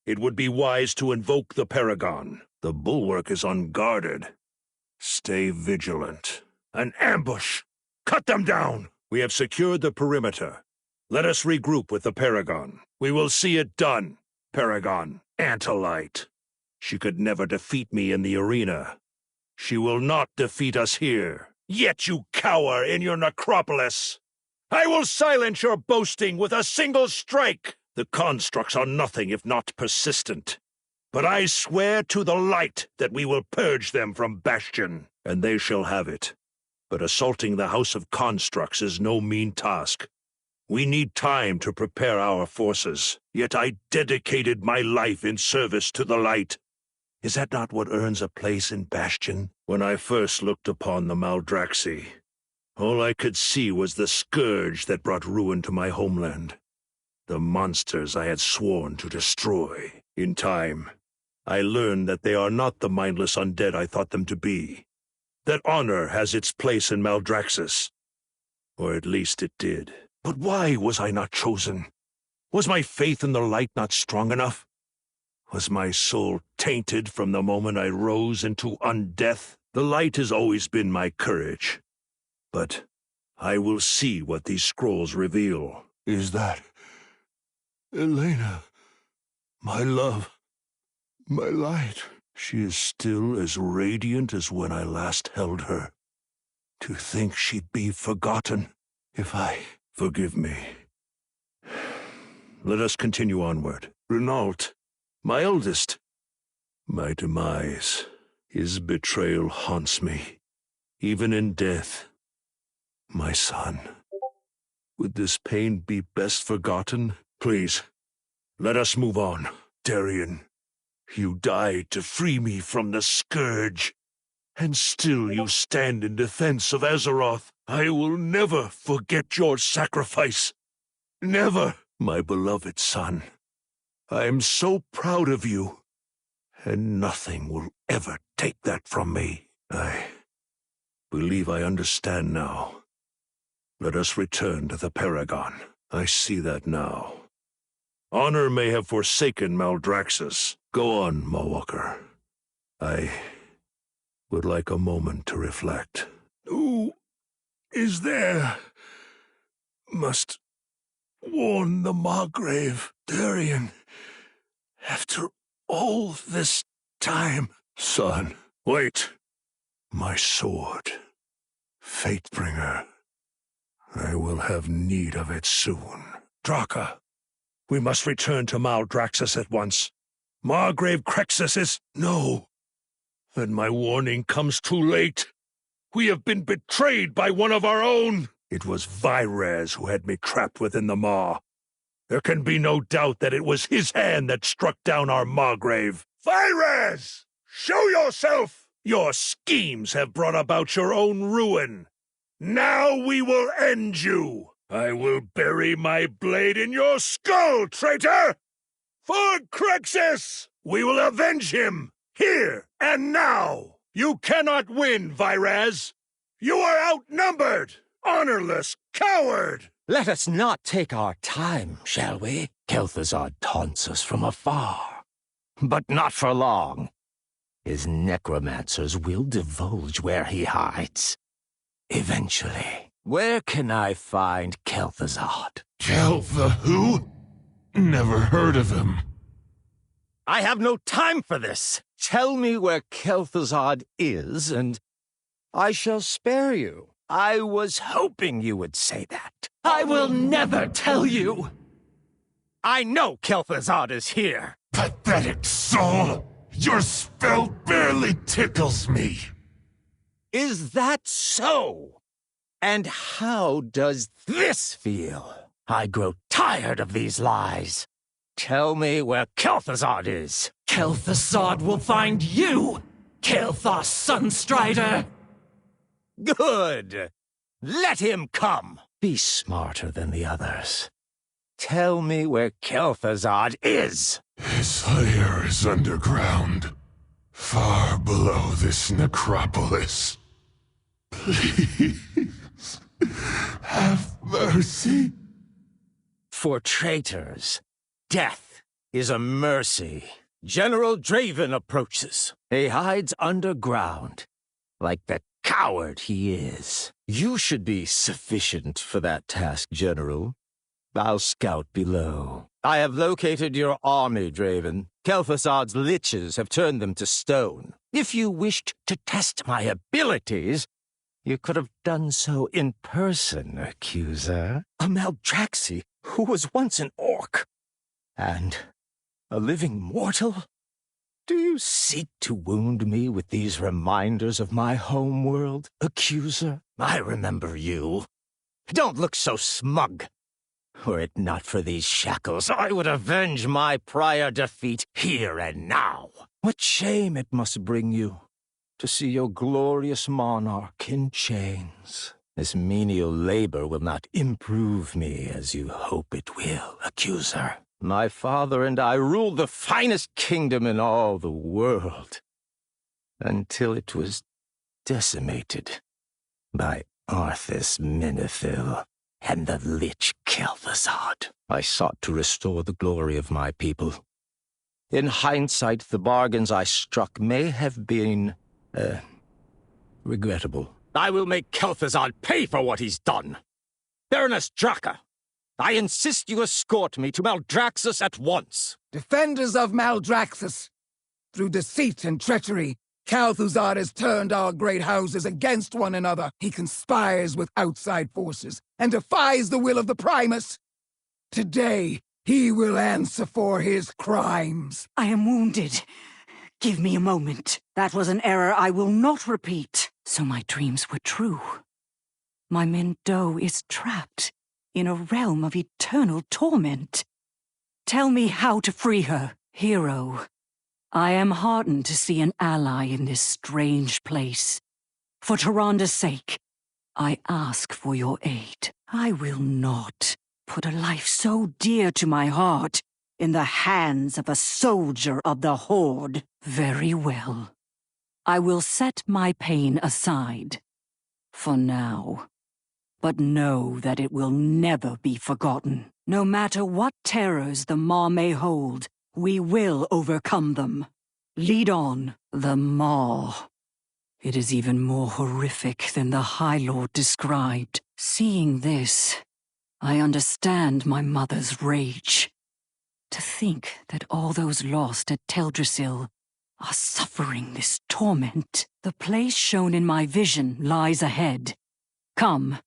It would be wise to invoke the Paragon. The bulwark is unguarded. Stay vigilant. An ambush! Cut them down! We have secured the perimeter. Let us regroup with the Paragon. We will see it done, Paragon. Antolite. She could never defeat me in the arena. She will not defeat us here. Yet you cower in your necropolis. I will silence your boasting with a single strike. The constructs are nothing if not persistent. But I swear to the light that we will purge them from Bastion, and they shall have it. But assaulting the House of Constructs is no mean task. We need time to prepare our forces, yet I dedicated my life in service to the light. Is that not what earns a place in Bastion? When I first looked upon the Maldraxi, all I could see was the scourge that brought ruin to my homeland. The monsters I had sworn to destroy. In time, I learned that they are not the mindless undead I thought them to be. That honor has its place in Maldraxxus. Or at least it did. But why was I not chosen? Was my faith in the light not strong enough? Was my soul tainted from the moment I rose into undeath? The light has always been my courage. But I will see what these scrolls reveal. Is that Elena? My love. My light. She is still as radiant as when I last held her. To think she'd be forgotten. If I... Forgive me. Let us continue onward. Renault, my eldest. My demise. His betrayal haunts me. Even in death. My son. Would this pain be best forgotten? Please, let us move on. Darien, You died to free me from the scourge, and still you stand in defense of Azeroth. I will never forget your sacrifice. Never, my beloved son. I am so proud of you, and nothing will ever take that from me. I believe I understand now. Let us return to the Paragon. I see that now. Honor may have forsaken Maldraxxus. Go on, Mawalker. I would like a moment to reflect. Who is there? Must warn the Margrave, Darian. After all this time. Son, wait. My sword. Fatebringer. I will have need of it soon. Draka, we must return to Maldraxxus at once. Margrave Crexus is... No. Then my warning comes too late. We have been betrayed by one of our own. It was Virez who had me trapped within the maw. There can be no doubt that it was his hand that struck down our Margrave. Virez! Show yourself! Your schemes have brought about your own ruin. Now we will end you. I will bury my blade in your skull, traitor! For Crexus! We will avenge him, here and now! You cannot win, Virez! You are outnumbered! Honorless coward! Let us not take our time, shall we? Kel'Thuzad taunts us from afar. But not for long. His necromancers will divulge where he hides. Eventually. Where can I find Kel'Thuzad? Kel'Tha who? Never heard of him. I have no time for this. Tell me where Kel'Thuzad is, and I shall spare you. I was hoping you would say that. I will never tell you. I know Kel'Thuzad is here. Pathetic soul! Your spell barely tickles me. Is that so? And how does this feel? I grow tired of these lies. Tell me where Kel'Thuzad is. Kel'Thuzad will find you, Kael'thas Sunstrider! Good! Let him come! Be smarter than the others. Tell me where Kel'Thuzad is! His lair is underground, far below this necropolis. Please, have mercy. For traitors, death is a mercy. General Draven approaches. He hides underground, like the coward he is. You should be sufficient for that task, General. I'll scout below. I have located your army, Draven. Kel'Thuzad's liches have turned them to stone. If you wished to test my abilities, you could have done so in person, accuser. A Maldraxxi who was once an orc. And a living mortal? Do you seek to wound me with these reminders of my home world, accuser? I remember you. Don't look so smug. Were it not for these shackles, I would avenge my prior defeat here and now. What shame it must bring you to see your glorious monarch in chains. This menial labor will not improve me as you hope it will, accuser. My father and I ruled the finest kingdom in all the world, until it was decimated by Arthas Menethil and the Lich Kel'Thuzad. I sought to restore the glory of my people. In hindsight, the bargains I struck may have been, regrettable. I will make Kel'Thuzad pay for what he's done. Baroness Draka, I insist you escort me to Maldraxxus at once. Defenders of Maldraxxus, through deceit and treachery, Kel'Thuzad has turned our great houses against one another. He conspires with outside forces and defies the will of the Primus. Today, he will answer for his crimes. I am wounded. Give me a moment. That was an error I will not repeat. So my dreams were true. My Mendo is trapped in a realm of eternal torment. Tell me how to free her, hero. I am heartened to see an ally in this strange place. For Tyranda's sake, I ask for your aid. I will not put a life so dear to my heart in the hands of a soldier of the Horde. Very well. I will set my pain aside. For now. But know that it will never be forgotten. No matter what terrors the Maw may hold, we will overcome them. Lead on, the Maw. It is even more horrific than the High Lord described. Seeing this, I understand my mother's rage. To think that all those lost at Teldrassil are suffering this torment. The place shown in my vision lies ahead. Come,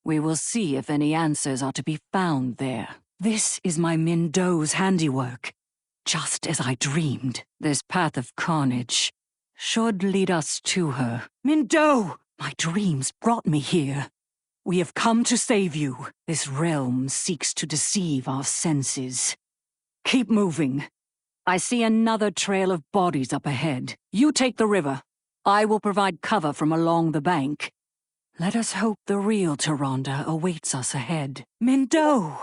we will see if any answers are to be found there. This is my Mindo's handiwork. Just as I dreamed, this path of carnage should lead us to her. Mindo! My dreams brought me here. We have come to save you. This realm seeks to deceive our senses. Keep moving. I see another trail of bodies up ahead. You take the river. I will provide cover from along the bank. Let us hope the real Tyrande awaits us ahead. Mindo!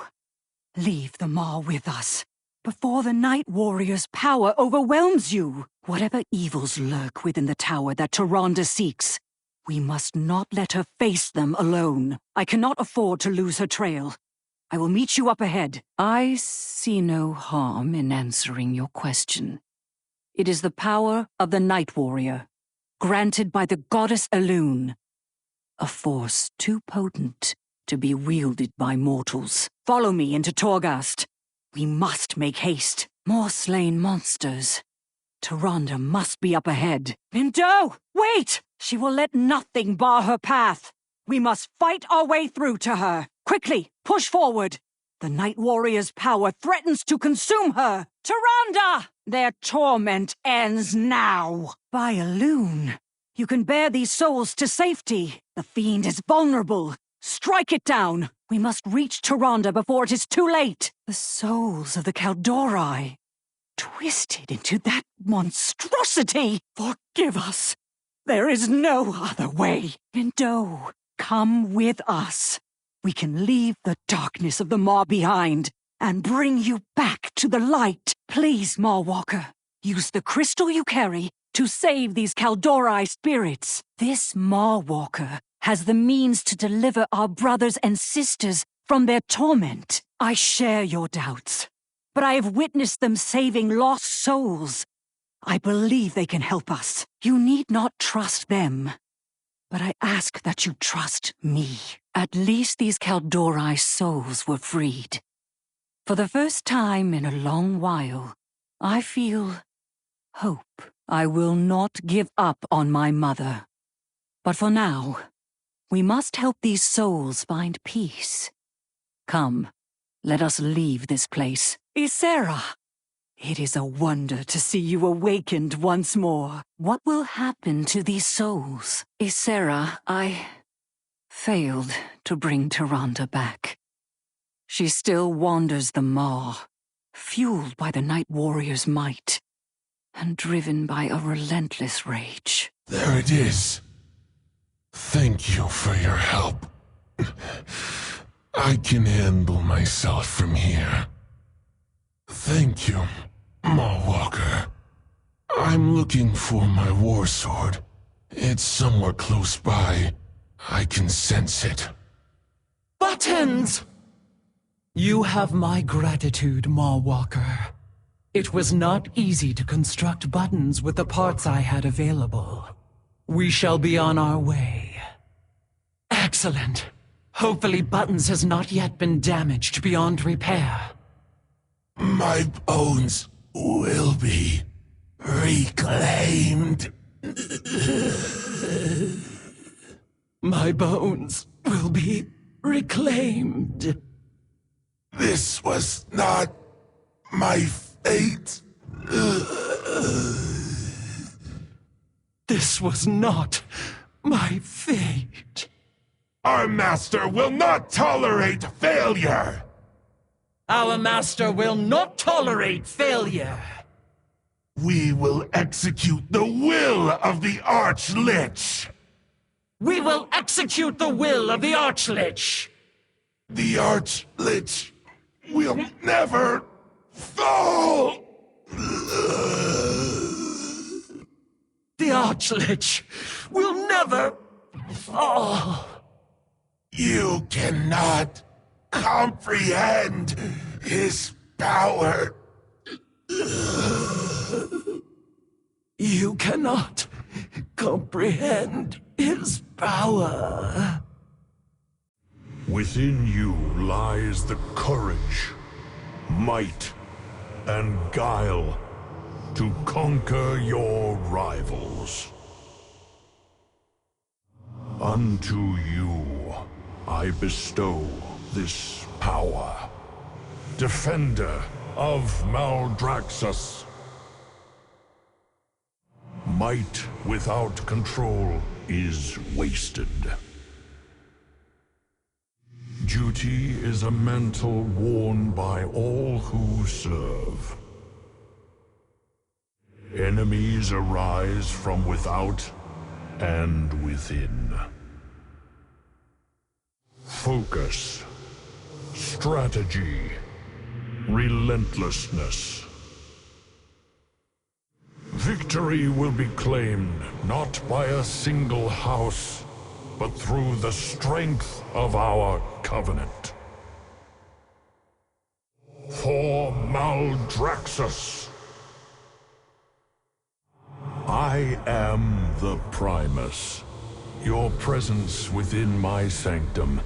Leave the Maw with us, before the Night Warrior's power overwhelms you. Whatever evils lurk within the tower that Tyrande seeks, we must not let her face them alone. I cannot afford to lose her trail. I will meet you up ahead. I see no harm in answering your question. It is the power of the Night Warrior, granted by the goddess Elune. A force too potent to be wielded by mortals. Follow me into Torghast. We must make haste. More slain monsters. Tyrande must be up ahead. Mindo! Wait! She will let nothing bar her path. We must fight our way through to her. Quickly, push forward. The Night Warrior's power threatens to consume her. Tyrande! Their torment ends now. By Elune, you can bear these souls to safety. The fiend is vulnerable. Strike it down. We must reach Tyrande before it is too late. The souls of the Kaldorei, twisted into that monstrosity. Forgive us. There is no other way. Mindo, come with us. We can leave the darkness of the Maw behind and bring you back to the light. Please, Mawwalker, use the crystal you carry to save these Kaldorei spirits. This Mawwalker has the means to deliver our brothers and sisters from their torment. I share your doubts, but I have witnessed them saving lost souls. I believe they can help us. You need not trust them, but I ask that you trust me. At least these Kaldorei souls were freed. For the first time in a long while, I feel hope. I will not give up on my mother. But for now, we must help these souls find peace. Come, let us leave this place. Ysera! It is a wonder to see you awakened once more. What will happen to these souls? Ysera, I failed to bring Tyrande back. She still wanders the Maw, fueled by the Night Warrior's might, and driven by a relentless rage. There it is. Thank you for your help. I can handle myself from here. Thank you, Mawwalker. I'm looking for my war sword. It's somewhere close by. I can sense it. Buttons! You have my gratitude, Mawwalker. It was not easy to construct buttons with the parts I had available. We shall be on our way. Excellent. Hopefully Buttons has not yet been damaged beyond repair. My bones will be reclaimed. My bones will be reclaimed. This was not my fate. This was not my fate. Our master will not tolerate failure! Our master will not tolerate failure! We will execute the will of the Archlich! We will execute the will of the Archlich! The Archlich will never fall! The Archlich will never fall! You cannot comprehend his power. You cannot comprehend his power. Within you lies the courage, might, and guile to conquer your rivals. Unto you I bestow this power, defender of Maldraxxus. Might without control is wasted. Duty is a mantle worn by all who serve. Enemies arise from without and within. Focus, strategy, relentlessness. Victory will be claimed not by a single house, but through the strength of our covenant. For Maldraxxus. I am the Primus. Your presence within my sanctum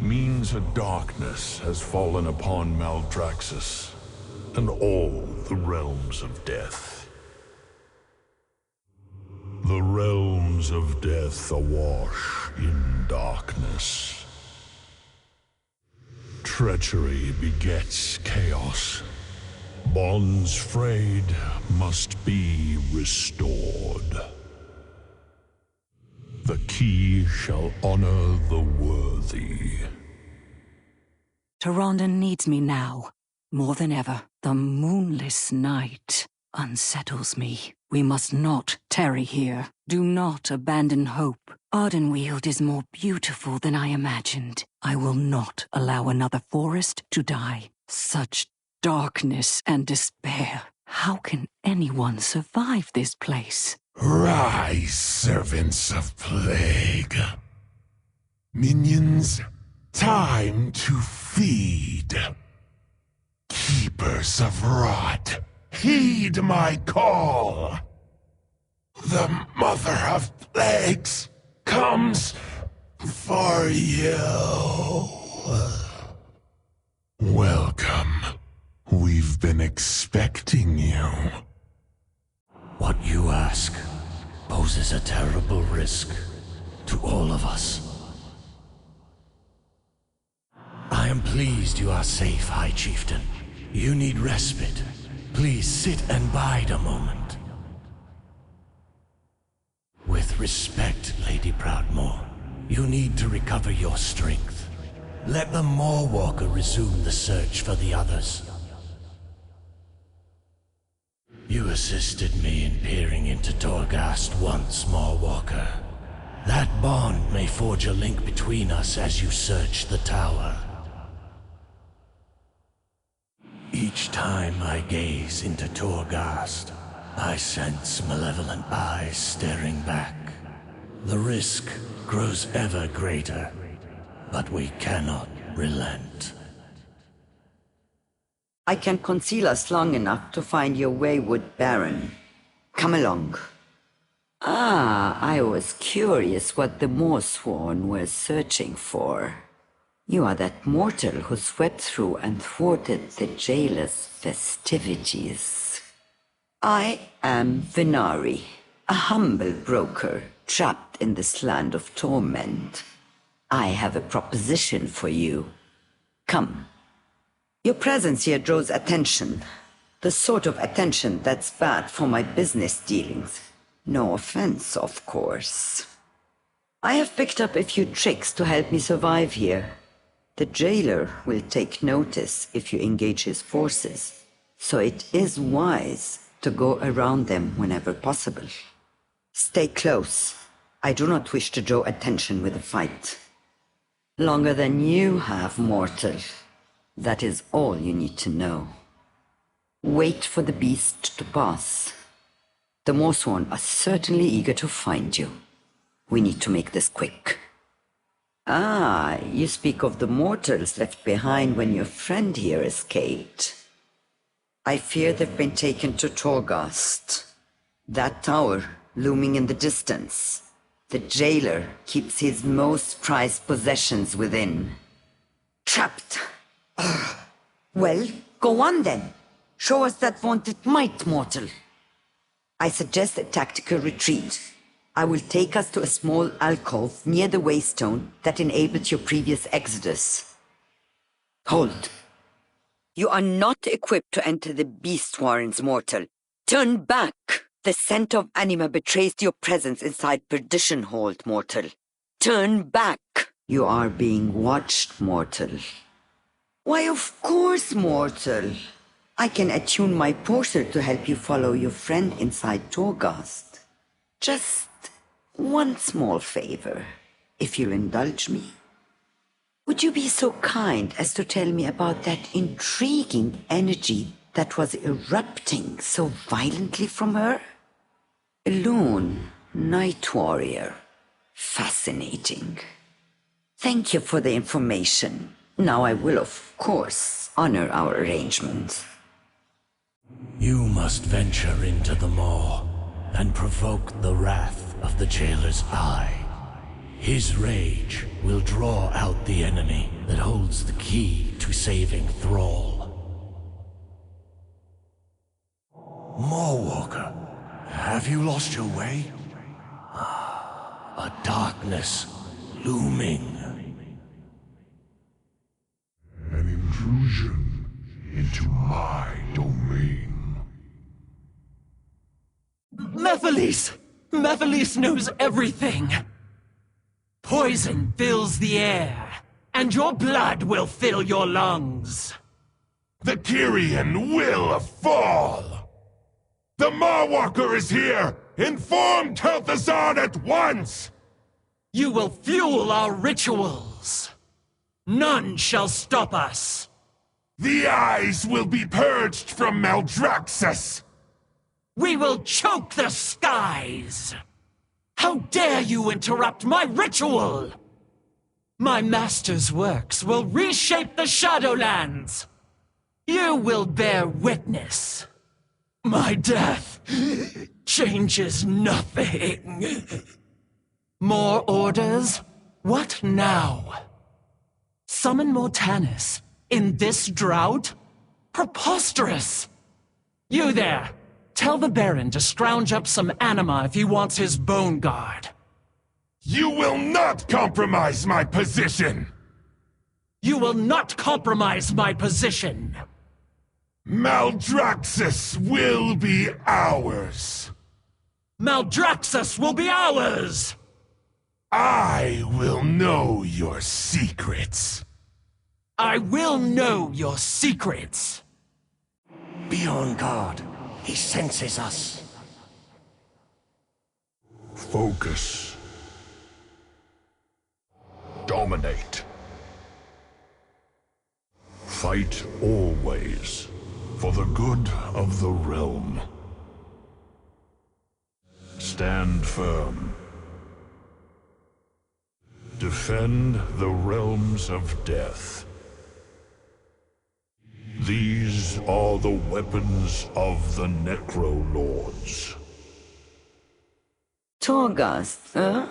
means a darkness has fallen upon Maldraxxus and all the realms of death. The realms of death awash in darkness. Treachery begets chaos. Bonds frayed must be restored. The key shall honor the worthy. Tyrande needs me now, more than ever. The moonless night unsettles me. We must not tarry here. Do not abandon hope. Ardenweald is more beautiful than I imagined. I will not allow another forest to die. Such darkness and despair. How can anyone survive this place? Rise, servants of plague. Minions, time to feed. Keepers of rot, heed my call. The Mother of Plagues comes for you. Welcome. We've been expecting you. What you ask poses a terrible risk to all of us. I am pleased you are safe, High Chieftain. You need respite. Please sit and bide a moment. With respect, Lady Proudmoore, you need to recover your strength. Let the Moorwalker resume the search for the others. You assisted me in peering into Torghast once, Moorwalker. That bond may forge a link between us as you search the tower. Each time I gaze into Torghast, I sense malevolent eyes staring back. The risk grows ever greater, but we cannot relent. I can conceal us long enough to find your wayward Baron. Come along. I was curious what the Moorsworn were searching for. You are that mortal who swept through and thwarted the jailer's festivities. I am Venari, a humble broker trapped in this land of torment. I have a proposition for you. Come. Your presence here draws attention. The sort of attention that's bad for my business dealings. No offense, of course. I have picked up a few tricks to help me survive here. The jailer will take notice if you engage his forces, so it is wise to go around them whenever possible. Stay close. I do not wish to draw attention with a fight. Longer than you have, mortal. That is all you need to know. Wait for the beast to pass. The Morsworn are certainly eager to find you. We need to make this quick. Ah, you speak of the mortals left behind when your friend here escaped. I fear they've been taken to Torghast. That tower, looming in the distance. The jailer keeps his most prized possessions within. Trapped. Well, go on then. Show us that vaunted might, mortal. I suggest a tactical retreat. I will take us to a small alcove near the waystone that enabled your previous exodus. Hold. You are not equipped to enter the beast warrens, mortal. Turn back. The scent of anima betrays your presence inside Perdition Hold, mortal. Turn back. You are being watched, mortal. Why, of course, mortal. I can attune my portal to help you follow your friend inside Torghast. Just one small favor, if you'll indulge me. Would you be so kind as to tell me about that intriguing energy that was erupting so violently from her? Loon, Night Warrior. Fascinating. Thank you for the information. Now I will, of course, honor our arrangement. You must venture into the maw and provoke the wrath of the jailer's eye. His rage will draw out the enemy that holds the key to saving Thrall. Mawwalker, have you lost your way? A darkness looming. An intrusion into my domain. Mephiles! Mephiles knows everything! Poison fills the air, and your blood will fill your lungs. The Kyrian will fall! The Mawwalker is here! Inform Tel'Thuzad at once! You will fuel our rituals. None shall stop us. The eyes will be purged from Maldraxxus! We will choke the skies! How dare you interrupt my ritual! My master's works will reshape the Shadowlands! You will bear witness. My death changes nothing. More orders? What now? Summon Mortanis in this drought? Preposterous! You there! Tell the Baron to scrounge up some anima if he wants his bone guard. You will not compromise my position! You will not compromise my position! Maldraxxus will be ours! Maldraxxus will be ours! I will know your secrets. I will know your secrets. Be on guard. He senses us. Focus. Dominate. Fight always for the good of the realm. Stand firm. Defend the realms of death. These are the weapons of the Necrolords. Torghast, huh?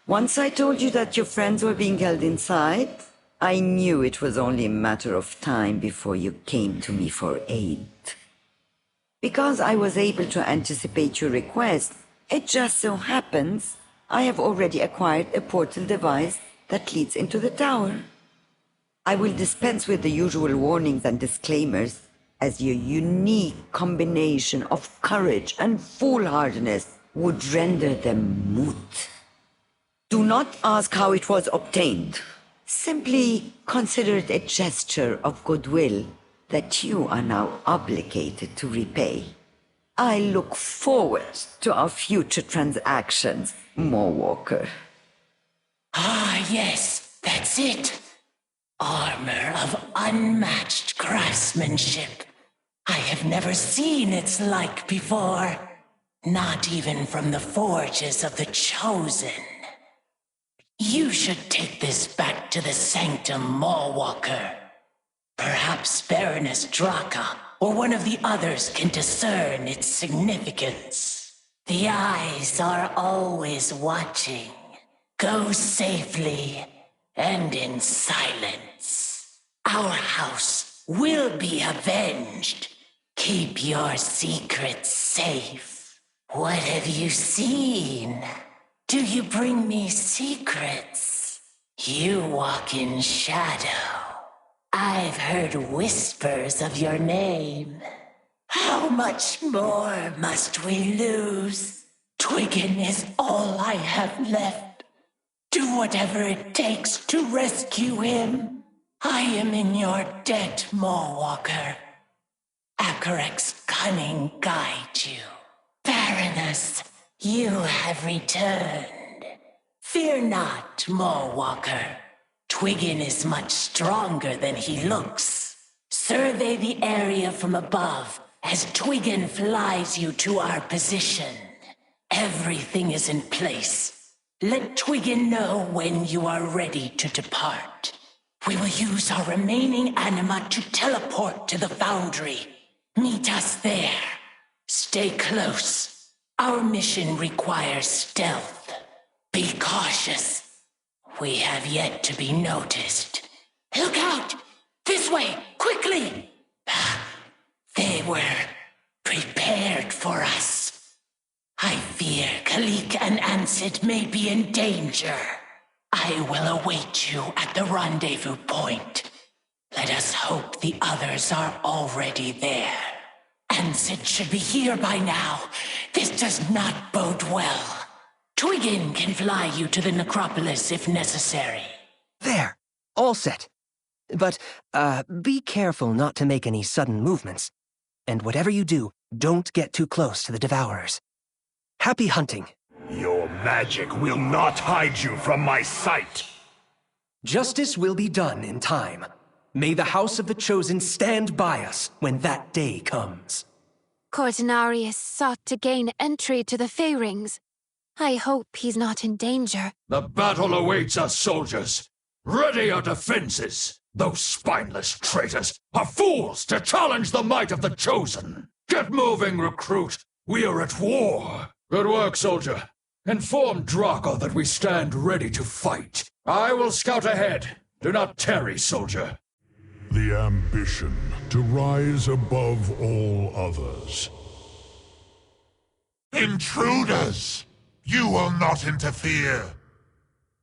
Once I told you that your friends were being held inside, I knew it was only a matter of time before you came to me for aid. Because I was able to anticipate your request, it just so happens I have already acquired a portal device that leads into the tower. I will dispense with the usual warnings and disclaimers, as your unique combination of courage and foolhardiness would render them moot. Do not ask how it was obtained. Simply consider it a gesture of goodwill that you are now obligated to repay. I look forward to our future transactions, Moorwalker. Ah, yes, that's it. Armor of unmatched craftsmanship. I have never seen its like before. Not even from the forges of the Chosen. You should take this back to the Sanctum, Moorwalker. Perhaps Baroness Draka or one of the others can discern its significance. The eyes are always watching. Go safely and in silence. Our house will be avenged. Keep your secrets safe. What have you seen? Do you bring me secrets? You walk in shadow. I've heard whispers of your name. How much more must we lose? Twiggin is all I have left. Do whatever it takes to rescue him. I am in your debt, Moorwalker. Akarek's cunning guide you. Baroness, you have returned. Fear not, Moorwalker. Twiggin is much stronger than he looks. Survey the area from above as Twiggin flies you to our position. Everything is in place. Let Twiggin know when you are ready to depart. We will use our remaining anima to teleport to the foundry. Meet us there. Stay close. Our mission requires stealth. Be cautious. We have yet to be noticed. Look out! This way! Quickly! They were prepared for us. I fear Kalik and Ansid may be in danger. I will await you at the rendezvous point. Let us hope the others are already there. Ansid should be here by now. This does not bode well. Twiggin can fly you to the necropolis if necessary. There! All set. But, be careful not to make any sudden movements. And whatever you do, don't get too close to the Devourers. Happy hunting. Your magic will not hide you from my sight. Justice will be done in time. May the House of the Chosen stand by us when that day comes. Cortinarius sought to gain entry to the Fey Rings. I hope he's not in danger. The battle awaits us, soldiers. Ready your defenses. Those spineless traitors are fools to challenge the might of the Chosen. Get moving, recruit. We are at war. Good work, soldier. Inform Draco that we stand ready to fight. I will scout ahead. Do not tarry, soldier. The ambition to rise above all others. Intruders! You will not interfere.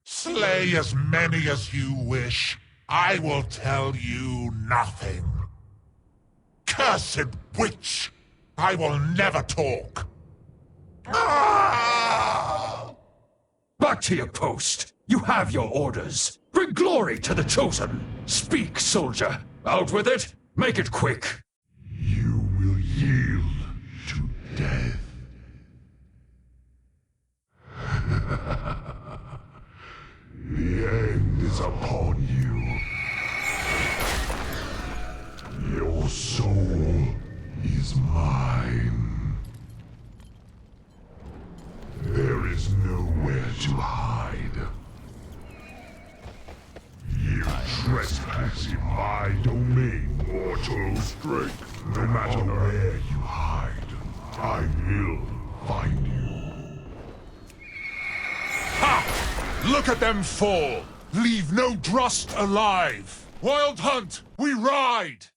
Slay as many as you wish. I will tell you nothing. Cursed witch! I will never talk. Back to your post. You have your orders. Bring glory to the Chosen. Speak, soldier. Out with it. Make it quick. You will yield to death. The end is upon you. Your soul is mine. There is nowhere to hide. You trespass in my domain, mortal. Strength. No matter where you hide, I will find you. Ha! Look at them fall! Leave no Drust alive! Wild Hunt, we ride!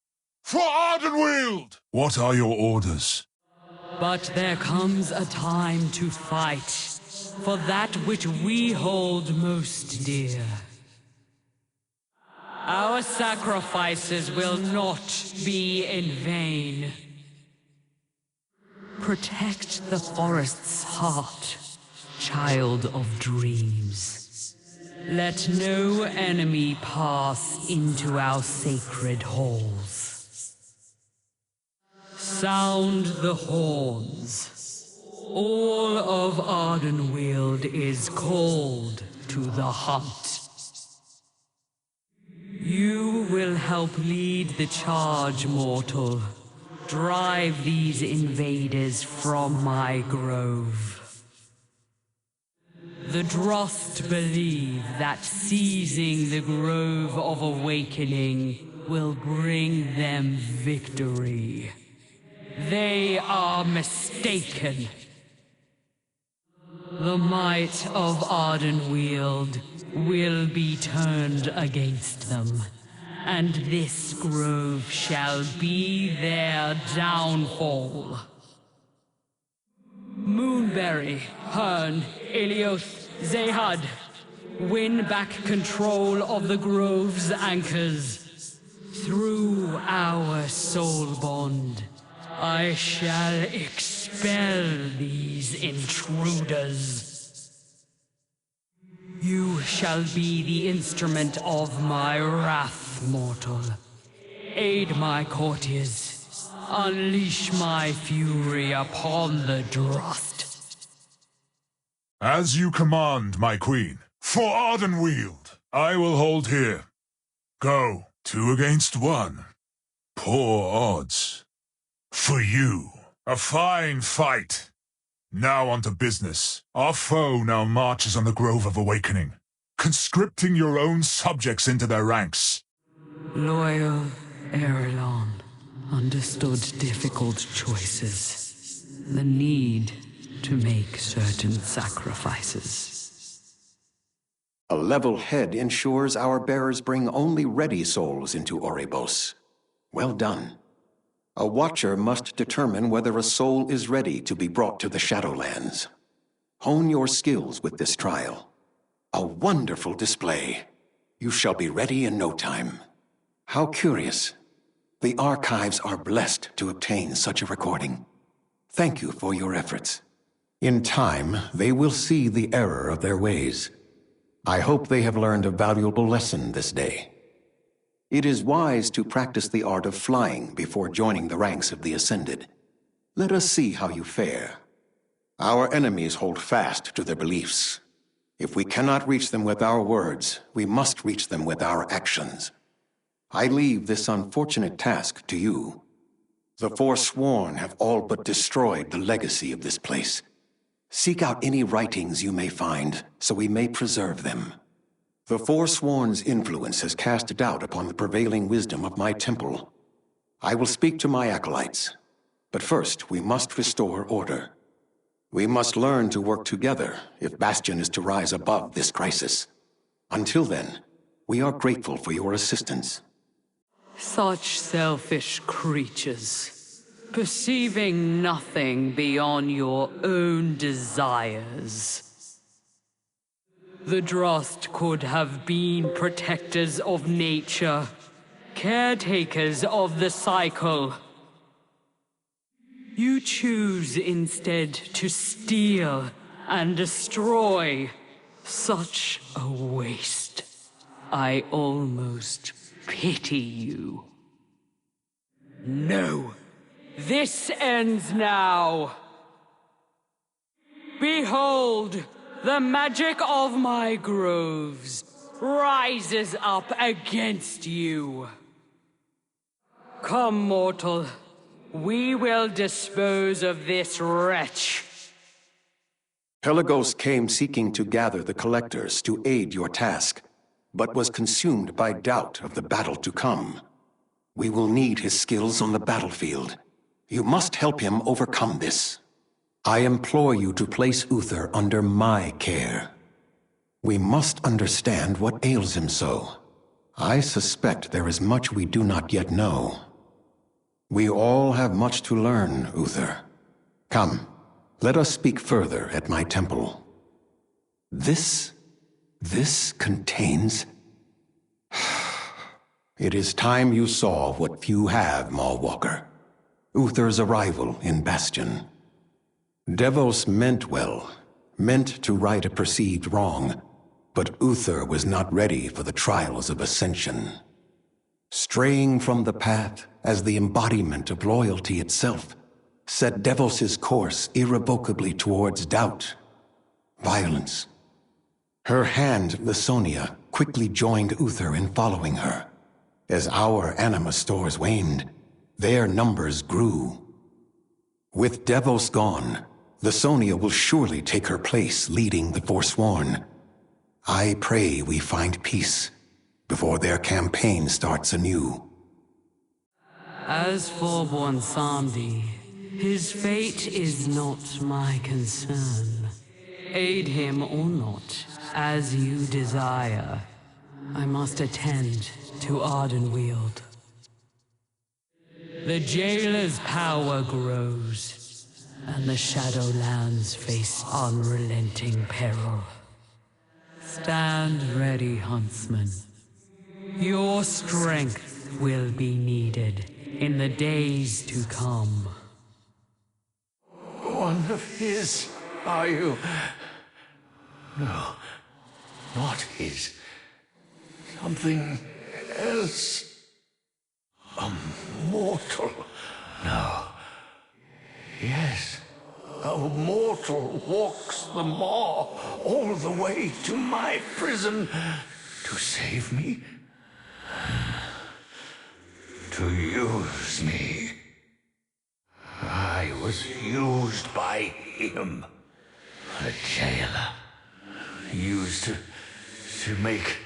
For Ardenweald! What are your orders? But there comes a time to fight for that which we hold most dear. Our sacrifices will not be in vain. Protect the forest's heart, child of dreams. Let no enemy pass into our sacred halls. Sound the horns. All of Ardenweald is called to the hunt. You will help lead the charge, mortal. Drive these invaders from my grove. The Drost believe that seizing the Grove of Awakening will bring them victory. They are mistaken. The might of Ardenweald will be turned against them, and this grove shall be their downfall. Moonberry, Hearn, Ilioth, Zehad, win back control of the grove's anchors. Through our soul bond, I shall expel these intruders. You shall be the instrument of my wrath, mortal. Aid my courtiers. Unleash my fury upon the Drost. As you command, my queen. For Ardenweald, I will hold here. Go, 2 against 1. Poor odds. For you, a fine fight. Now on to business. Our foe now marches on the Grove of Awakening, conscripting your own subjects into their ranks. Loyal Erelon understood difficult choices. The need to make certain sacrifices. A level head ensures our bearers bring only ready souls into Oribos. Well done. A watcher must determine whether a soul is ready to be brought to the Shadowlands. Hone your skills with this trial. A wonderful display. You shall be ready in no time. How curious. The archives are blessed to obtain such a recording. Thank you for your efforts. In time, they will see the error of their ways. I hope they have learned a valuable lesson this day. It is wise to practice the art of flying before joining the ranks of the Ascended. Let us see how you fare. Our enemies hold fast to their beliefs. If we cannot reach them with our words, we must reach them with our actions. I leave this unfortunate task to you. The Forsworn have all but destroyed the legacy of this place. Seek out any writings you may find, so we may preserve them. The Forsworn's influence has cast doubt upon the prevailing wisdom of my temple. I will speak to my acolytes, but first we must restore order. We must learn to work together if Bastion is to rise above this crisis. Until then, we are grateful for your assistance. Such selfish creatures, perceiving nothing beyond your own desires. The Drost could have been protectors of nature, caretakers of the cycle. You choose instead to steal and destroy. Such a waste. I almost pity you. No. This ends now. Behold, the magic of my groves rises up against you. Come, mortal. We will dispose of this wretch. Pelagos came seeking to gather the collectors to aid your task, but was consumed by doubt of the battle to come. We will need his skills on the battlefield. You must help him overcome this. I implore you to place Uther under my care. We must understand what ails him so. I suspect there is much we do not yet know. We all have much to learn, Uther. Come, let us speak further at my temple. This contains... It is time you saw what few have, Maulwalker. Uther's arrival in Bastion. Devos meant well, meant to right a perceived wrong, but Uther was not ready for the trials of ascension. Straying from the path as the embodiment of loyalty itself, set Devos' course irrevocably towards doubt, violence. Her hand, Lasonia, quickly joined Uther in following her. As our anima stores waned, their numbers grew. With Devos gone, Lasonia will surely take her place leading the Forsworn. I pray we find peace before their campaign starts anew. As for Bonsandi, his fate is not my concern. Aid him or not, as you desire. I must attend to Ardenweald. The jailer's power grows, and the Shadowlands face unrelenting peril. Stand ready, huntsman. Your strength will be needed in the days to come. One of his, are you? No, not his. Something else. A mortal. No. Yes. A mortal walks the maw all the way to my prison to save me. To use me. I was used by him. A jailer. Used to make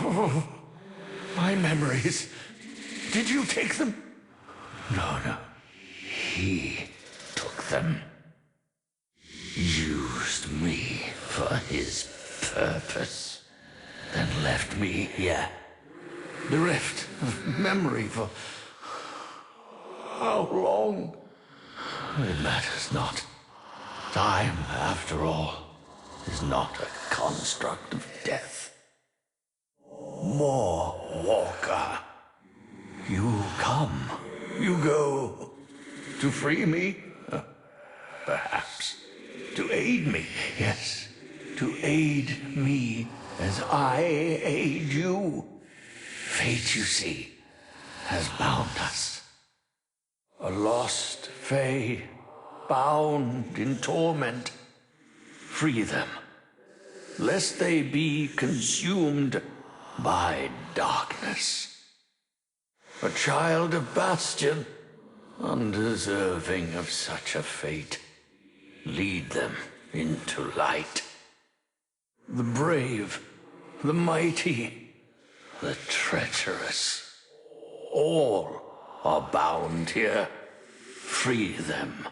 oh, my memories. Did you take them? No. He took them. Used me for his purpose. Then left me here. Bereft of memory for how long? It matters not. Time, after all, is not a construct of death. More Walker. You come, you go, to free me? Perhaps. To aid me, yes. To aid me as I aid you. Fate, you see, has bound us. A lost fae, bound in torment. Free them, lest they be consumed by darkness. A child of Bastion, undeserving of such a fate. Lead them into light. The brave, the mighty, the treacherous, all are bound here. Free them.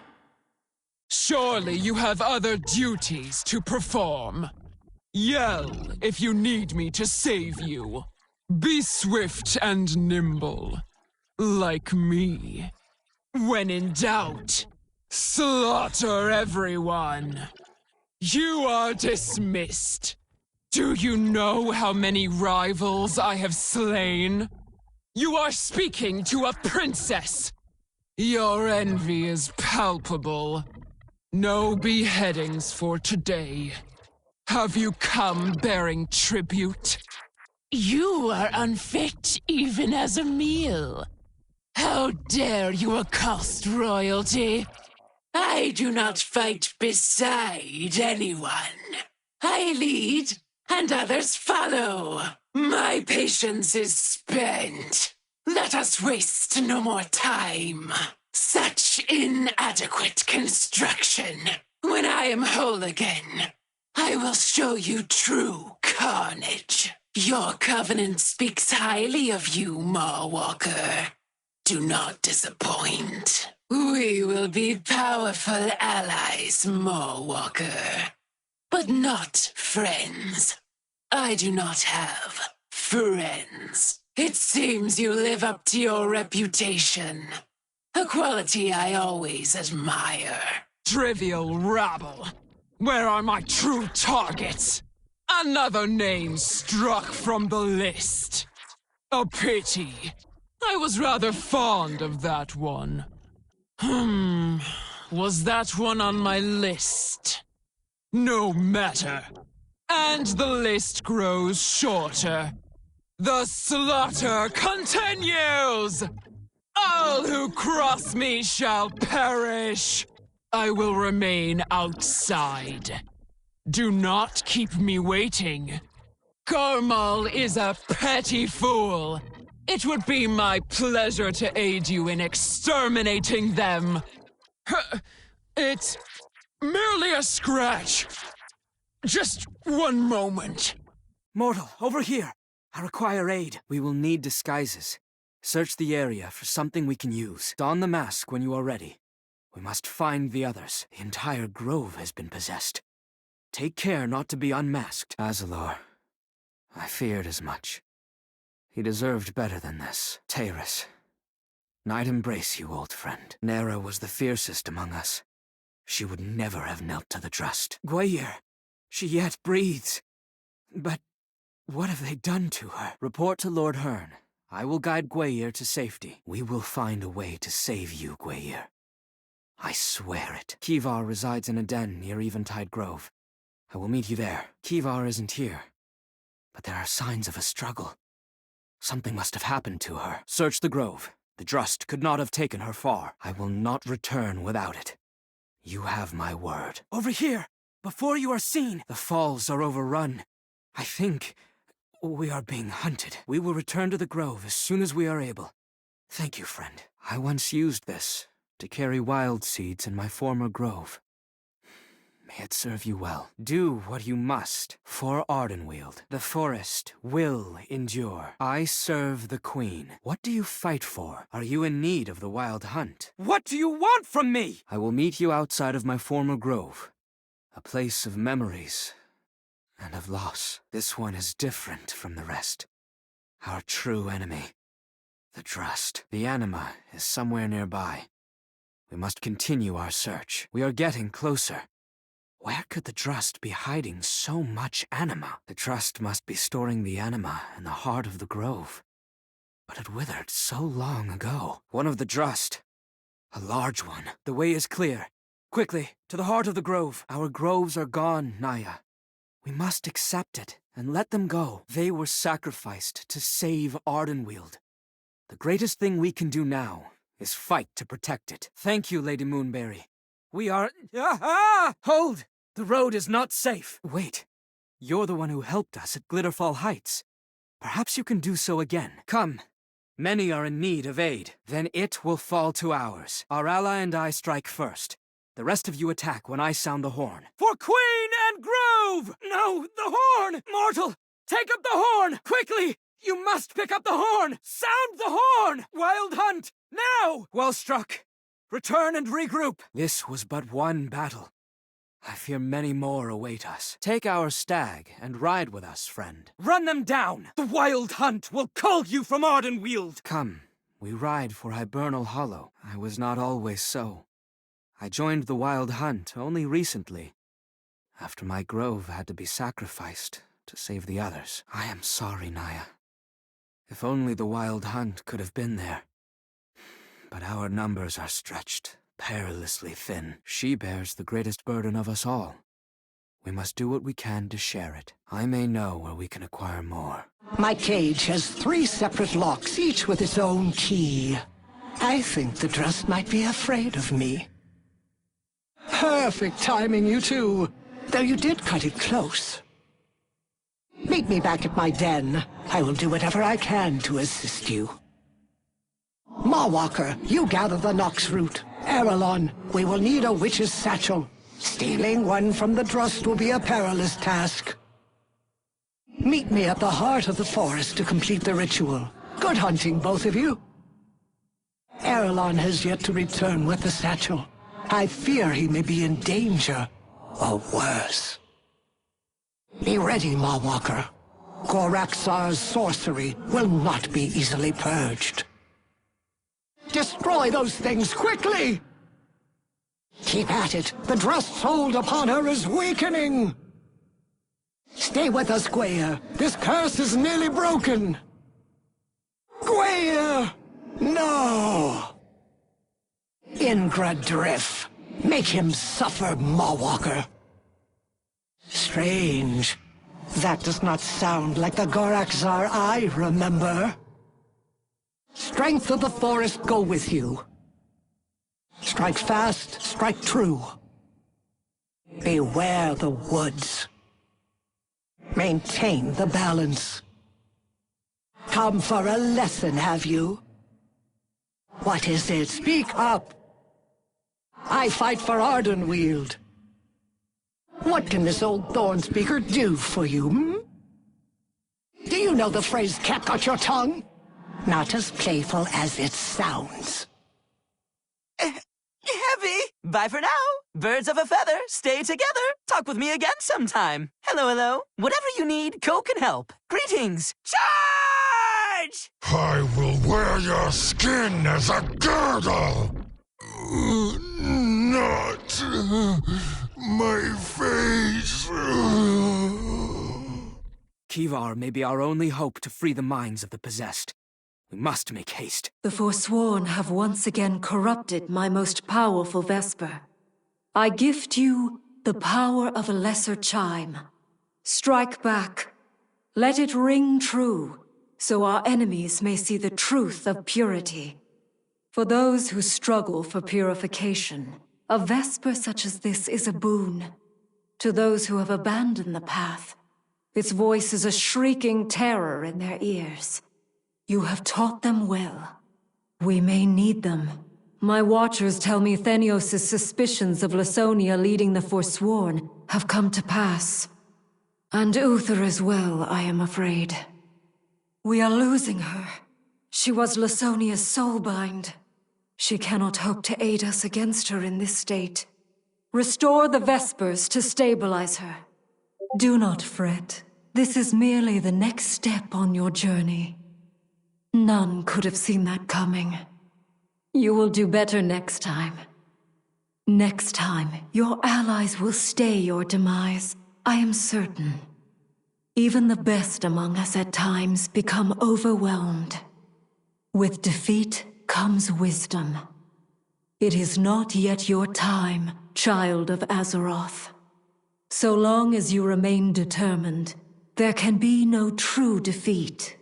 Surely you have other duties to perform. Yell if you need me to save you. Be swift and nimble, like me. When in doubt, slaughter everyone. You are dismissed. Do you know how many rivals I have slain? You are speaking to a princess. Your envy is palpable. No beheadings for today. Have you come bearing tribute? You are unfit even as a meal. How dare you accost royalty? I do not fight beside anyone. I lead, and others follow. My patience is spent. Let us waste no more time. Such inadequate construction. When I am whole again, I will show you true carnage. Your covenant speaks highly of you, Mawwalker. Do not disappoint. We will be powerful allies, Mawwalker. But not friends. I do not have friends. It seems you live up to your reputation. A quality I always admire. Trivial rabble. Where are my true targets? Another name struck from the list. A pity. I was rather fond of that one. Was that one on my list? No matter. And the list grows shorter. The slaughter continues! All who cross me shall perish. I will remain outside. Do not keep me waiting. Gormal is a petty fool. It would be my pleasure to aid you in exterminating them. It's merely a scratch. Just one moment. Mortal, over here. I require aid. We will need disguises. Search the area for something we can use. Don the mask when you are ready. We must find the others. The entire grove has been possessed. Take care not to be unmasked. Azalor, I feared as much. He deserved better than this. Taris, I'd embrace you, old friend. Nera was the fiercest among us. She would never have knelt to the trust. Gwayir, she yet breathes. But what have they done to her? Report to Lord Hearn. I will guide Gwayir to safety. We will find a way to save you, Gwayir. I swear it. Kivar resides in a den near Eventide Grove. I will meet you there. Kivar isn't here. But there are signs of a struggle. Something must have happened to her. Search the grove. The Drust could not have taken her far. I will not return without it. You have my word. Over here! Before you are seen! The falls are overrun. I think we are being hunted. We will return to the grove as soon as we are able. Thank you, friend. I once used this to carry wild seeds in my former grove. May it serve you well. Do what you must for Ardenweald. The forest will endure. I serve the Queen. What do you fight for? Are you in need of the Wild Hunt? What do you want from me? I will meet you outside of my former grove. A place of memories and of loss. This one is different from the rest. Our true enemy, the Drust. The anima is somewhere nearby. We must continue our search. We are getting closer. Where could the Drust be hiding so much anima? The Drust must be storing the anima in the heart of the grove. But it withered so long ago. One of the Drust. A large one. The way is clear. Quickly, to the heart of the grove. Our groves are gone, Naya. We must accept it and let them go. They were sacrificed to save Ardenweald. The greatest thing we can do now is fight to protect it. Thank you, Lady Moonberry. We are... Hold! The road is not safe. Wait. You're the one who helped us at Glitterfall Heights. Perhaps you can do so again. Come. Many are in need of aid. Then it will fall to ours. Our ally and I strike first. The rest of you attack when I sound the horn. For Queen and Grove! No, the horn! Mortal, take up the horn! Quickly! You must pick up the horn! Sound the horn! Wild Hunt! Now! Well struck. Return and regroup. This was but one battle. I fear many more await us. Take our stag and ride with us, friend. Run them down! The Wild Hunt will cull you from Ardenweald! Come, we ride for Hibernal Hollow. I was not always so. I joined the Wild Hunt only recently, after my grove had to be sacrificed to save the others. I am sorry, Naya. If only the Wild Hunt could have been there. But our numbers are stretched, perilously thin. She bears the greatest burden of us all. We must do what we can to share it. I may know where we can acquire more. My cage has 3 separate locks, each with its own key. I think the Drust might be afraid of me. Perfect timing, you two. Though you did cut it close. Meet me back at my den. I will do whatever I can to assist you. Mawwalker, you gather the Nox root. Erelon, we will need a witch's satchel. Stealing one from the Drust will be a perilous task. Meet me at the heart of the forest to complete the ritual. Good hunting, both of you. Erelon has yet to return with the satchel. I fear he may be in danger, or worse. Be ready, Mawwalker. Goraxar's sorcery will not be easily purged. Destroy those things quickly! Keep at it. The Drust's hold upon her is weakening. Stay with us, Gwayir. This curse is nearly broken. Gwayir! No! Ingradriff. Make him suffer, Mawwalker. Strange. That does not sound like the Goraxar I remember. Strength of the forest go with you. Strike fast, strike true. Beware the woods. Maintain the balance. Come for a lesson, have you? What is it? Speak up! I fight for Ardenweald. What can this old thorn speaker do for you, hmm? Do you know the phrase, cat got your tongue? Not as playful as it sounds. Heavy! Bye for now. Birds of a feather, stay together. Talk with me again sometime. Hello, hello. Whatever you need, Co can help. Greetings. Charge! I will wear your skin as a girdle! Not my face. Kivar may be our only hope to free the minds of the possessed. We must make haste. The Forsworn have once again corrupted my most powerful Vesper. I gift you the power of a lesser chime. Strike back. Let it ring true, so our enemies may see the truth of purity. For those who struggle for purification, a Vesper such as this is a boon. To those who have abandoned the path, its voice is a shrieking terror in their ears. You have taught them well. We may need them. My watchers tell me Thenios' suspicions of Lasonia leading the Forsworn have come to pass. And Uther as well, I am afraid. We are losing her. She was Lasonia's soulbind. She cannot hope to aid us against her in this state. Restore the Vespers to stabilize her. Do not fret. This is merely the next step on your journey. None could have seen that coming. You will do better next time. Next time, your allies will stay your demise, I am certain. Even the best among us at times become overwhelmed. With defeat comes wisdom. It is not yet your time, child of Azeroth. So long as you remain determined, there can be no true defeat.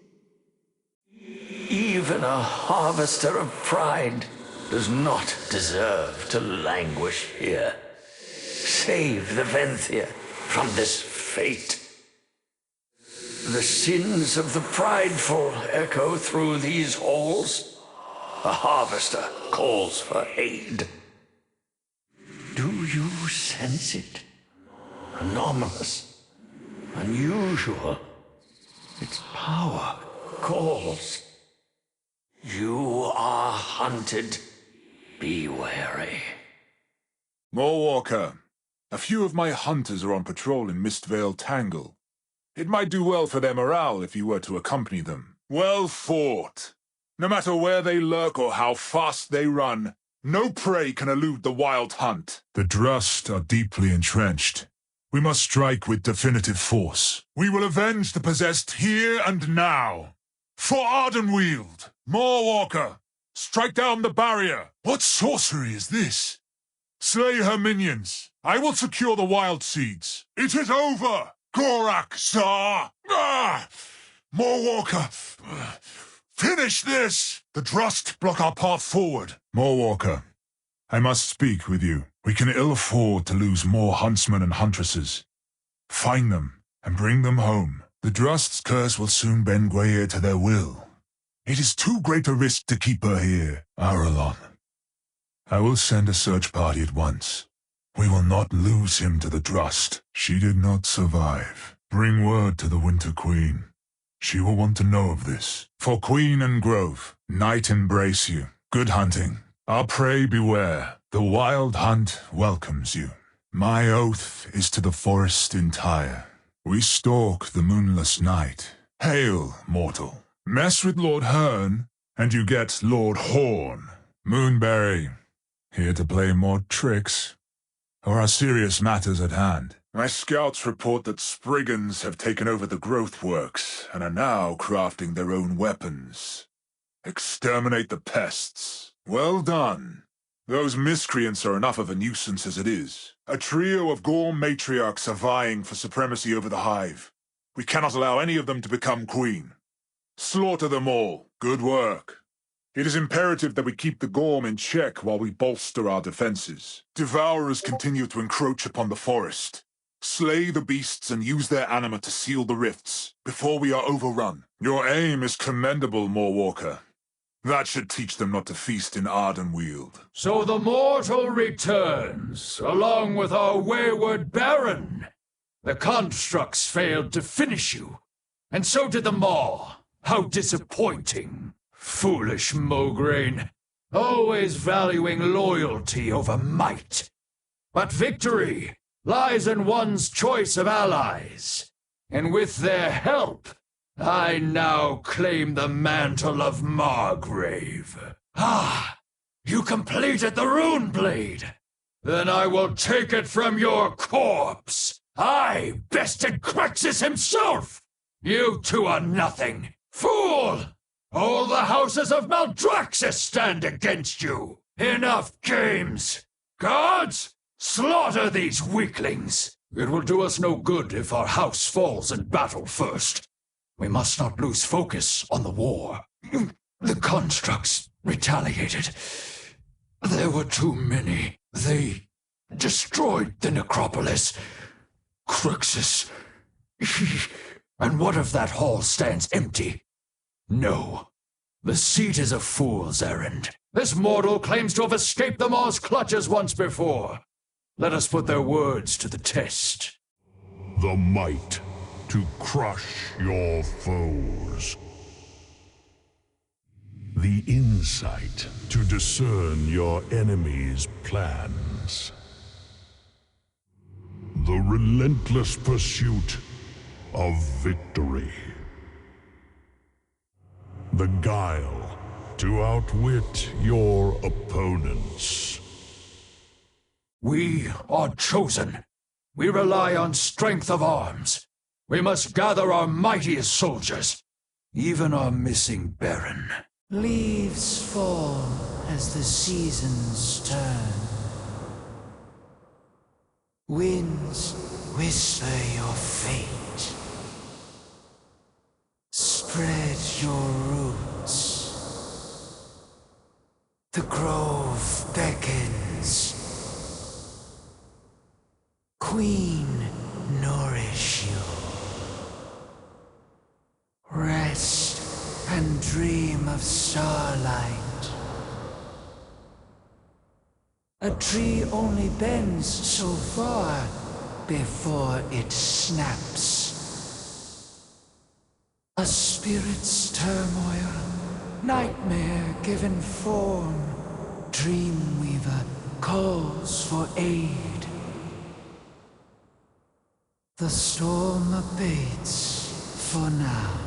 Even a harvester of pride does not deserve to languish here. Save the Venthia from this fate. The sins of the prideful echo through these halls. A harvester calls for aid. Do you sense it? Anomalous, unusual. Its power calls. You are hunted. Be wary. Moorwalker, a few of my hunters are on patrol in Mistvale Tangle. It might do well for their morale if you were to accompany them. Well fought. No matter where they lurk or how fast they run, no prey can elude the wild hunt. The Drust are deeply entrenched. We must strike with definitive force. We will avenge the possessed here and now. For Ardenweald, Moorwalker, strike down the barrier. What sorcery is this? Slay her minions. I will secure the wild seeds. It is over, Goraxar! Moorwalker, Finish this! the Drust block our path forward. Moorwalker, I must speak with you. We can ill afford to lose more huntsmen and huntresses. Find them and bring them home. The Drust's curse will soon bend Gwair to their will. It is too great a risk to keep her here, Arelon. I will send a search party at once. We will not lose him to the Drust. She did not survive. Bring word to the Winter Queen. She will want to know of this. For Queen and Grove, night embrace you. Good hunting. Our prey beware. The wild hunt welcomes you. My oath is to the forest entire. We stalk the moonless night. Hail, mortal. Mess with Lord Hearn, and you get Lord Horn. Moonberry, here to play more tricks. Or are serious matters at hand? My scouts report that Spriggans have taken over the growth works, and are now crafting their own weapons. Exterminate the pests. Well done. Those miscreants are enough of a nuisance as it is. A trio of Gorm matriarchs are vying for supremacy over the hive. We cannot allow any of them to become queen. Slaughter them all. Good work. It is imperative that we keep the Gorm in check while we bolster our defenses. Devourers continue to encroach upon the forest. Slay the beasts and use their anima to seal the rifts before we are overrun. Your aim is commendable, Moorwalker. That should teach them not to feast in Ardenweald. So the mortal returns, along with our wayward Baron. The constructs failed to finish you, and so did the Maw. How disappointing. Foolish Mograine, always valuing loyalty over might. But victory lies in one's choice of allies, and with their help, I now claim the mantle of Margrave. Ah, you completed the rune blade. Then I will take it from your corpse. I bested Crexus himself. You two are nothing. Fool! All the houses of Maldraxxus stand against you. Enough games. Guards, slaughter these weaklings. It will do us no good if our house falls in battle first. We must not lose focus on the war. The constructs retaliated. There were too many. They destroyed the necropolis. Crixus. And what if that hall stands empty? No. The seat is a fool's errand. This mortal claims to have escaped the Maw's clutches once before. Let us put their words to the test. The might to crush your foes. The insight to discern your enemy's plans. The relentless pursuit of victory. The guile to outwit your opponents. We are chosen. We rely on strength of arms. We must gather our mightiest soldiers, even our missing Baron. Leaves fall as the seasons turn. Winds whisper your fate. Spread your roots. The grove beckons. Queen, nourish you. Rest and dream of starlight. A tree only bends so far before it snaps. A spirit's turmoil, nightmare given form. Dreamweaver calls for aid. The storm abates for now.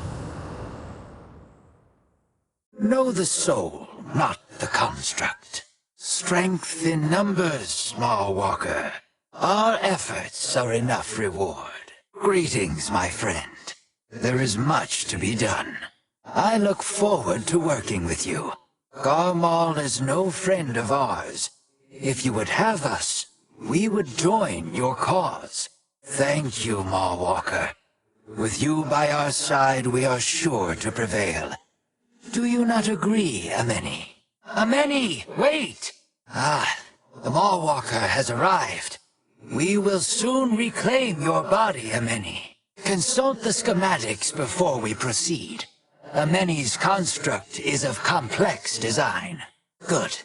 Know the soul, not the construct. Strength in numbers, Mawwalker. Our efforts are enough reward. Greetings, my friend. There is much to be done. I look forward to working with you. Garmal is no friend of ours. If you would have us, we would join your cause. Thank you, Mawwalker. With you by our side, we are sure to prevail. Do you not agree, Ameni? Ameni, wait! Ah, the Mawwalker has arrived. We will soon reclaim your body, Ameni. Consult the schematics before we proceed. Ameni's construct is of complex design. Good.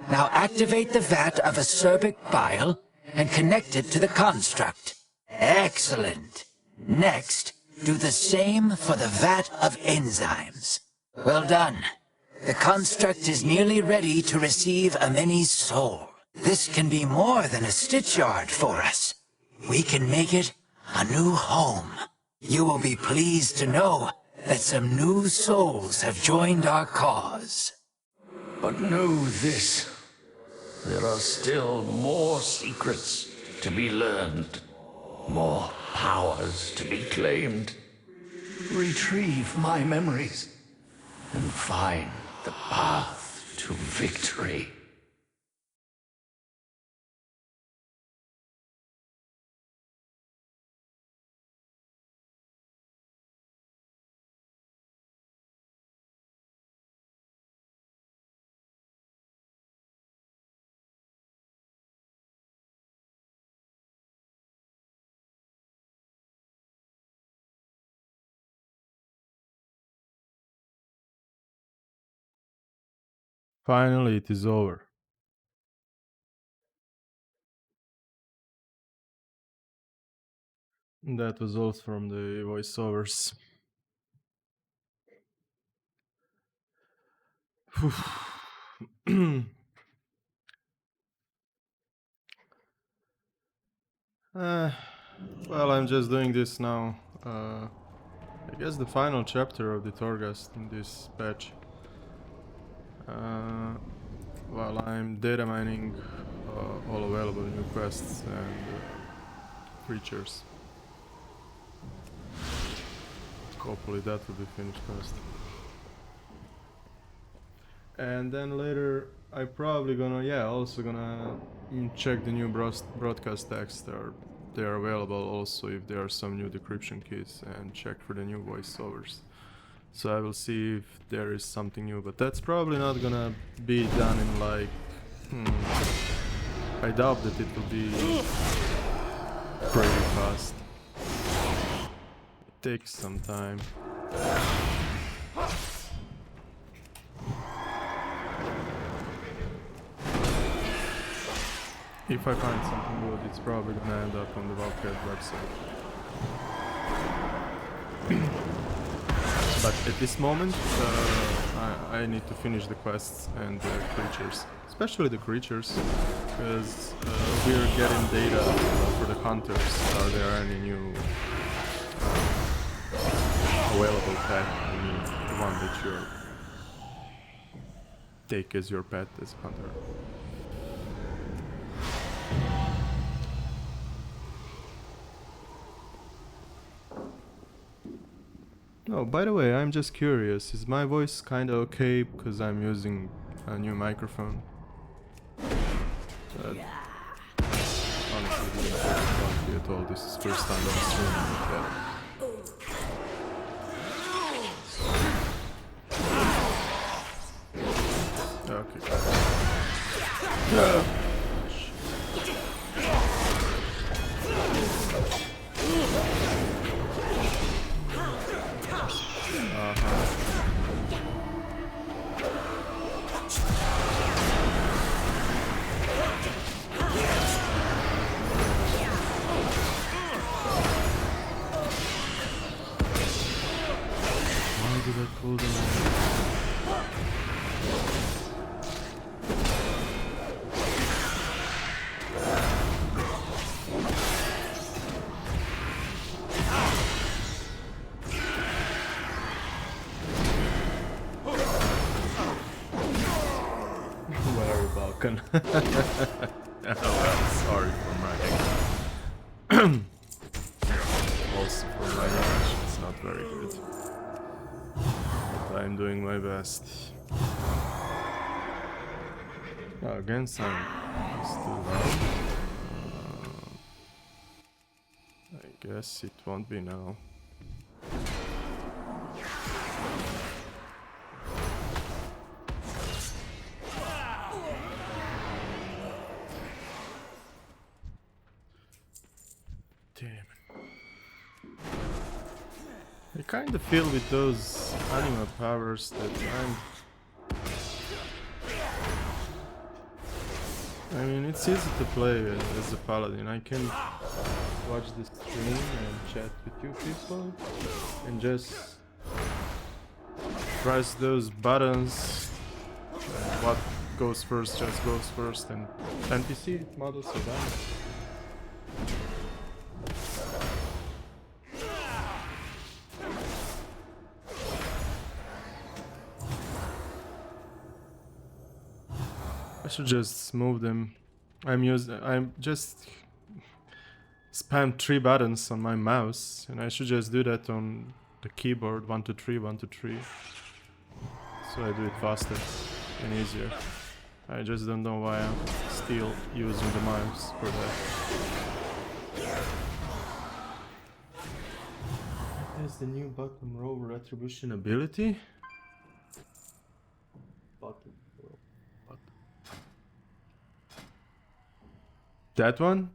Now activate the vat of acerbic bile and connect it to the construct. Excellent. Next, do the same for the vat of enzymes. Well done. The construct is nearly ready to receive Ameni's soul. This can be more than a stitch yard for us. We can make it a new home. You will be pleased to know that some new souls have joined our cause. But know this. There are still more secrets to be learned. More powers to be claimed. Retrieve my memories and find the path to victory. Finally, it is over. That was all from the voiceovers. Well, I'm just doing this now. I guess the final chapter of the Torghast in this patch. While I'm data mining all available new quests and creatures. Hopefully that will be finished first. And then later I probably gonna, also gonna check the new broadcast text. They are available also if there are some new decryption keys, and check for the new voiceovers. So I will see if there is something new, but that's probably not gonna be done in like... I doubt that it will be pretty fast. It takes some time. If I find something good, it's probably gonna end up on the Valkyrie website. But at this moment, I need to finish the quests and the creatures. Especially the creatures, because we're getting data for the hunters. Are there any new available pet? I mean, the one that you take as your pet as a hunter. Oh, by the way, I'm just curious, is my voice kinda okay because I'm using a new microphone? But honestly, don't be at all. This is first time I'm streaming like that. Okay. Oh well, sorry for my also for my English, it's not very good. But I'm doing my best. Oh, against I'm still down. I guess it won't be now. I kind of feel with those anima powers that I mean, it's easy to play as a paladin. I can watch the stream and chat with you people and just press those buttons. What goes first just goes first, and NPC models are done. I should just move them. I'm just spam 3 buttons on my mouse, and I should just do that on the keyboard. 1, 2, 3, 1, 2, 3. So I do it faster and easier. I just don't know why I'm still using the mouse for that. There's the new bottom row retribution ability. Bottom row. That one?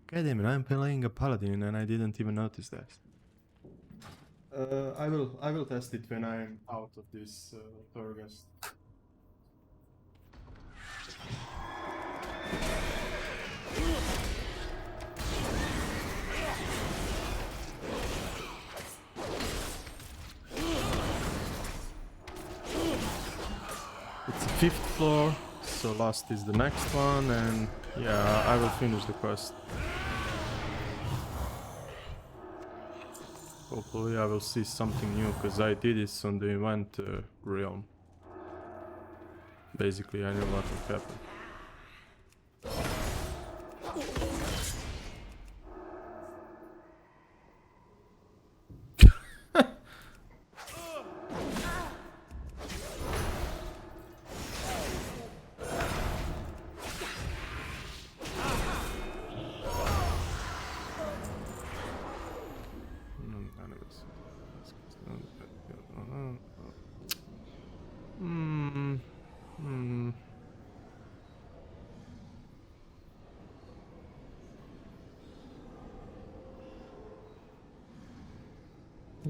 God damn it, I'm playing a paladin and I didn't even notice that. I will test it when I'm out of this Torghast. It's the 5th floor, so last is the next one, and yeah, I will finish the quest. Hopefully I will see something new, because I did this on the event realm. Basically I knew what would happen.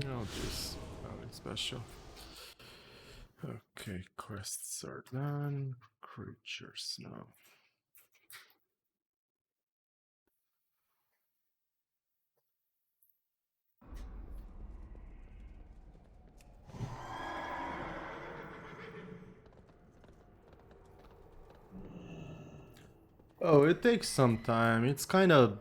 Oh jeez, nothing special. Okay, quests are done. Creatures now. Oh, it takes some time. It's kind of...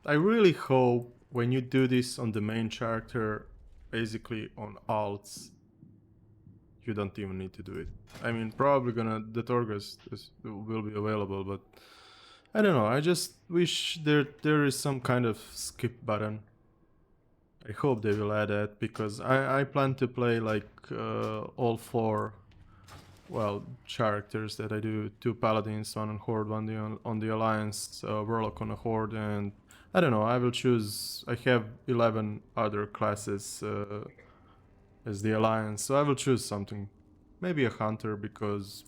I really hope when you do this on the main character, basically on alts, you don't even need to do it. I mean, probably the Torghast will be available, but I don't know. I just wish there is some kind of skip button. I hope they will add that, because I plan to play like all 4, well, characters that I do. 2 paladins, 1 on Horde, 1 on the Alliance, Warlock on a Horde, and I don't know, I will choose... I have 11 other classes as the Alliance, so I will choose something. Maybe a Hunter, because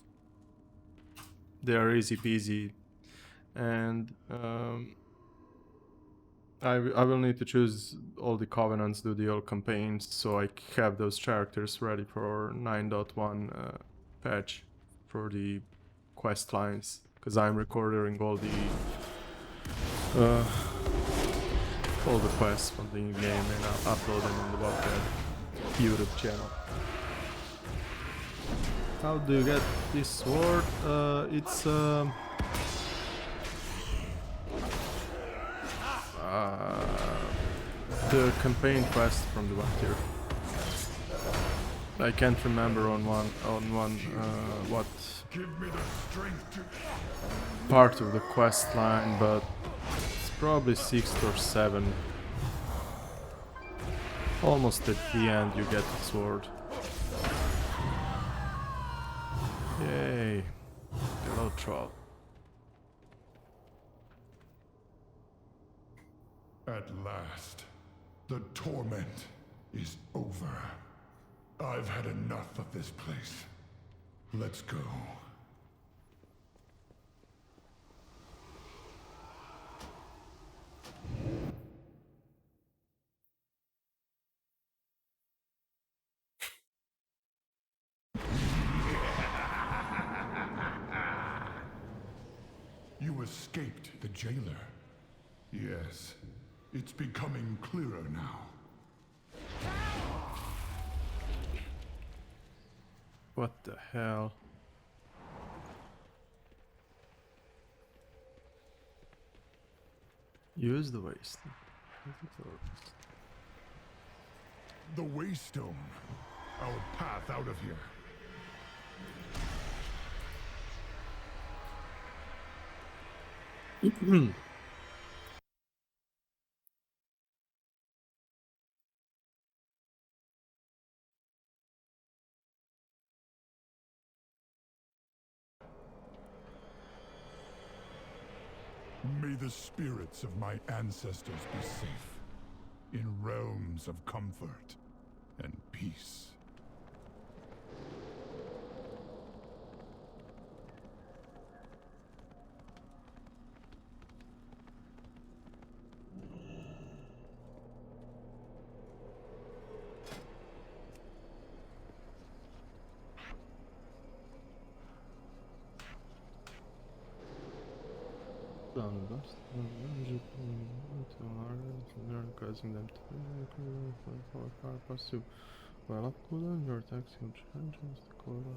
they are easy peasy, and I will need to choose all the Covenants, do the old campaigns, so I have those characters ready for 9.1 patch for the quest lines, because I'm recording all the quests from the game, and I'll upload them on the Bobcat YouTube channel. How do you get this sword? It's the campaign quest from the Vampire. I can't remember on one what part of the quest line, but it's probably 6th or 7th. Almost at the end you get the sword. Yay! Hello, troll. At last, the torment is over. I've had enough of this place. Let's go. You escaped the jailer. Yes, it's becoming clearer now. What the hell? Use the waste. The Waystone. Our path out of here. May the spirits of my ancestors be safe, in realms of comfort and peace. causing them to pursue. Well, up cooldown, your attacks will change the cooldown.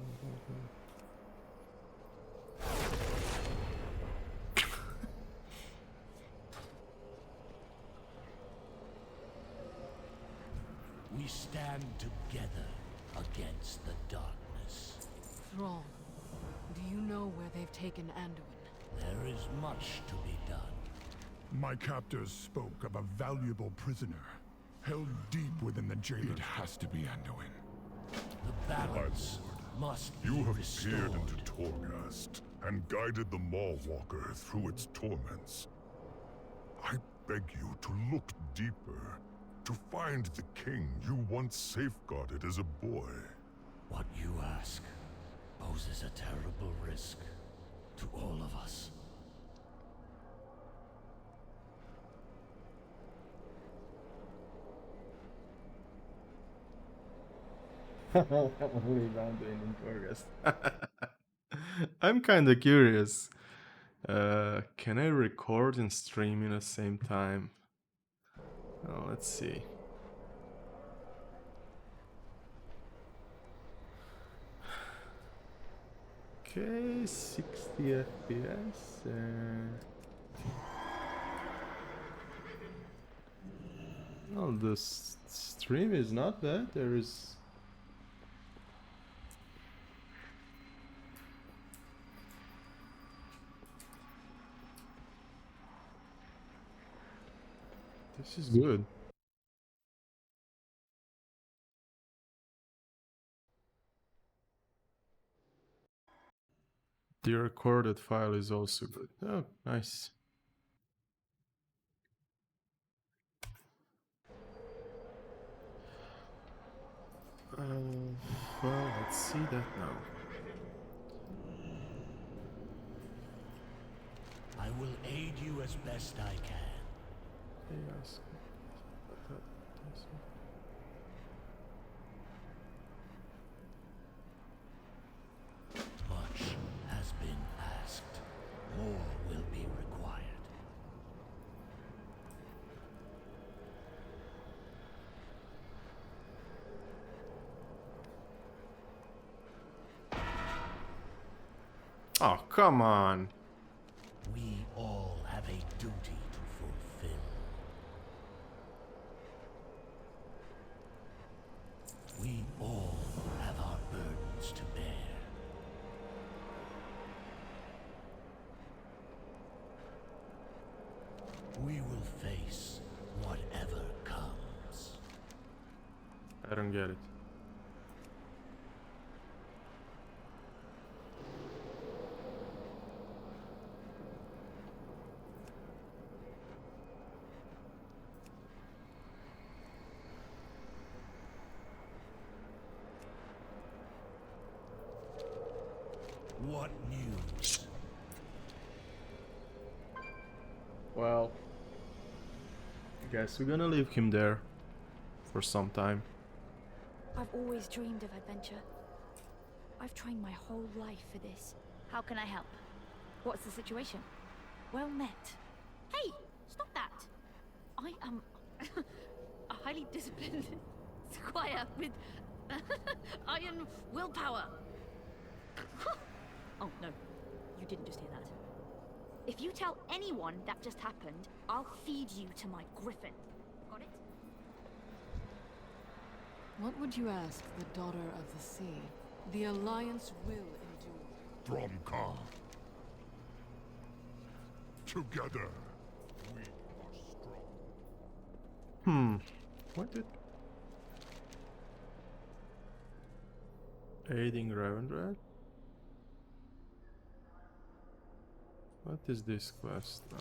We stand together against the darkness. Thrall, do you know where they've taken Anduin? There is much to be done. My captors spoke of a valuable prisoner, held deep within the jail. It has to be Anduin. The balance must be You have restored. peered into Torghast and guided the Maw-Walker through its torments. I beg you to look deeper, to find the king you once safeguarded as a boy. What you ask poses a terrible risk to all of us. Leave Anduin in Torghast. I'm kinda curious. Can I record and stream in the same time? Oh, let's see. Okay, 60 FPS. Well, the stream is not bad. There is. This is good. The recorded file is also good. Oh, nice. Well, let's see that now. I will aid you as best I can. Yes. Much has been asked. More will be required. Oh, come on. We all have a duty to fulfill. We all have our burdens to bear. We will face whatever comes. I don't get it. What news? Well, I guess we're gonna leave him there for some time. I've always dreamed of adventure. I've trained my whole life for this. How can I help? What's the situation? Well met. Hey, stop that! I am a highly disciplined squire with iron willpower. Oh, no. You didn't just hear that. If you tell anyone that just happened, I'll feed you to my griffin. Got it? What would you ask the daughter of the sea? The Alliance will endure. From Khan. Together, we are strong. What did... Aiding Ravendred? What is this quest now?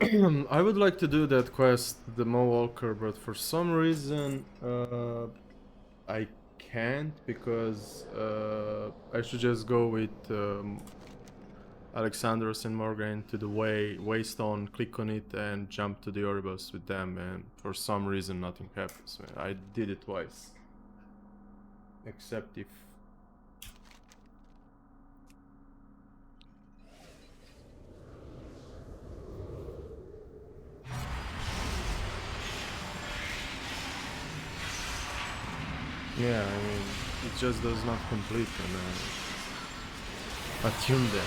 I would like to do that quest, the Mowwalker, but for some reason I can't, because I should just go with Alexandros and Morgan to the Waystone, click on it and jump to the Orbos with them, and for some reason nothing happens. I did it twice. Except if... Yeah, I mean, it just does not complete when I attune them.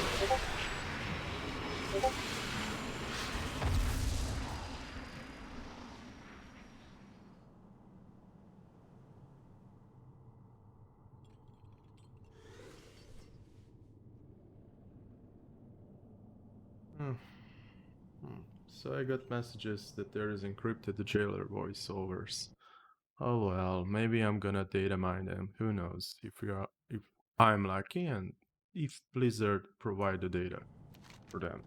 So I got messages that there is encrypted jailer voiceovers. Oh well, maybe I'm gonna data mine them. Who knows? If I'm lucky, and if Blizzard provide the data for them.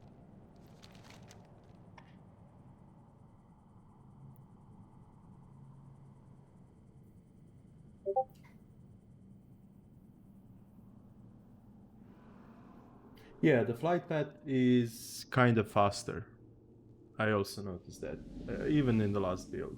Yeah, the flight path is kind of faster. I also noticed that, even in the last build.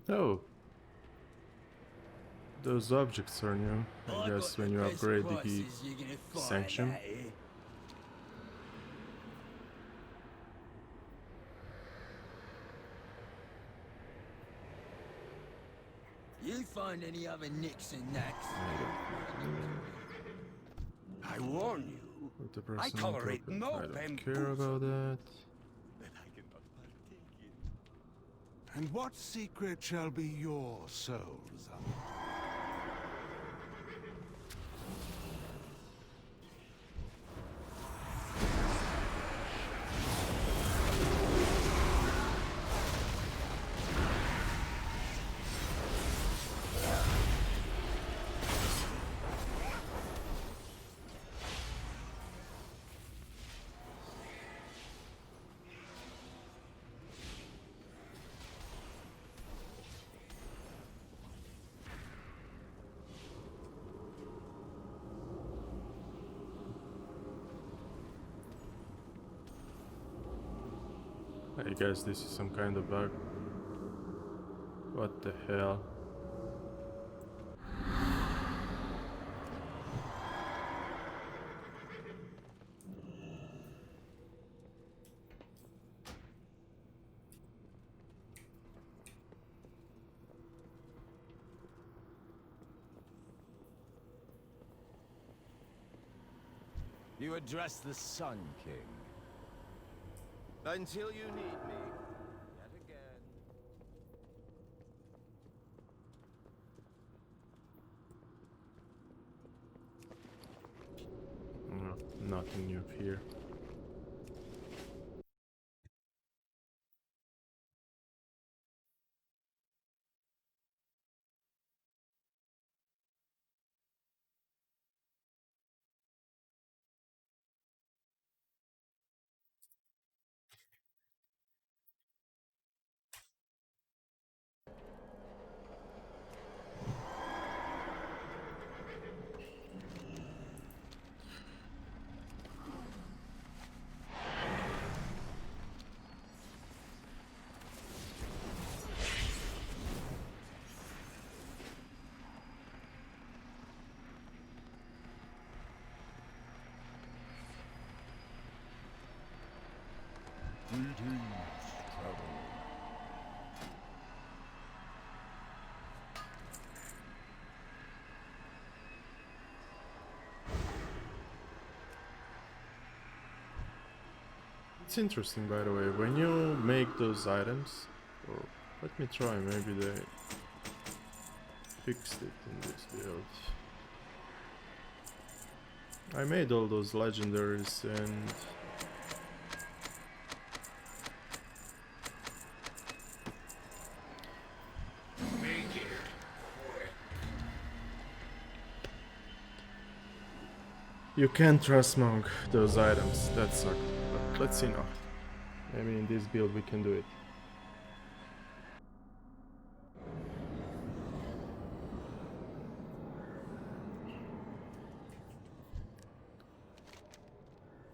Oh. Those objects are new. I guess when you upgrade the sanction. You find any other nicks and knacks? I warn you. I tolerate no I don't care about that. And what secret shall be your soul's? I guess this is some kind of bug. What the hell? You address the Sun King. Until you need me, yet again. No, nothing new here. Greetings, traveler. It's interesting, by the way, when you make those items, or let me try, maybe they fixed it in this build. I made all those legendaries and you can't trust Monk those items, that suck. But let's see now. Maybe in this build we can do it.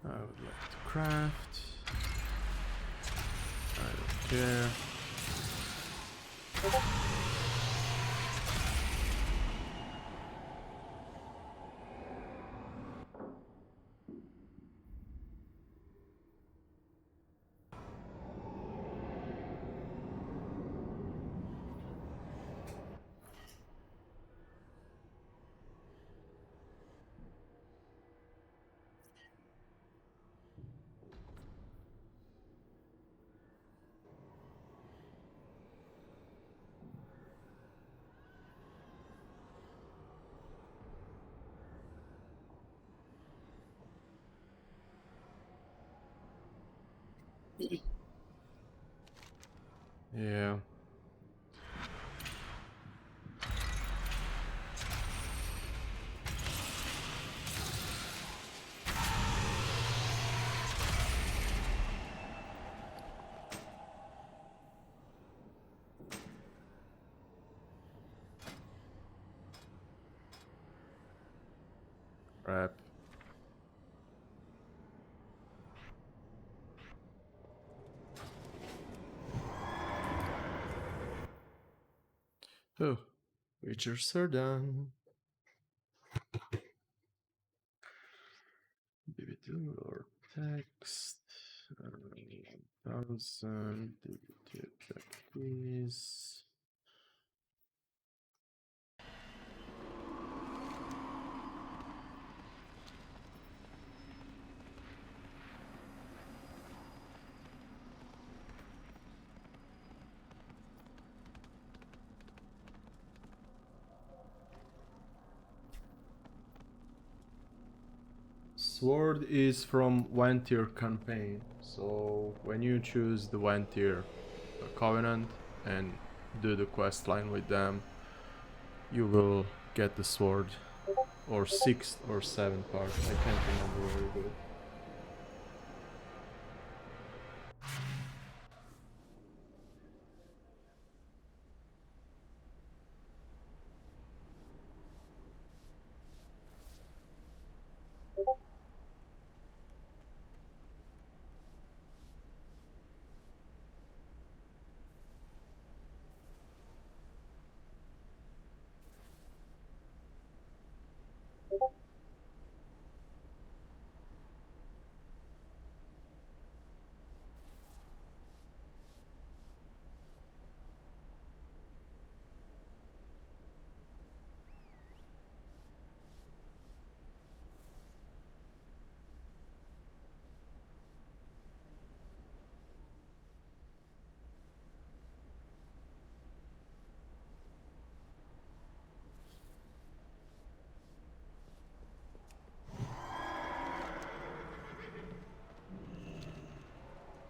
I would like to craft. I don't care. Yeah. Crap. Oh, creatures are done. BB2 or text. 1000. BB2 check these. Sword is from one tier campaign, so when you choose the one tier covenant and do the quest line with them, you will get the sword, or 6th or 7th part, I can't remember very good.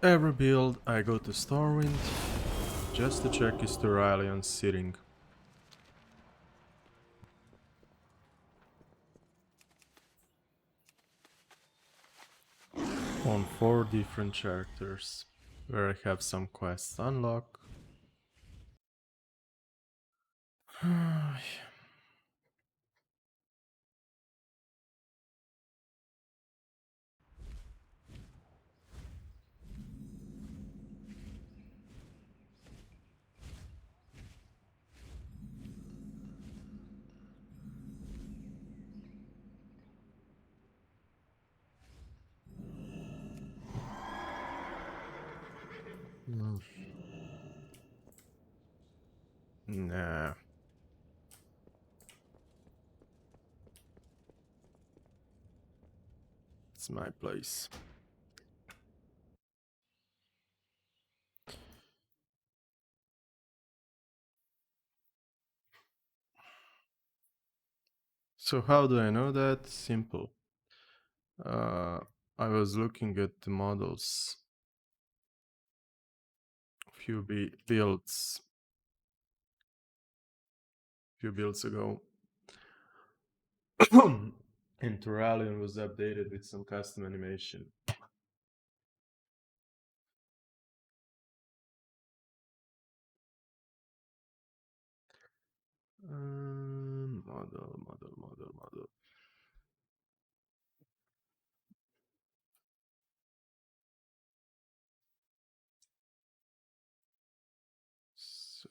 Every build I go to Stormwind just to check is Turalion sitting. On 4 different characters, where I have some quests unlocked. Mm. Nah. It's my place. So how do I know that? Simple. I was looking at the models few builds ago. And Turalion was updated with some custom animation. Model. So,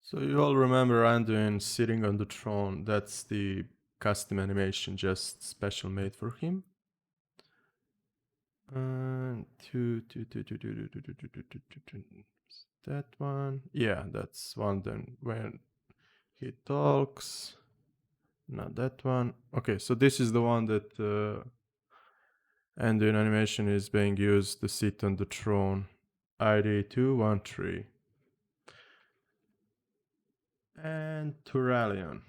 so you all remember Anduin sitting on the throne. That's the custom animation, just special made for him. That one. Yeah, that's one. Then when he talks. Not that one. Okay, so this is the one that Anduin animation is being used to sit on the throne. ID 213. And Turalion.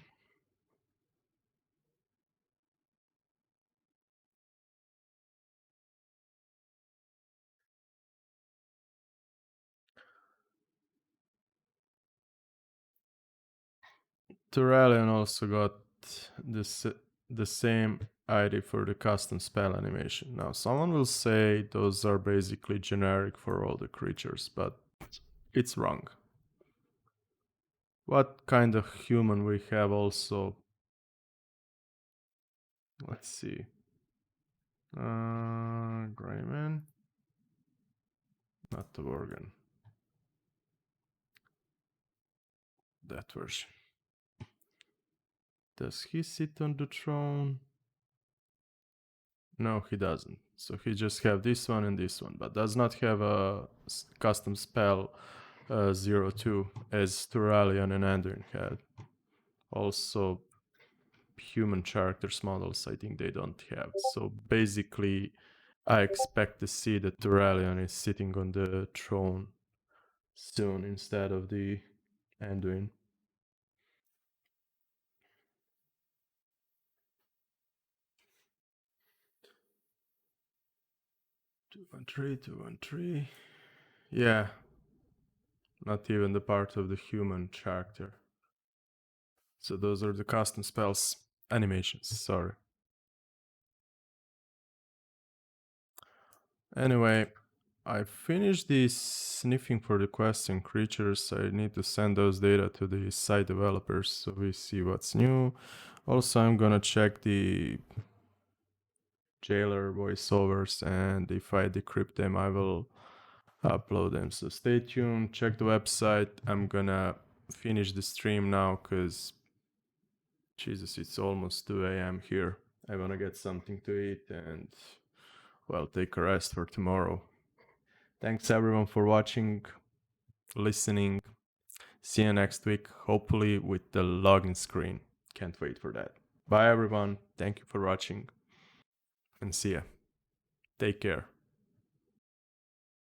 Turalion also got the same ID for the custom spell animation. Now, someone will say those are basically generic for all the creatures, but it's wrong. What kind of human we have also? Let's see. Greyman. Not the Worgen. That version. Does he sit on the throne? No, he doesn't. So he just have this one and this one, but does not have a custom spell 02 as Turalion and Anduin had. Also, human characters models, I think they don't have. So basically, I expect to see that Turalion is sitting on the throne soon instead of the Anduin. Two, one, three. Yeah. Not even the part of the human character. So those are the custom spells animations, sorry. Anyway, I finished the sniffing for the quests and creatures. I need to send those data to the site developers so we see what's new. Also, I'm gonna check the jailer voiceovers, and if I decrypt them, I will upload them. So stay tuned, check the website. I'm gonna finish the stream now because Jesus, it's almost 2 a.m. here. I wanna get something to eat and, well, take a rest for tomorrow. Thanks everyone for watching, listening. See you next week, hopefully with the login screen. Can't wait for that. Bye everyone. Thank you for watching. And see ya. Take care.